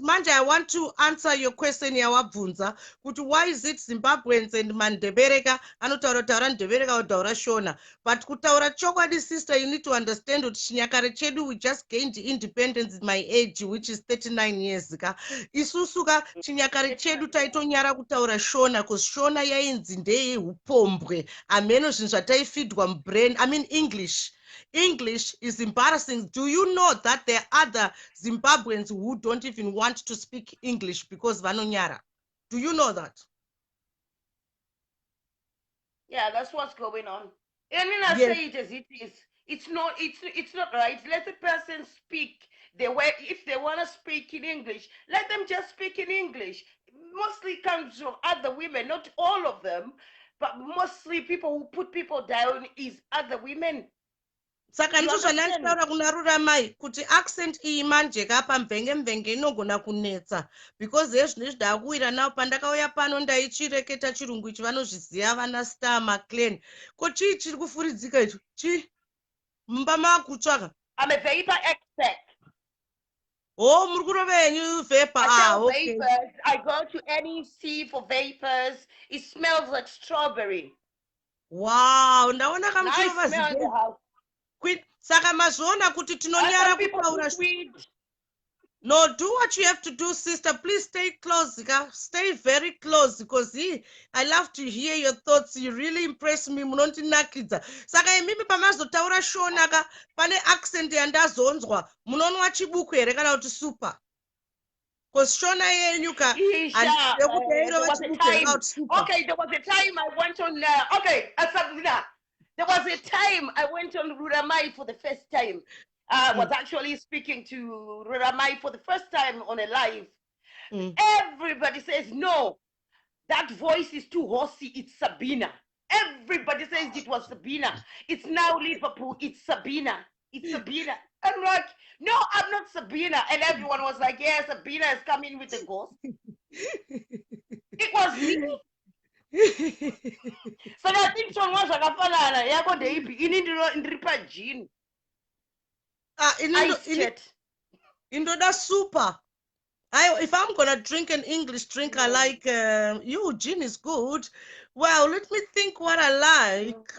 Manja, I want to answer your question. Why is it Zimbabweans and Mandebereka anotaura Ndebereka otaura Shona? But kutaura chokwadi, sister, you need to understand that Chinyakare chedu, we just gained independence at my age, which is 39 years ago. Isusuka Chinyakare chedu taitonyara kutaura Shona, because Shona yainzi ndeye upombwe. Ameno zvinhu zvataifidwa brain. I mean English. English is embarrassing. Do you know that there are other Zimbabweans who don't even want to speak English because vanonyara? Do you know that? Yeah, that's what's going on. I mean, I Yes. say it as it is. It's not right. Let the person speak the way. If they want to speak in English, let them just speak in English. Mostly comes from other women, not all of them, but mostly people who put people down is other women. Saka ndizvo zvandanditaura kuna Ruramai kuti accent iyi manjeka pamvenge inogona kunetsa because yezvinezvi ndakuwira nawo pandakauya pano ndaichireketa chirungu ichi vanozviziva vana Star McLean ko chii chiri kufuridzika icho chii mumba makutsvaka I'm a vapor expert. Oh, muri kurova yenyu vapor. Okay. Vapors. I go to NEC for vapors. It smells like strawberry. Wow, ndaona kamuchirova saka mazviona kuti tinonyara kutaura. No, do what you have to do, sister. Please stay close. Stay very close because I love to hear your thoughts. You really impress me. Munondinakidza. Saka imimi pamazotaura shona pane accent yandazonzwa. Munonwa chibuku here kana kuti super. Because shona yenyu ka there was a time. Okay, there was a time I went on Sabena. There was a time I went on Ruramai for the first time. I was actually speaking to Ruramai for the first time on a live. Everybody says, no, that voice is too horsey. It's Sabena. Everybody says it was Sabena. It's now Liverpool. It's Sabena. It's Sabena. I'm like, no, I'm not Sabena. And everyone was like, yeah, Sabena is coming with a ghost. It was me. So I think someone was that's super. If I'm gonna drink an English drink, I like gin is good. Well, let me think what I like.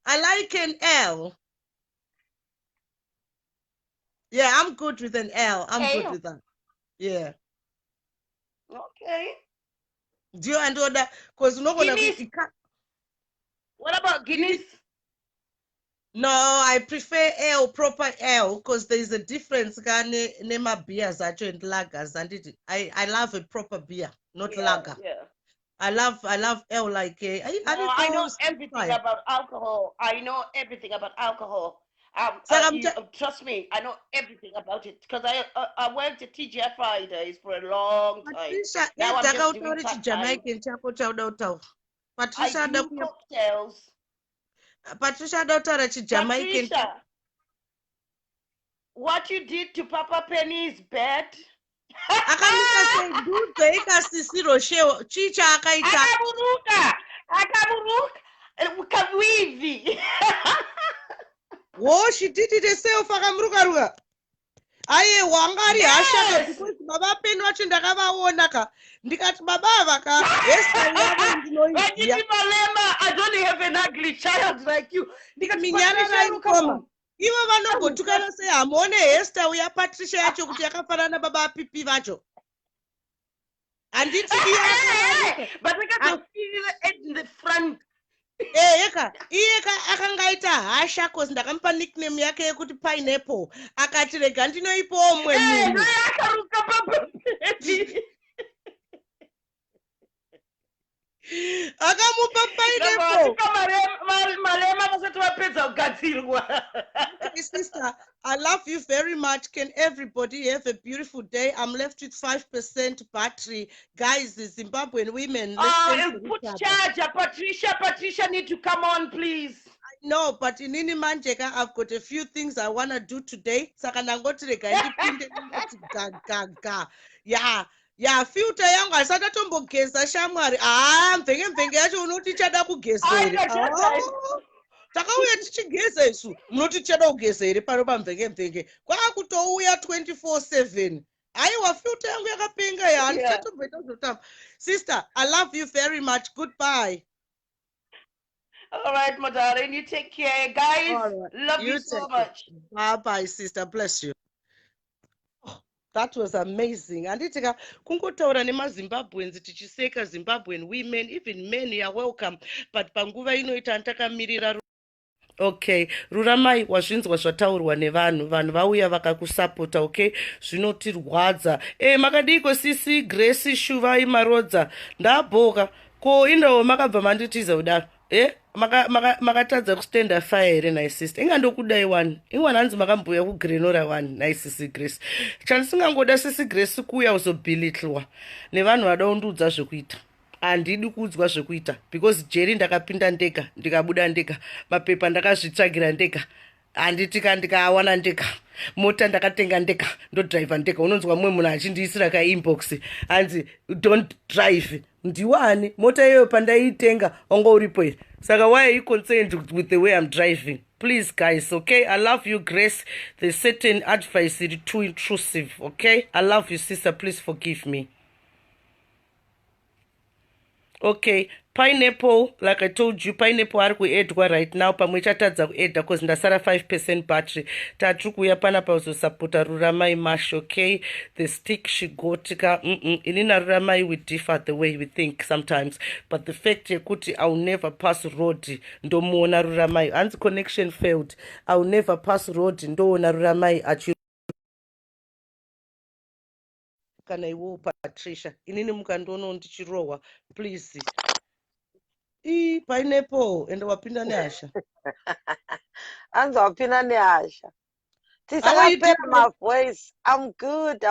I like an L. Yeah, I'm good with an L. I'm good with that. Yeah. Okay. Do you understand that? Because no gonna be. What about Guinness? No, I prefer L, proper L, because there is a difference. Nema beers and lagers, and I love a proper beer, not lager. Yeah. I love L like I know everything about alcohol. Trust me, I know everything about it because I worked at TGI Fridays for a long time. Now I'm just doing part-time. I do cocktails. Patricia daughter Jamaican. Patricia, what you did to Papa Penny is bad. Oh, she did it herself. Aye wangari hashaka because baba Penny wachindakavaonaka ndikati baba vaka I don't have an ugly child like you. Ivo vanongotukana sei hamone Hester uya Patricia yacho kuti yakafanana baba Pipi vacho. Handiti but I got in the front. Eka akangaita hasha cause ndakamupa nickname yake yekuti Pineapple akati rega ndinoipawo mwe munhu. Akamupa Pineapple. Sister, I love you very much. Can everybody have a beautiful day? I'm left with 5% battery. Guys, the Zimbabwean women. Put charger, Patricia need to come on, please. No, but in Nini Manjeka, I've got a few things I want to do today. Yeah, filter yangu asata tombogeza shamwari. Mvenge yacho unoti chada kugeza here. Takauya tichigeza isu. Munoti chada kugeza here pano pamvenge. Kwakutouya 24/7. Aiwa filter yangu yakapenga ya. Sister, I love you very much. Goodbye. All right, my darling. You take care, guys. Right. Love you so much. Bye, sister. Bless you. That was amazing. And it's kungotaura nemaZimbabweans tichiseka Zimbabwean women, even men, you are welcome. But panguva inoita antakamirira Okay, Ruramai wazvinzwa zvataurwa nevanhu, vanhu vauya vakakusapota, okay? Zvinotirwadza. Makadiko sisi Grace Shuvai Marodza. Ndabhoka. Ko indawo makabva manditiza kudaro. Makatadza kustenda fire here nice sister. Ingandokudai one. Ingwana hanzi makambuya kugrenora one nice sisi Grace. Chandisingangoda sisi Grace kuya uzobhilitlwa nevanhu vadaundudza zvekuita. Handidi kuudzwa zvekuita because jeri ndakapinda ndega ndikabuda ndega, mapepa ndakazvitsvagira ndega, handitika ndikaawana ndega, mota ndakatenga ndega, ndodhiraivha ndega. Unonzwa mumwe munhu achindiisira kainbox hanzi don't drive. Ndiwani mota iyoyo pandaiitenga wanga uripo here? Saka why are you concerned with the way I'm driving? Please guys, okay? I love you Grace. There's certain advice is too intrusive, okay? I love you sister, please forgive me. Okay, Pineapple, like I told you, Pineapple ari kuedwa right now. Pamwe chatadza kuedha because ndasara 5% battery. Tatu kuya panapa uzosapota Ruramai Mash, okay? The stick she got ka inina Ruramai we differ the way we think sometimes. But the fact yekuti I'll never pass road ndomuona Ruramai. Hands connection failed. I'll never pass road ndoona Ruramai achi kana iwo Patricia inini mukandoona ndichirohwa please. Pineapple ende wapinda neasha. Anza wapinda neasha. Tisakapera my voice. I'm good.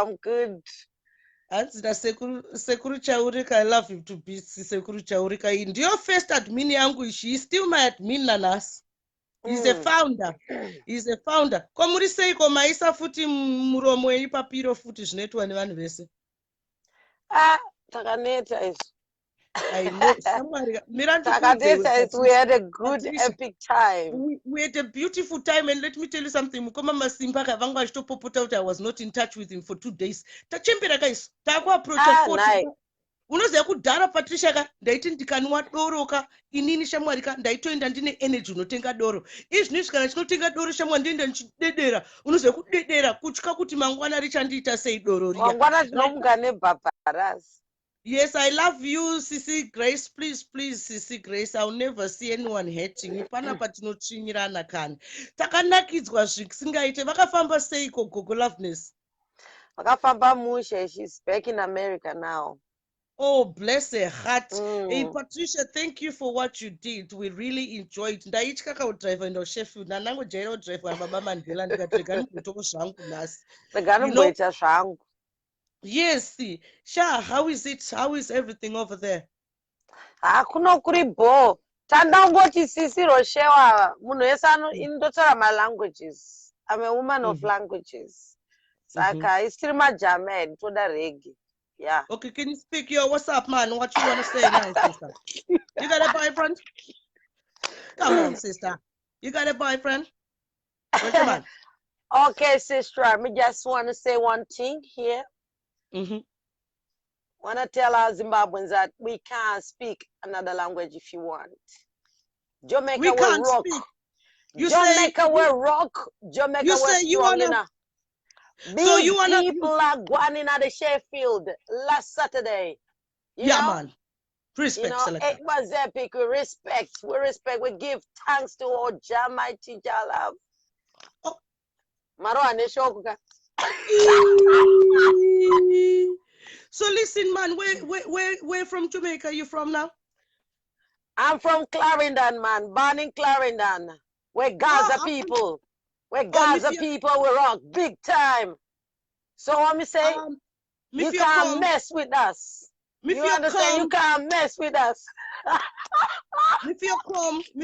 Anzida sekuru chaurika. I love him to be sekuru chaurika. Ndiyo first admin yangu, she is still my admin nanas. He's a founder. He's a founder. Komuri seiko maisa futi muromo ipapiro futi zvinoitwa nevanhu vese. Takaneta is. I know. We had a good epic time. We had a beautiful time, and let me tell you something. Mukoma Masimpaka vanga vachitopopota kuti I was not in touch with him for 2 days. Tachembera guys. Taku approach 40. Unoziva kudhara Patricia ka ndaiti ndikanwa doro ka inini shamwari ka ndaitoenda ndine energy unotenga doro. Izvi kana chinotenga doro shamwari ndienda ndichidedera. Unoziva kudedera kutya kuti mangwana richandiita sei doro riya. Mangwana zvinomuka nebhabharasi. Yes, I love you, Sisi Grace. Please, Sisi Grace. I'll never see anyone hating. Panapa tinochinyirana kani. Takanakidzwa zvisingaite. Vakafamba seiko Gogo Loveness? Vakafamba mushe. She's back in America now. Oh, bless her heart. Hey, Patricia, thank you for what you did. We really enjoyed. Ndaichika kaudriver ndo Sheffield. Nanango jairo driver na baba Mandela ndikatega ngutoko zvangu nasi. Tegana mboita zvangu. Yes, Sha, how is it? How is everything over there? Kuno kuri bo. Tandangoti sisi roshewa. Munhu yese indotaura my languages. I'm a woman of languages. Saka isiri majamed toda reggae. Yeah. Okay, can you speak? Yo, what's up, man? What you want to say now, sister? You got a boyfriend? Come on, sister. You got a boyfriend? Where's your man? Okay, sister. I just want to say one thing here. Want to tell our Zimbabweans that we can't speak another language if you want. Jamaica we can't will rock. Speak. Jamaica will rock. Jamaica will strong, you know. So you wanna people are going in at the Sheffield last Saturday. You know? Man. Respect. You know, it was epic. We respect. We give thanks to our Almighty Jah. So listen, man, where from Jamaica are you from now? I'm from Clarendon, man. Born in Clarendon. We're Gaza people. We're Gaza people. We rock big time. So what me say? You can't mess with us. You understand? You can't mess with us. If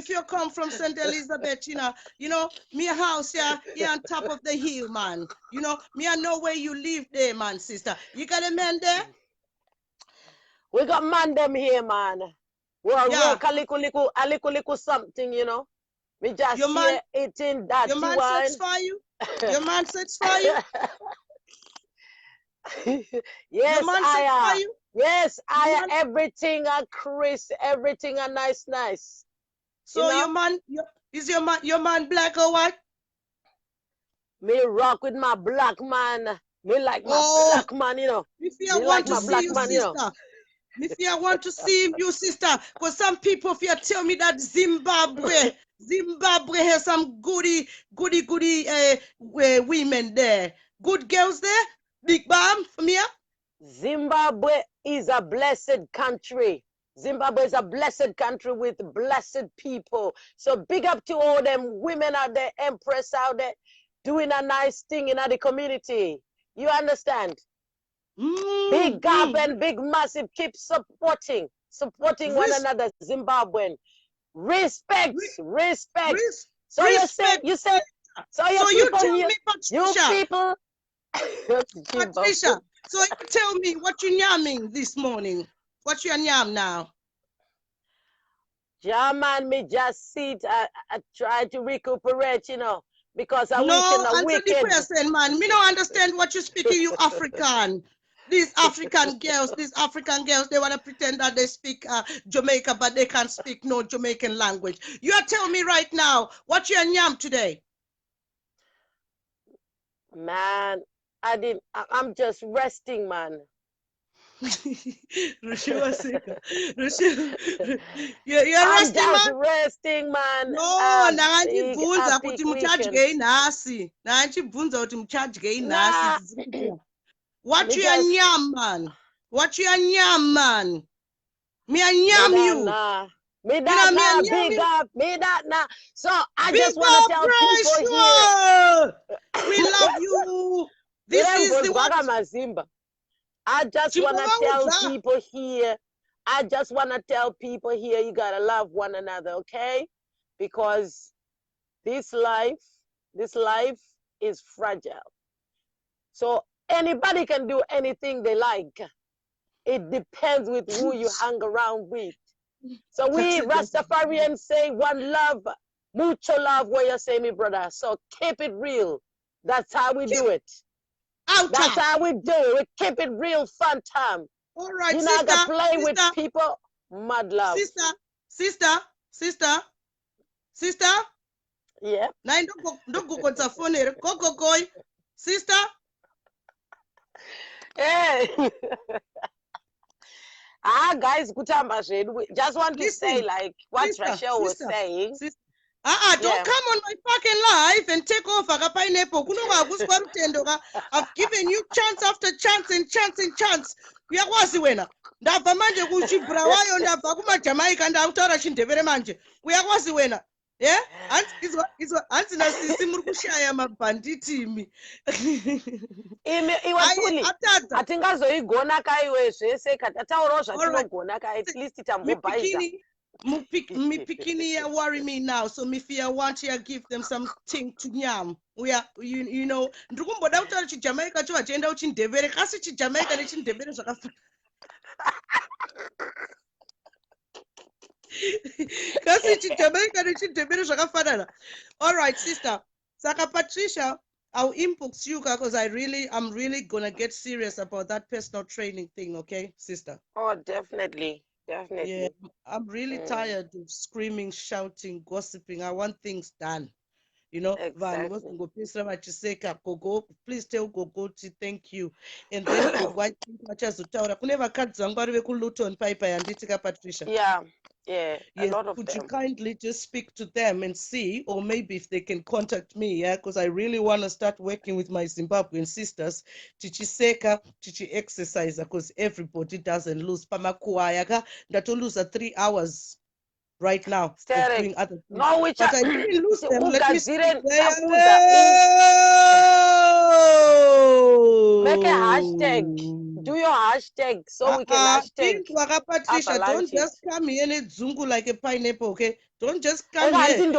you come from St. Elizabeth, you know, me a house here on top of the hill, man. You know, me I know where you live there, man, sister. You got a man there? We got man them here, man. We're work a little something, you know. We just here eating that. Your man satisfy you? Your man satisfy you? Yes, I am. Yes, I am. Everything are crisp, everything are nice. So you know? your man black or white? Me rock with my black man. Me like my black man, you know. If you want to see you, sister. If I want to see you, sister, because some people fear tell me that Zimbabwe has some goody women there. Good girls there. Big Bam from here. Zimbabwe is a blessed country. Zimbabwe is a blessed country with blessed people. So big up to all them women out there, empress out there, doing a nice thing in the community. You understand? Big up and big massive. Keep supporting one another, Zimbabwean. Respect. So respect. you said. So you tell me, Patricia. You people. Patricia. So you tell me what you yamming this morning. What you yam now? Yeah, man, me just sit. I try to recuperate, because I answer the question, man. Me don't understand what you're speaking, you African. These African girls, they want to pretend that they speak Jamaica, but they can't speak no Jamaican language. You are telling me right now, what you yam today? Man, I'm just resting, man. You're resting, man? Resting, man. No, nanchibvunza kuti muchadye nhasi. Nanchibvunza kuti muchadye nhasi. What you yam, man? What you yam, man? Me yam you. Me that big up, me that nah. So I just want to tell people here. We love you. This is the one. I just want to tell people here. I just want to tell people here, you gotta love one another, okay? Because this life is fragile. So anybody can do anything they like. It depends with who you hang around with. So we Rastafarians say one love, mucho love, where you say, me brother. So keep it real. That's how we do it. That's how we do it. We keep it real, fun time. All right, you're not gonna play with people. Mad love. Sister. Yeah. Nine don't go on the phone here. Go. Sister. Hey. Guys, just want to say like what Rachel was saying. Don't come on my fucking life and take off a pineapple. I've given you chance after chance and chance. We are was winner. Ndabva manje kuchibhurawayo ndabva kumaJamaica ndautaura chindevere manje. We are was winner. Yeah? Hansi nasisi muri kushaya mabhanditi imi. Iwatuli. Atingazoigona kaiwe zvese katataurawo zvatinogona kai at least tambobhaiza. Me picking worry me now, so me fear want to give them something to yam. We are, you know, Ndukumbo daughter to Jamaica to agenda which in Devere, Cassie Jamaica, which in Devere. All right, sister. Saka Patricia, I'll inbox you because I'm really gonna get serious about that personal training thing, okay, sister? Oh, definitely. Yeah, I'm really tired of screaming, shouting, gossiping. I want things done. You know, exactly. Please tell Gogo to thank you. And then Patricia. Yeah, yes, a lot of could them. you kindly just speak to them and see, or maybe if they can contact me, yeah, because I really want to start working with my Zimbabwean sisters, Tichiseka, Tichi exercise, because everybody doesn't lose. Pamakuayaka, that will lose 3 hours right now of doing other things. No, which but I didn't lose them. Let me see. Make a hashtag. Do your hashtag so we can hashtag. Patricia, don't just come here and zungu like a pineapple, okay? Don't just come here.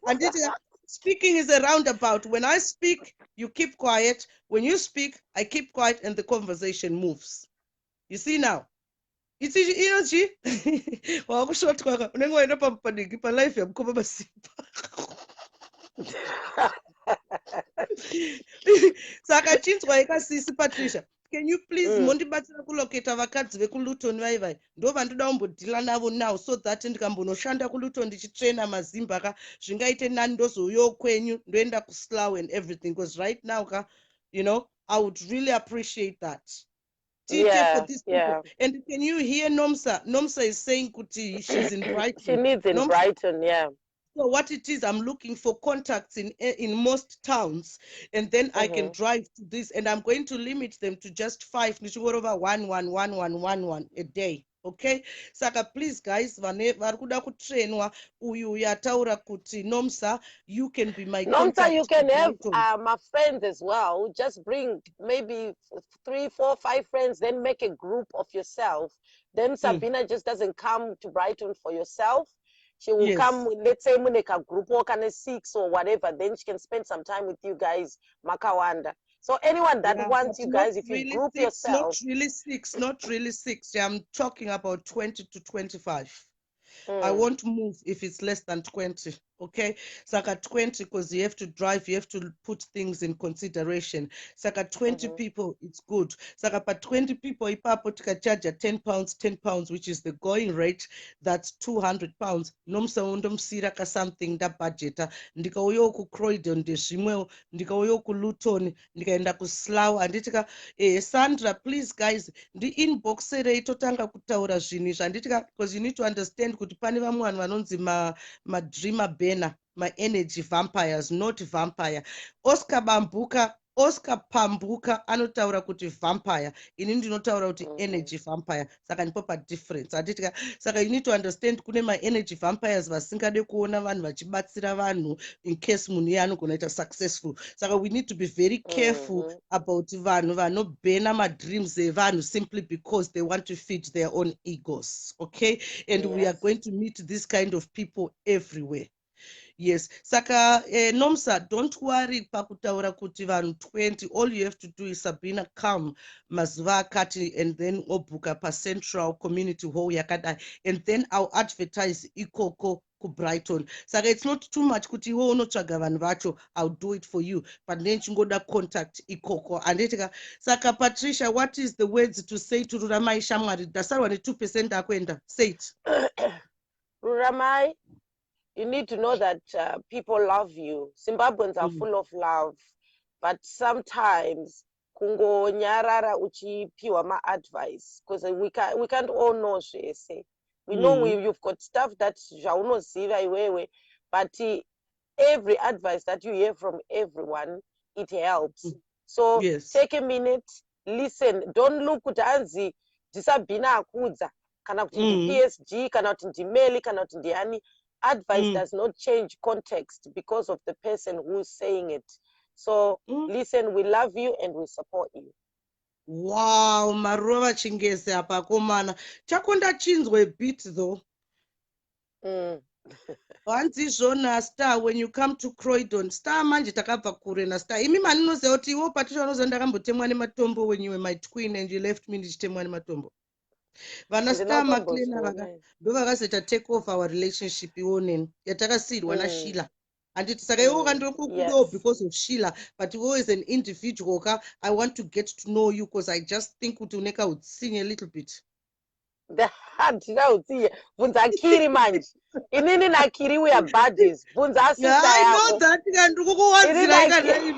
And speaking is a roundabout. When I speak, you keep quiet. When you speak, I keep quiet and the conversation moves. You see now? It's energy. Patricia, can you please mondibatsira kuloketa vakadzi vekulutoni vaivai ndo vandoda kumbodhila navo now so that ndikambonoshanda kulutoni ndichitraina mazimba ka zvingaite nani ndozouyawo kwenyu ndoenda kuslow and everything because right now ka you know I would really appreciate that. for these people. And can you hear Nomsa? Nomsa is saying kuti she's in Brighton. She needs in Brighton, yeah. So what it is, I'm looking for contacts in most towns, and then I can drive to this, and I'm going to limit them to just 5. Over 1 a day. Okay, saka please guys, vane vari kuda kutrainwa uyu yataura kuti Nomsa, you can be my contact. Nomsa, you can have my friends as well. Just bring maybe 3, 4, 5 friends, then make a group of yourself. Then Sabena just doesn't come to Brighton for yourself. She will come, let's say, make a group walk and a 6 or whatever. Then she can spend some time with you guys, Makawanda. So anyone that wants you guys, if you group yourself. Not really 6. I'm talking about 20 to 25. I won't move if it's less than 20. Okay, Saka 20, because you have to drive, you have to put things in consideration. Saka 20 people, it's good. Saka pa 20 people, ipapo tika charge at £10, which is the going rate. That's £200. Nomsa undomsira ka something da budgeta. Ndika uyo ku Croydon de shimweo. Ndika uyo ku Luton. Ndika enda ku Slough. Anditika, Sandra, please guys, the inbox itotanga kutaura zvinisha. Anditika, because you need to understand kuti pane vamwe vanonzi ma dreamer my energy vampires, not vampire. Oscar Pambuka anotaura kuti vampire. Ini ndinotaura kuti energy vampire. Saka ndipo pa difference. Aditika, saka you need to understand kune my energy vampires vasingade kuona vanhu vachibatsira vanhu in case munhu iye anogona kuita successful. Saka we need to be very careful about vanhu vanobhena ma dreams evanhu simply because they want to feed their own egos. Okay? And we are going to meet this kind of people everywhere. Yes, saka Nomsa, don't worry pakutaura kuti vanhu 20. All you have to do is Sabena come mazuva akati and then obuka pa Central Community Hall yakadai, and then I'll advertise ikoko ku Brighton. Saka it's not too much kuti iwe unotsvaga vanhu vacho, I'll do it for you, but then chingoda contact ikoko. Andetika, saka Patricia, what is the words to say to Ruramai Shamwari? Dasarwa ne 2% akwenda. Say it. Ruramai, you need to know that people love you. Zimbabweans are full of love, but sometimes kungo nyarara uchipiwa ma advice, because we can't all know say. We know you've got stuff that jaunoziva iwewe, but every advice that you hear from everyone, it helps. So take a minute, listen. Don't look at anzi Sabena akudza kana kuti PSG kana kuti ndimeli kana kuti ndiani. Advice does not change context because of the person who's saying it. So listen, we love you and we support you. Wow, marova chingese apa komana. Chakonda chinzwe bit though. Wanzi zona Star, when you come to Croydon, Star manje takabva kure na Star. Imi maninoziva kuti iwo Patricia unoziva ndakambotemwa nematombo when you were my twin and you left me ndichitemwa nematombo. Vana Star maklena vakazoita take off our relationship iwoneni yatakasiyirwa naSheila. Anditi saka iwo kandokukudo because of Sheila, but iwo is an individual. I want to get to know you because I just think kuti uneka utsinye a little bit. Ndina utsinye bunza akiri manje. Inini nakiri we are buddies. Bunza sister yako. I know that ndikukuwadzira ikadai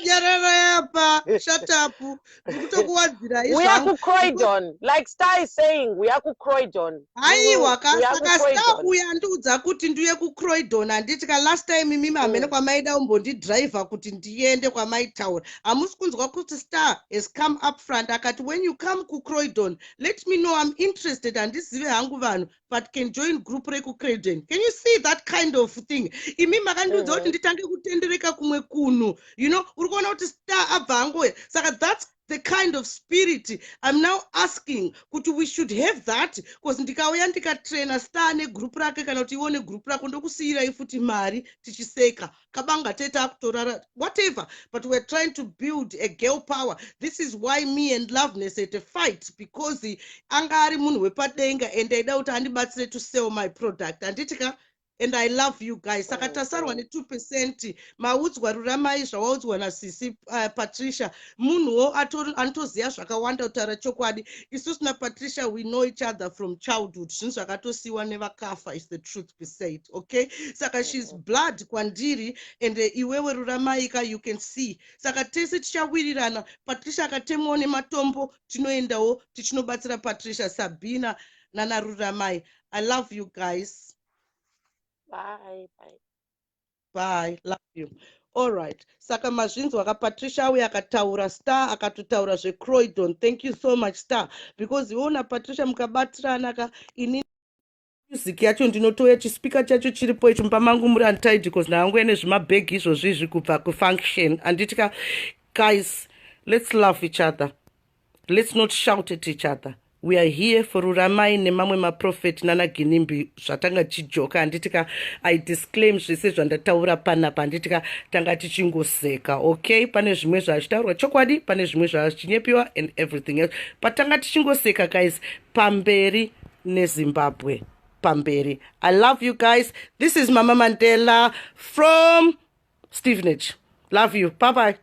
nyarara yapa. Shut up. Ndikutokuwadzira izvo. We are ku Croydon. Like Star is saying, we are ku Croydon. Aiwa saka Star kuyandiudza kuti ndiye ku Croydon. Anditi last time mimi hamene kwamaida umbondidriver kuti ndiende kwamaitaura. Hamusi kunzwa kuti Star has come up front akati when you come ku Croydon, let me know, I'm interested andizive hangu vanhu, but can join group reku Croydon. Can you see that kind of thing? Imi makandiudza kuti nditange kutendereka kumwe kunhu. You know, uri kuona kuti Star abva hangoya. Saka that's the kind of spirit I'm now asking kuti we should have that, because ndikauya ndikatraina Star negroup rake kana kuti iwo negroup rako ndokusiyirai futi mari tichiseka kabanga teta akutorara whatever, but we're trying to build a girl power. This is why me and Loveness had a fight, because anga ari munhu wepadenga and aida kuti andibatsire to sell my product. Anditika and I love you guys. Saka tasarwa ne2% maudzwa Ruramai zvawaudzwa naSisi Patricia munhuwo anotoziva zvakawanda kutaura chokwadi. Isusu naPatricia we know each other from childhood. Zvinhu zvakatosiyiwa nevakafa is the truth be said. Okay, saka she's blood kwandiri and iwewe Ruramaika you can see. Saka tese tichawirirana. Patricia akatemwawo nematombo tinoendawo tichinobatsira Patricia, Sabena nana Ruramai. I love you guys. Bye. Bye. Love you. All right. Saka mazvinzwa kaPatricia auya akataura Star akatotaura zveCroydon. Thank you so much Star, because iwona Patricia mukabatirana ka ini music yacho ndinotoya chispika chacho chiripo icho mumba mangu muri untied because naangu ene zvimabhegi izvozvizvi kubva kufunction. Anditika guys, let's love each other. Let's not shout at each other. We are here for Ruramai nemamwe maprofeti nana Ginimbi zvatanga tichijoka. Anditika I disclaim zvese zvandataura panapa. Anditika tanga tichingoseka. Okay, pane zvimwe zvachitaurwa chokwadi, pane zvimwe zvachinyepiwa and everything else. But tanga tichingoseka guys, pamberi neZimbabwe. Pamberi. I love you guys. This is Mama Mandela from Stevenage. Love you. Bye bye.